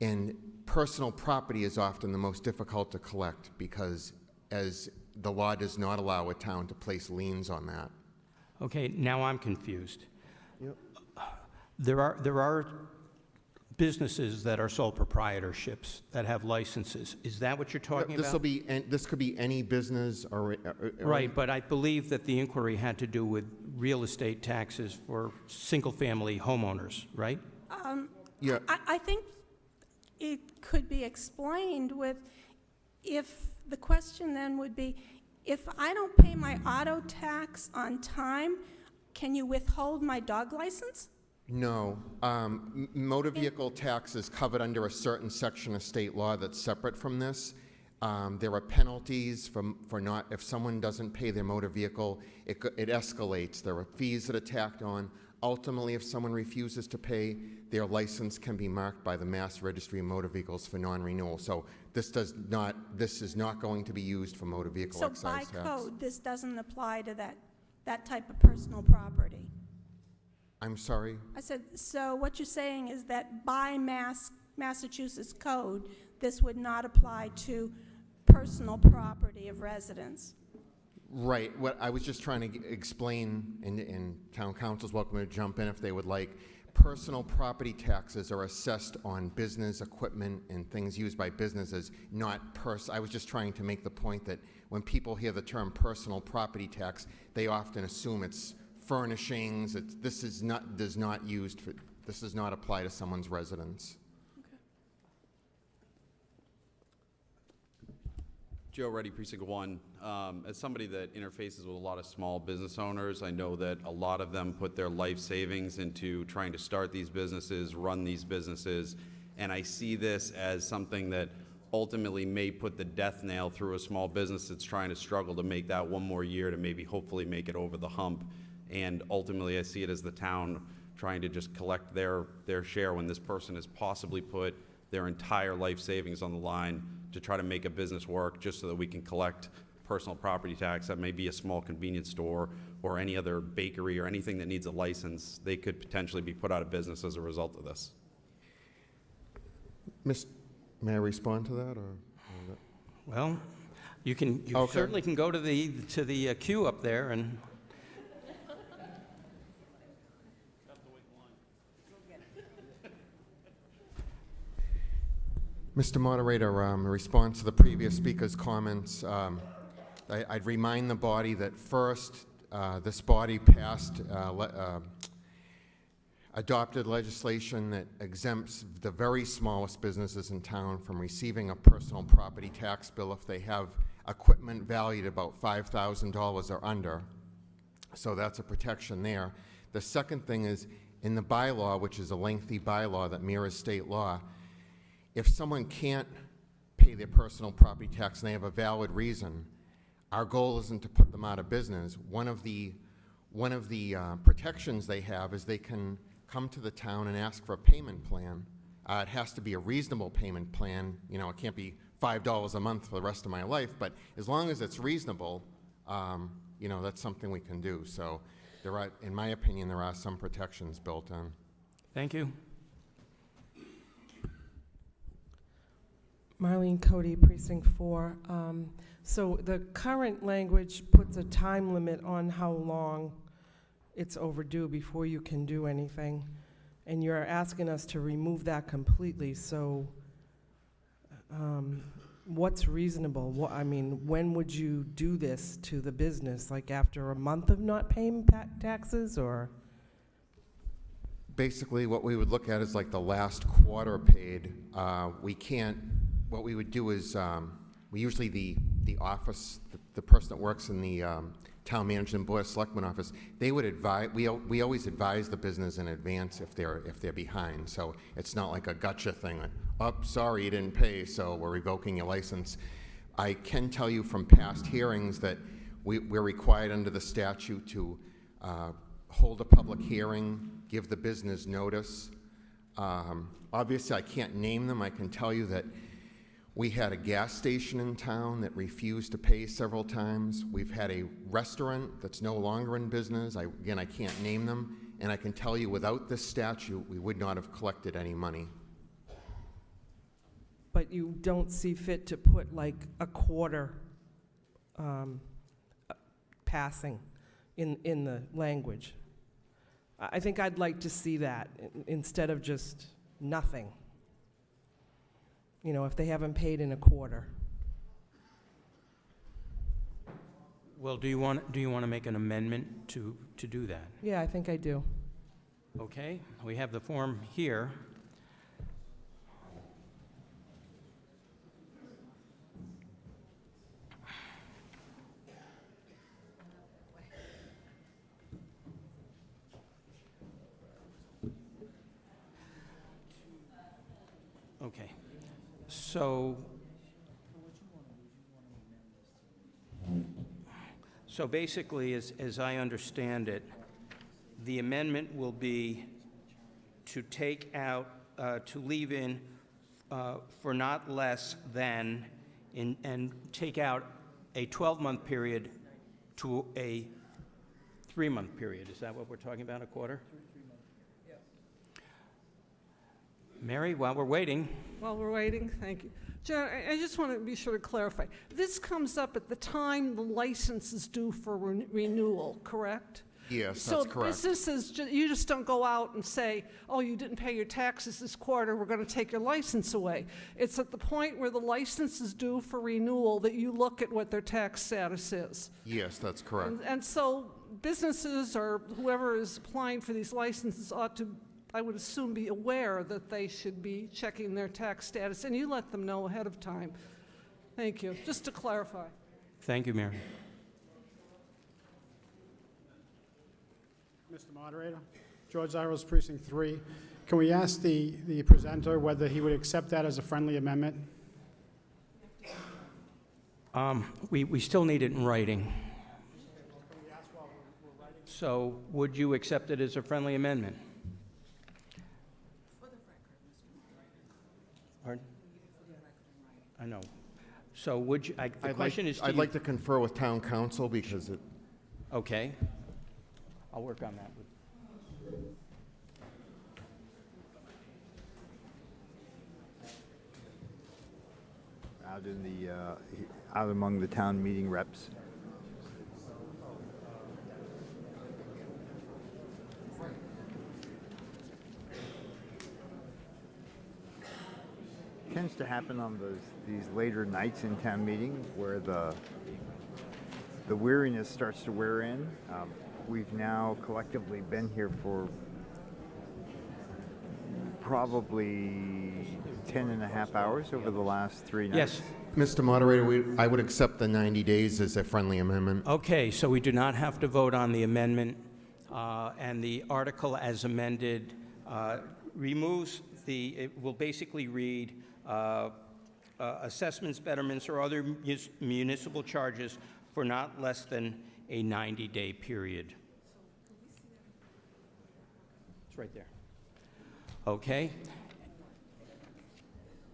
Speaker 19: And personal property is often the most difficult to collect because as the law does not allow a town to place liens on that.
Speaker 3: Okay, now I'm confused.
Speaker 19: Yep.
Speaker 3: There are businesses that are sole proprietorships that have licenses. Is that what you're talking about?
Speaker 19: This could be any business or
Speaker 3: right, but I believe that the inquiry had to do with real estate taxes for single-family homeowners, right?
Speaker 19: Yeah.
Speaker 2: I think it could be explained with, if the question then would be, if I don't pay my auto tax on time, can you withhold my dog license?
Speaker 19: No. Motor vehicle tax is covered under a certain section of state law that's separate from this. There are penalties for not, if someone doesn't pay their motor vehicle, it escalates. There are fees that are tacked on. Ultimately, if someone refuses to pay, their license can be marked by the Mass Registry of Motor Vehicles for non-renewal. So this is not going to be used for motor vehicle excise tax.
Speaker 2: So by code, this doesn't apply to that type of personal property?
Speaker 19: I'm sorry?
Speaker 2: I said, so what you're saying is that by Massachusetts code, this would not apply to personal property of residents?
Speaker 19: Right. What I was just trying to explain, and town council's welcome to jump in if they would like. Personal property taxes are assessed on business equipment and things used by businesses, not I was just trying to make the point that when people hear the term personal property tax, they often assume it's furnishings. This does not apply to someone's residence.
Speaker 10: Joe Reddy, Precinct 1. As somebody that interfaces with a lot of small business owners, I know that a lot of them put their life savings into trying to start these businesses, run these businesses, and I see this as something that ultimately may put the death nail through a small business that's trying to struggle to make that one more year to maybe hopefully make it over the hump. And ultimately, I see it as the town trying to just collect their share when this person has possibly put their entire life savings on the line to try to make a business work just so that we can collect personal property tax. That may be a small convenience store or any other bakery or anything that needs a license. They could potentially be put out of business as a result of this.
Speaker 19: May I respond to that, or?
Speaker 3: Well, you
Speaker 19: Okay.
Speaker 3: certainly can go to the queue up there and.
Speaker 19: Mr. Moderator, in response to the previous speaker's comments, I'd remind the body that first, this body passed, adopted legislation that exempts the very smallest businesses in town from receiving a personal property tax bill if they have equipment valued about $5,000 or under. So that's a protection there. The second thing is, in the bylaw, which is a lengthy bylaw that mirrors state law, if someone can't pay their personal property tax and they have a valid reason, our goal isn't to put them out of business. One of the protections they have is they can come to the town and ask for a payment plan. It has to be a reasonable payment plan. You know, it can't be $5 a month for the rest of my life, but as long as it's reasonable, you know, that's something we can do. So there are, in my opinion, there are some protections built in.
Speaker 3: Thank you.
Speaker 17: Marlene Cody, Precinct 4. So the current language puts a time limit on how long it's overdue before you can do anything, and you're asking us to remove that completely. So what's reasonable? I mean, when would you do this to the business? Like after a month of not paying taxes, or?
Speaker 19: Basically, what we would look at is like the last quarter paid. We can't. What we would do is, we usually the office, the person that works in the town manager and board of selectmen office, they would advise. We always advise the business in advance if they're behind. So it's not like a gotcha thing. Like, oh, sorry, you didn't pay, so we're revoking your license. I can tell you from past hearings that we're required under the statute to hold a public hearing, give the business notice. Obviously, I can't name them. I can tell you that we had a gas station in town that refused to pay several times. We've had a restaurant that's no longer in business. Again, I can't name them. And I can tell you without this statute, we would not have collected any money.
Speaker 17: But you don't see fit to put like a quarter passing in the language? I think I'd like to see that instead of just nothing. You know, if they haven't paid in a quarter.
Speaker 3: Well, do you want to make an amendment to do that?
Speaker 17: Yeah, I think I do.
Speaker 3: Okay, we have the form here. Okay, so basically, as I understand it, the amendment will be to take out, to leave in for not less than, and take out a 12-month period to a 3-month period. Is that what we're talking about, a quarter? Mary, while we're waiting.
Speaker 21: While we're waiting, thank you. Joe, I just want to be sure to clarify. This comes up at the time the license is due for renewal, correct?
Speaker 19: Yes, that's correct.
Speaker 21: So businesses, you just don't go out and say, oh, you didn't pay your taxes this quarter, we're going to take your license away. It's at the point where the license is due for renewal that you look at what their tax status is.
Speaker 19: Yes, that's correct.
Speaker 21: And so businesses or whoever is applying for these licenses ought to, I would assume, be aware that they should be checking their tax status, and you let them know ahead of time. Thank you. Just to clarify.
Speaker 3: Thank you, Mary.
Speaker 14: Mr. Moderator, George Ziros, Precinct 3. Can we ask the presenter whether he would accept that as a friendly amendment?
Speaker 3: We still need it in writing. So would you accept it as a friendly amendment? Pardon? I know. So would you, the question is to
Speaker 19: I'd
Speaker 3: you.
Speaker 19: like to confer with town council because it,
Speaker 3: Okay. I'll work on that.
Speaker 23: Out in the, out among the town meeting reps. Tends to happen on these later nights in town meeting where the weariness starts to wear in. We've now collectively been here for probably 10.5 hours over the last 3 nights.
Speaker 3: Yes.
Speaker 19: Mr. Moderator, I would accept the 90 days as a friendly amendment.
Speaker 3: Okay, so we do not have to vote on the amendment, and the article as amended removes it will basically read, assessments, betterments, or other municipal charges for not less than a 90-day period. It's right there. Okay.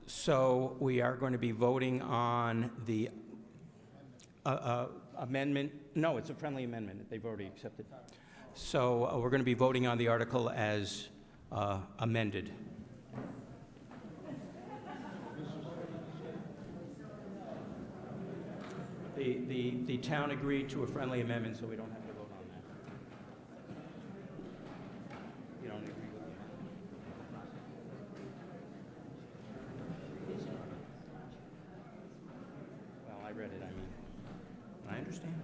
Speaker 3: So we are going to be voting on the amendment. No, it's a friendly amendment. They've already accepted. So we're going to be voting on the article as amended. The town agreed to a friendly amendment, so we don't have to vote on that. You don't agree with it? Well, I read it, I mean, I understand.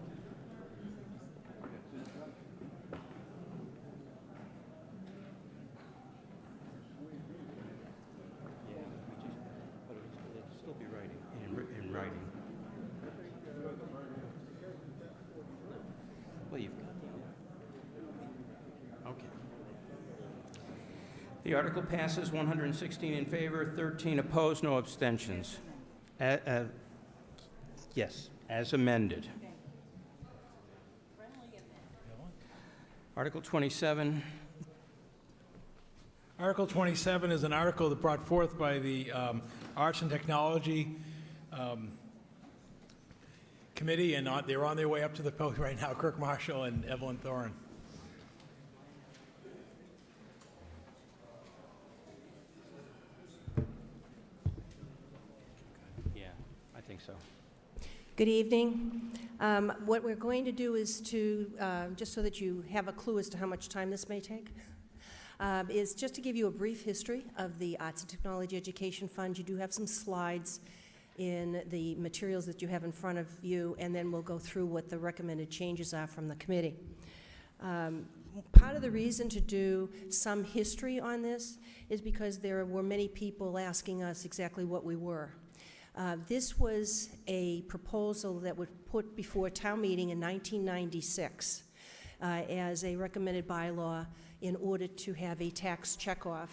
Speaker 3: Yeah, but it'll still be writing, in writing. Well, you've got the... Okay. The article passes 116 in favor, 13 opposed, no abstentions. Yes, as amended. Article 27.
Speaker 11: Article 27 is an article that brought forth by the Arts and Technology Committee, and they're on their way up to the podium right now, Kirk Marshall and Evelyn Thorin.
Speaker 3: Yeah, I think so.
Speaker 1: Good evening. What we're going to do is to, just so that you have a clue as to how much time this may take, is just to give you a brief history of the Arts and Technology Education Fund. You do have some slides in the materials that you have in front of you, and then we'll go through what the recommended changes are from the committee. Part of the reason to do some history on this is because there were many people asking us exactly what we were. This was a proposal that was put before town meeting in 1996 as a recommended bylaw in order to have a tax checkoff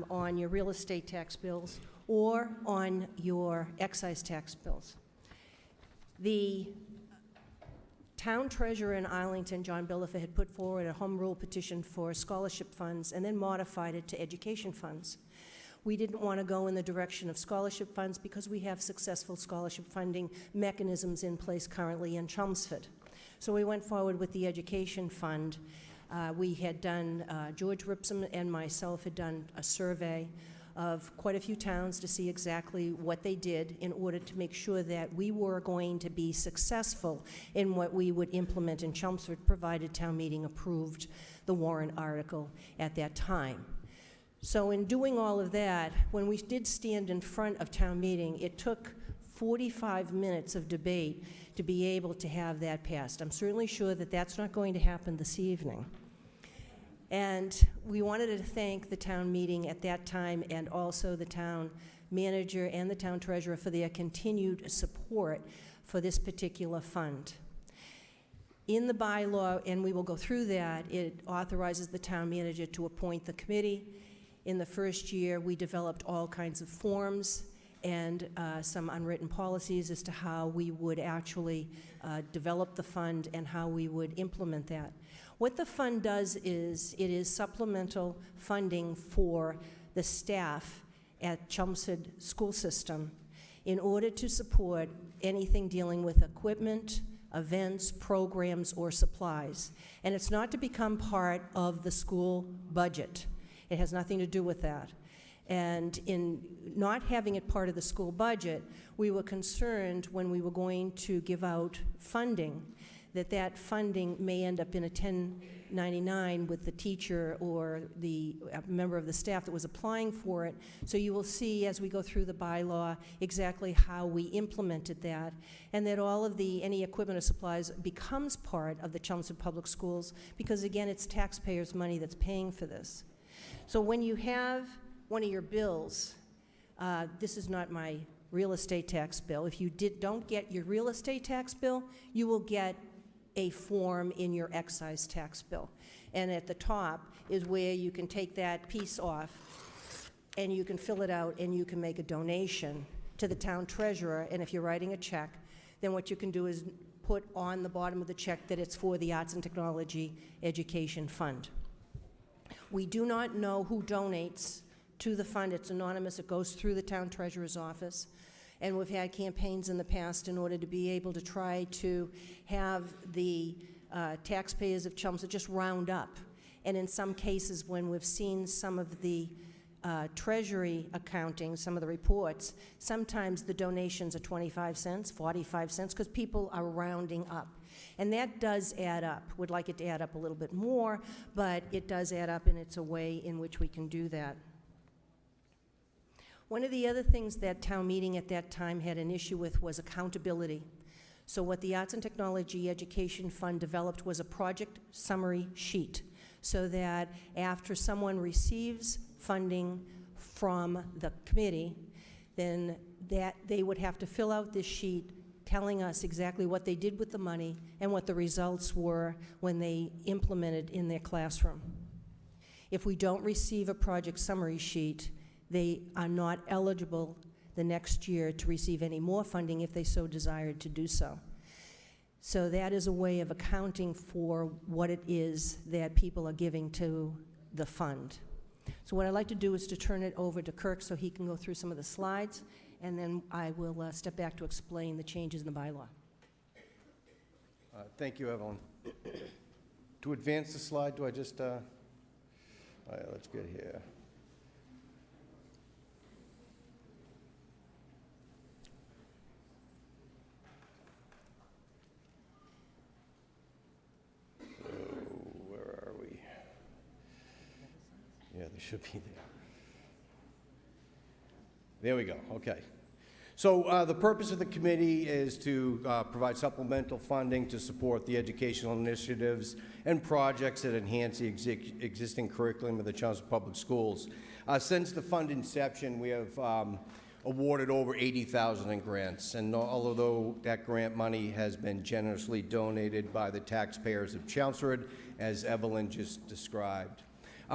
Speaker 1: on your real estate tax bills or on your excise tax bills. The town treasurer in Arlington, John Billifer, had put forward a home rule petition for scholarship funds and then modified it to education funds. We didn't want to go in the direction of scholarship funds because we have successful scholarship funding mechanisms in place currently in Chelmsford. So we went forward with the education fund. We had done, George Ripsom and myself had done a survey of quite a few towns to see exactly what they did in order to make sure that we were going to be successful in what we would implement in Chelmsford, provided town meeting approved the warrant article at that time. So in doing all of that, when we did stand in front of town meeting, it took 45 minutes of debate to be able to have that passed. I'm certainly sure that that's not going to happen this evening. And we wanted to thank the town meeting at that time and also the town manager and the town treasurer for their continued support for this particular fund. In the bylaw, and we will go through that, it authorizes the town manager to appoint the committee. In the first year, we developed all kinds of forms and some unwritten policies as to how we would actually develop the fund and how we would implement that. What the fund does is it is supplemental funding for the staff at Chelmsford school system in order to support anything dealing with equipment, events, programs, or supplies. And it's not to become part of the school budget. It has nothing to do with that. And in not having it part of the school budget, we were concerned when we were going to give out funding that that funding may end up in a 1099 with the teacher or the member of the staff that was applying for it. So you will see as we go through the bylaw exactly how we implemented that, and that all of any equipment or supplies becomes part of the Chelmsford Public Schools, because again, it's taxpayers' money that's paying for this. So when you have one of your bills, this is not my real estate tax bill. If you don't get your real estate tax bill, you will get a form in your excise tax bill. And at the top is where you can take that piece off and you can fill it out and you can make a donation to the town treasurer. And if you're writing a check, then what you can do is put on the bottom of the check that it's for the Arts and Technology Education Fund. We do not know who donates to the fund. It's anonymous. It goes through the town treasurer's office. And we've had campaigns in the past in order to be able to try to have the taxpayers of Chelmsford just round up. And in some cases, when we've seen some of the treasury accounting, some of the reports, sometimes the donations are 25 cents, 45 cents, because people are rounding up. And that does add up. We'd like it to add up a little bit more, but it does add up, and it's a way in which we can do that. One of the other things that town meeting at that time had an issue with was accountability. So what the Arts and Technology Education Fund developed was a project summary sheet, so that after someone receives funding from the committee, then that they would have to fill out this sheet telling us exactly what they did with the money and what the results were when they implemented in their classroom. If we don't receive a project summary sheet, they are not eligible the next year to receive any more funding if they so desired to do so. So that is a way of accounting for what it is that people are giving to the fund. So what I'd like to do is to turn it over to Kirk so he can go through some of the slides, and then I will step back to explain the changes in the bylaw.
Speaker 4: Thank you, Evelyn. To advance the slide, do I just, all right, let's get here. Yeah, they should be there. There we go, okay. So the purpose of the committee is to provide supplemental funding to support the educational initiatives and projects that enhance the existing curriculum of the Chelmsford Public Schools. Since the fund inception, we have awarded over $80,000 in grants, and although that grant money has been generously donated by the taxpayers of Chelmsford, as Evelyn just described.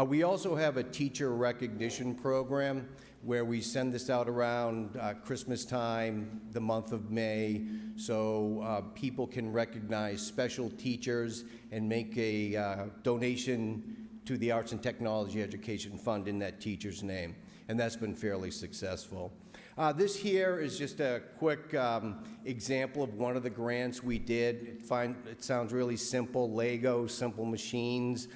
Speaker 4: We also have a teacher recognition program where we send this out around Christmas time, the month of May, so people can recognize special teachers and make a donation to the Arts and Technology Education Fund in that teacher's name, and that's been fairly successful. This here is just a quick example of one of the grants we did. It sounds really simple, Lego, simple machines.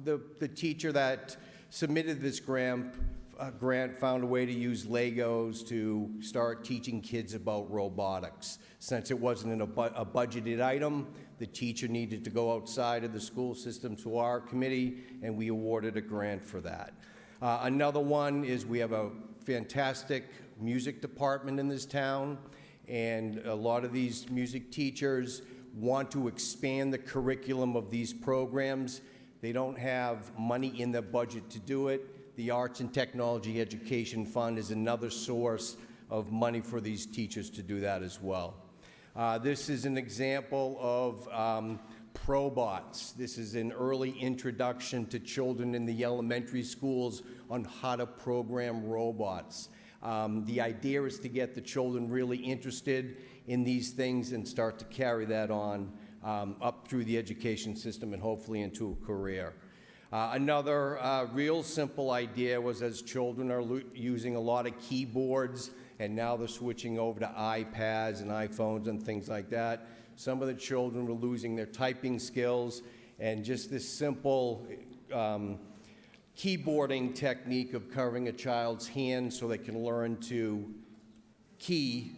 Speaker 4: The teacher that submitted this grant found a way to use Legos to start teaching kids about robotics. Since it wasn't a budgeted item, the teacher needed to go outside of the school system to our committee, and we awarded a grant for that. Another one is we have a fantastic music department in this town, and a lot of these music teachers want to expand the curriculum of these programs. They don't have money in their budget to do it. the Arts and Technology Education Fund is another source of money for these teachers to do that as well. This is an example of Probots. This is an early introduction to children in the elementary schools on how to program robots. The idea is to get the children really interested in these things and start to carry that on up through the education system and hopefully into a career. Another real simple idea was, as children are using a lot of keyboards and now they're switching over to iPads and iPhones and things like that, some of the children were losing their typing skills, and just this simple keyboarding technique of covering a child's hand so they can learn to key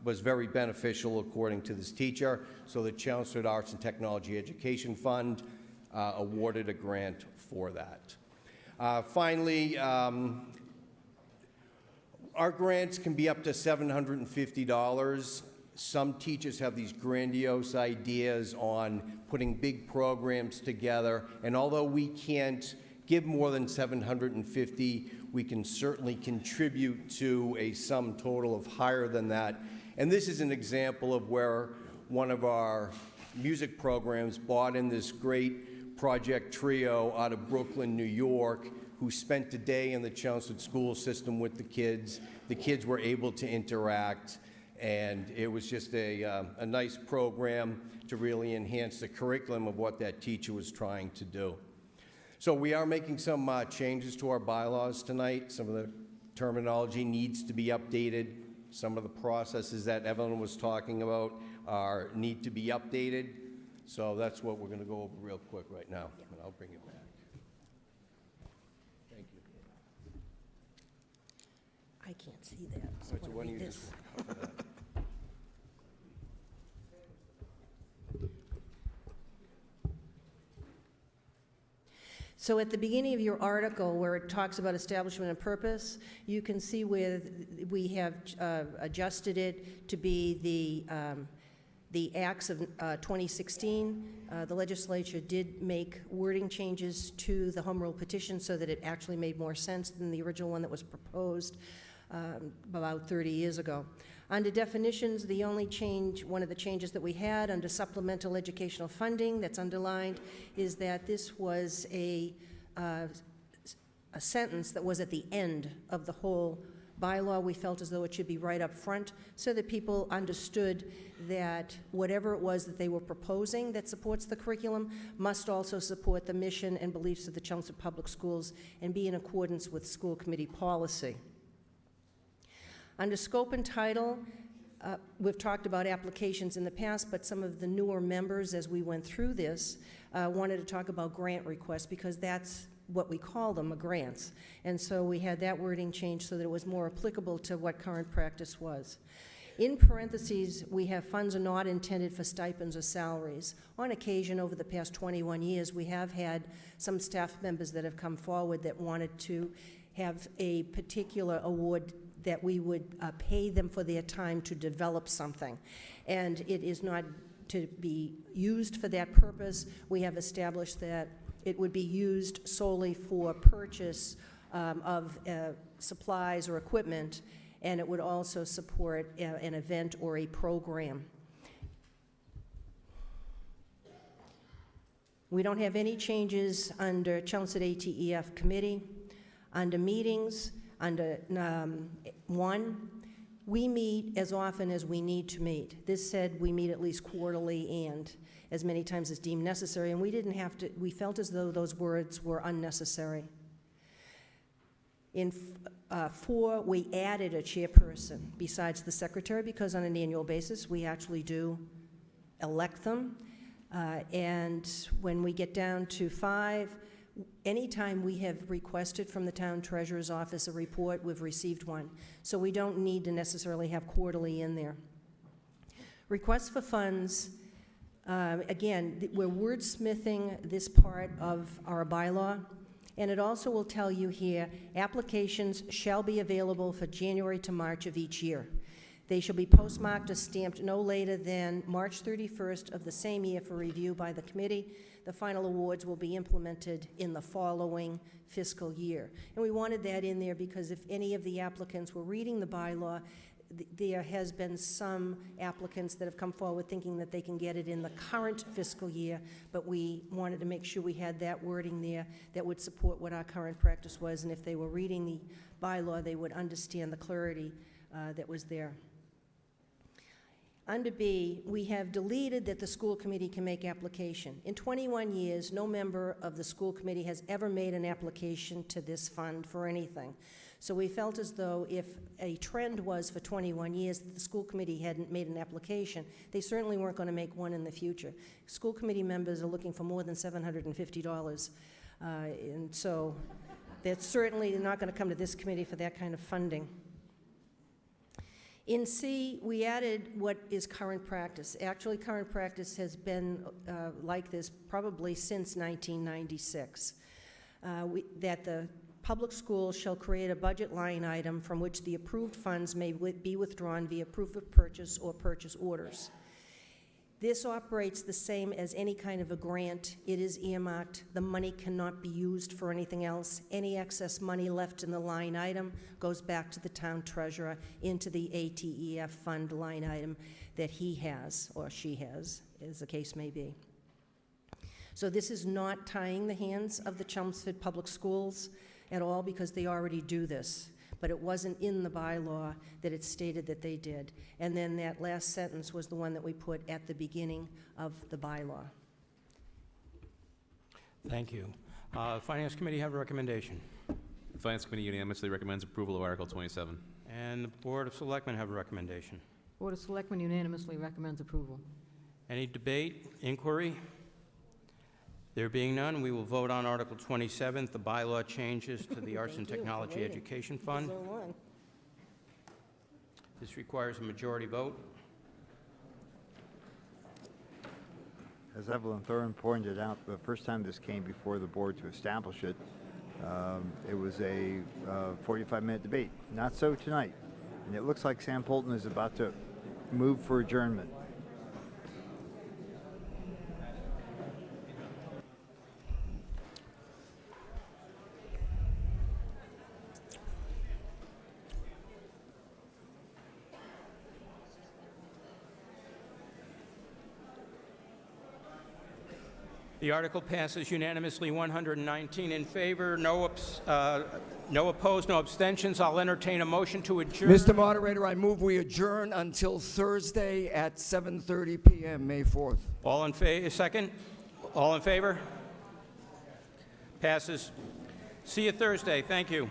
Speaker 4: was very beneficial according to this teacher. So the Chelmsford Arts and Technology Education Fund awarded a grant for that. Finally, our grants can be up to $750. Some teachers have these grandiose ideas on putting big programs together, and although we can't give more than $750, we can certainly contribute to a sum total of higher than that. And this is an example of where one of our music programs brought in this great project trio out of Brooklyn, New York, who spent a day in the Chelmsford school system with the kids. The kids were able to interact, and it was just a nice program to really enhance the curriculum of what that teacher was trying to do. So we are making some changes to our bylaws tonight. Some of the terminology needs to be updated. Some of the processes that Evelyn was talking about need to be updated. So that's what we're going to go over real quick right now, and I'll bring it back. Thank you.
Speaker 1: I can't see that, so
Speaker 4: All right, so why don't you
Speaker 1: this.
Speaker 4: just cover that?
Speaker 1: So at the beginning of your article, where it talks about establishment and purpose, you can see where we have adjusted it to be the acts of 2016. The legislature did make wording changes to the home rule petition so that it actually made more sense than the original one that was proposed about 30 years ago. Under definitions, the only change, one of the changes that we had under supplemental educational funding that's underlined is that this was a sentence that was at the end of the whole bylaw. We felt as though it should be right up front so that people understood that whatever it was that they were proposing that supports the curriculum must also support the mission and beliefs of the Chelmsford Public Schools and be in accordance with school committee policy. Under scope and title, we've talked about applications in the past, but some of the newer members, as we went through this, wanted to talk about grant requests because that's what we call them, grants. And so we had that wording changed so that it was more applicable to what current practice was. In parentheses, we have funds are not intended for stipends or salaries. On occasion, over the past 21 years, we have had some staff members that have come forward that wanted to have a particular award that we would pay them for their time to develop something. And it is not to be used for that purpose. We have established that it would be used solely for purchase of supplies or equipment, and it would also support an event or a program. We don't have any changes under Chelmsford ATEF committee. Under meetings, under 1, we meet as often as we need to meet. This said we meet at least quarterly and as many times as deemed necessary, and we didn't have to, we felt as though those words were unnecessary. In 4, we added a chairperson besides the secretary because on an annual basis we actually do elect them. And when we get down to 5, anytime we have requested from the town treasurer's office a report, we've received one. So we don't need to necessarily have quarterly in there. Requests for funds, again, we're wordsmithing this part of our bylaw, and it also will tell you here, applications shall be available for January to March of each year. They shall be postmarked or stamped no later than March 31st of the same year for review by the committee. The final awards will be implemented in the following fiscal year. And we wanted that in there because if any of the applicants were reading the bylaw, there has been some applicants that have come forward thinking that they can get it in the current fiscal year, but we wanted to make sure we had that wording there that would support what our current practice was, and if they were reading the bylaw, they would understand the clarity that was there. Under B, we have deleted that the school committee can make application. In 21 years, no member of the school committee has ever made an application to this fund for anything. So we felt as though if a trend was for 21 years that the school committee hadn't made an application, they certainly weren't going to make one in the future. School committee members are looking for more than $750, and so they're certainly not going to come to this committee for that kind of funding. In C, we added what is current practice. Actually, current practice has been like this probably since 1996, that the public schools shall create a budget line item from which the approved funds may be withdrawn via proof of purchase or purchase orders. This operates the same as any kind of a grant. It is earmarked. The money cannot be used for anything else. Any excess money left in the line item goes back to the town treasurer into the ATEF fund line item that he has, or she has, as the case may be. So this is not tying the hands of the Chelmsford Public Schools at all, because they already do this. But it wasn't in the bylaw that it stated that they did. And then that last sentence was the one that we put at the beginning of the bylaw.
Speaker 3: Thank you. Finance Committee have a recommendation.
Speaker 13: The Finance Committee unanimously recommends approval of Article 27.
Speaker 3: And the Board of Selectmen have a recommendation.
Speaker 18: Board of Selectmen unanimously recommends approval.
Speaker 3: Any debate, inquiry? There being none, we will vote on Article 27, the bylaw changes to the Arts and Technology Education Fund. This requires a majority vote.
Speaker 23: As Evelyn Thorne pointed out, the first time this came before the board to establish it, it was a 45-minute debate. Not so tonight. And it looks like Sam Polton is about to move for adjournment.
Speaker 3: The article passes unanimously, 119 in favor, no opposed, no abstentions. I'll entertain a motion to adjourn.
Speaker 6: Mr. Moderator, I move we adjourn until Thursday at 7:30 p.m., May 4th.
Speaker 3: All in favor? Second? All in favor? Passes. See you Thursday. Thank you.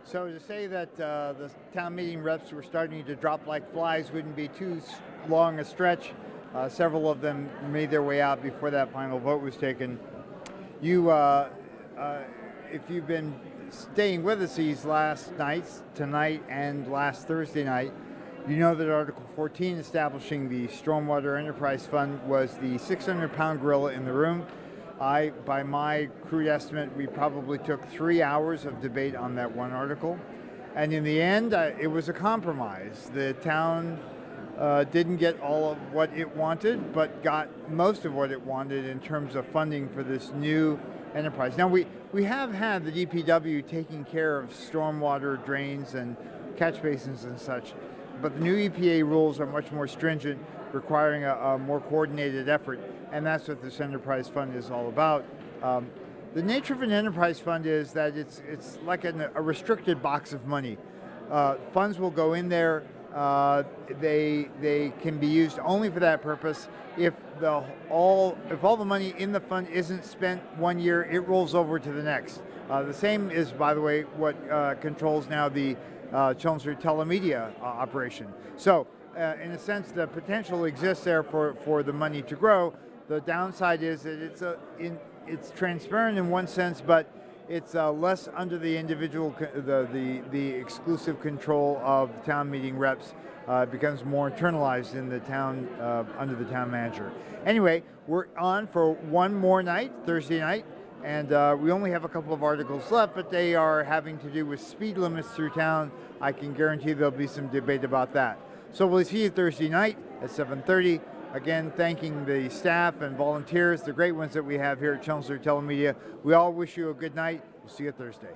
Speaker 23: So to say that the town meeting reps were starting to drop like flies wouldn't be too long a stretch. Several of them made their way out before that final vote was taken. You, if you've been staying with us these last nights, tonight and last Thursday night, you know that Article 14 establishing the Stormwater Enterprise Fund was the 600-pound gorilla in the room. By my crude estimate, we probably took 3 hours of debate on that one article. And in the end, it was a compromise. The town didn't get all of what it wanted, but got most of what it wanted in terms of funding for this new enterprise. Now, we have had the DPW taking care of stormwater drains and catch basins and such, but the new EPA rules are much more stringent, requiring a more coordinated effort, and that's what this enterprise fund is all about. The nature of an enterprise fund is that it's like a restricted box of money. Funds will go in there. They can be used only for that purpose. If all the money in the fund isn't spent 1 year, it rolls over to the next. The same is, by the way, what controls now the Chelmsford telemedia operation. So, in a sense, the potential exists there for the money to grow. The downside is that it's transparent in one sense, but
Speaker 7: it's less under the individual, the exclusive control of town meeting reps. It becomes more internalized in the town, under the town manager. Anyway, we're on for one more night, Thursday night, and we only have a couple of articles left, but they are having to do with speed limits through town. I can guarantee there'll be some debate about that. So we'll see you Thursday night at 7:30. Again, thanking the staff and volunteers, the great ones that we have here at Chelmsford Telemedia. We all wish you a good night. We'll see you Thursday.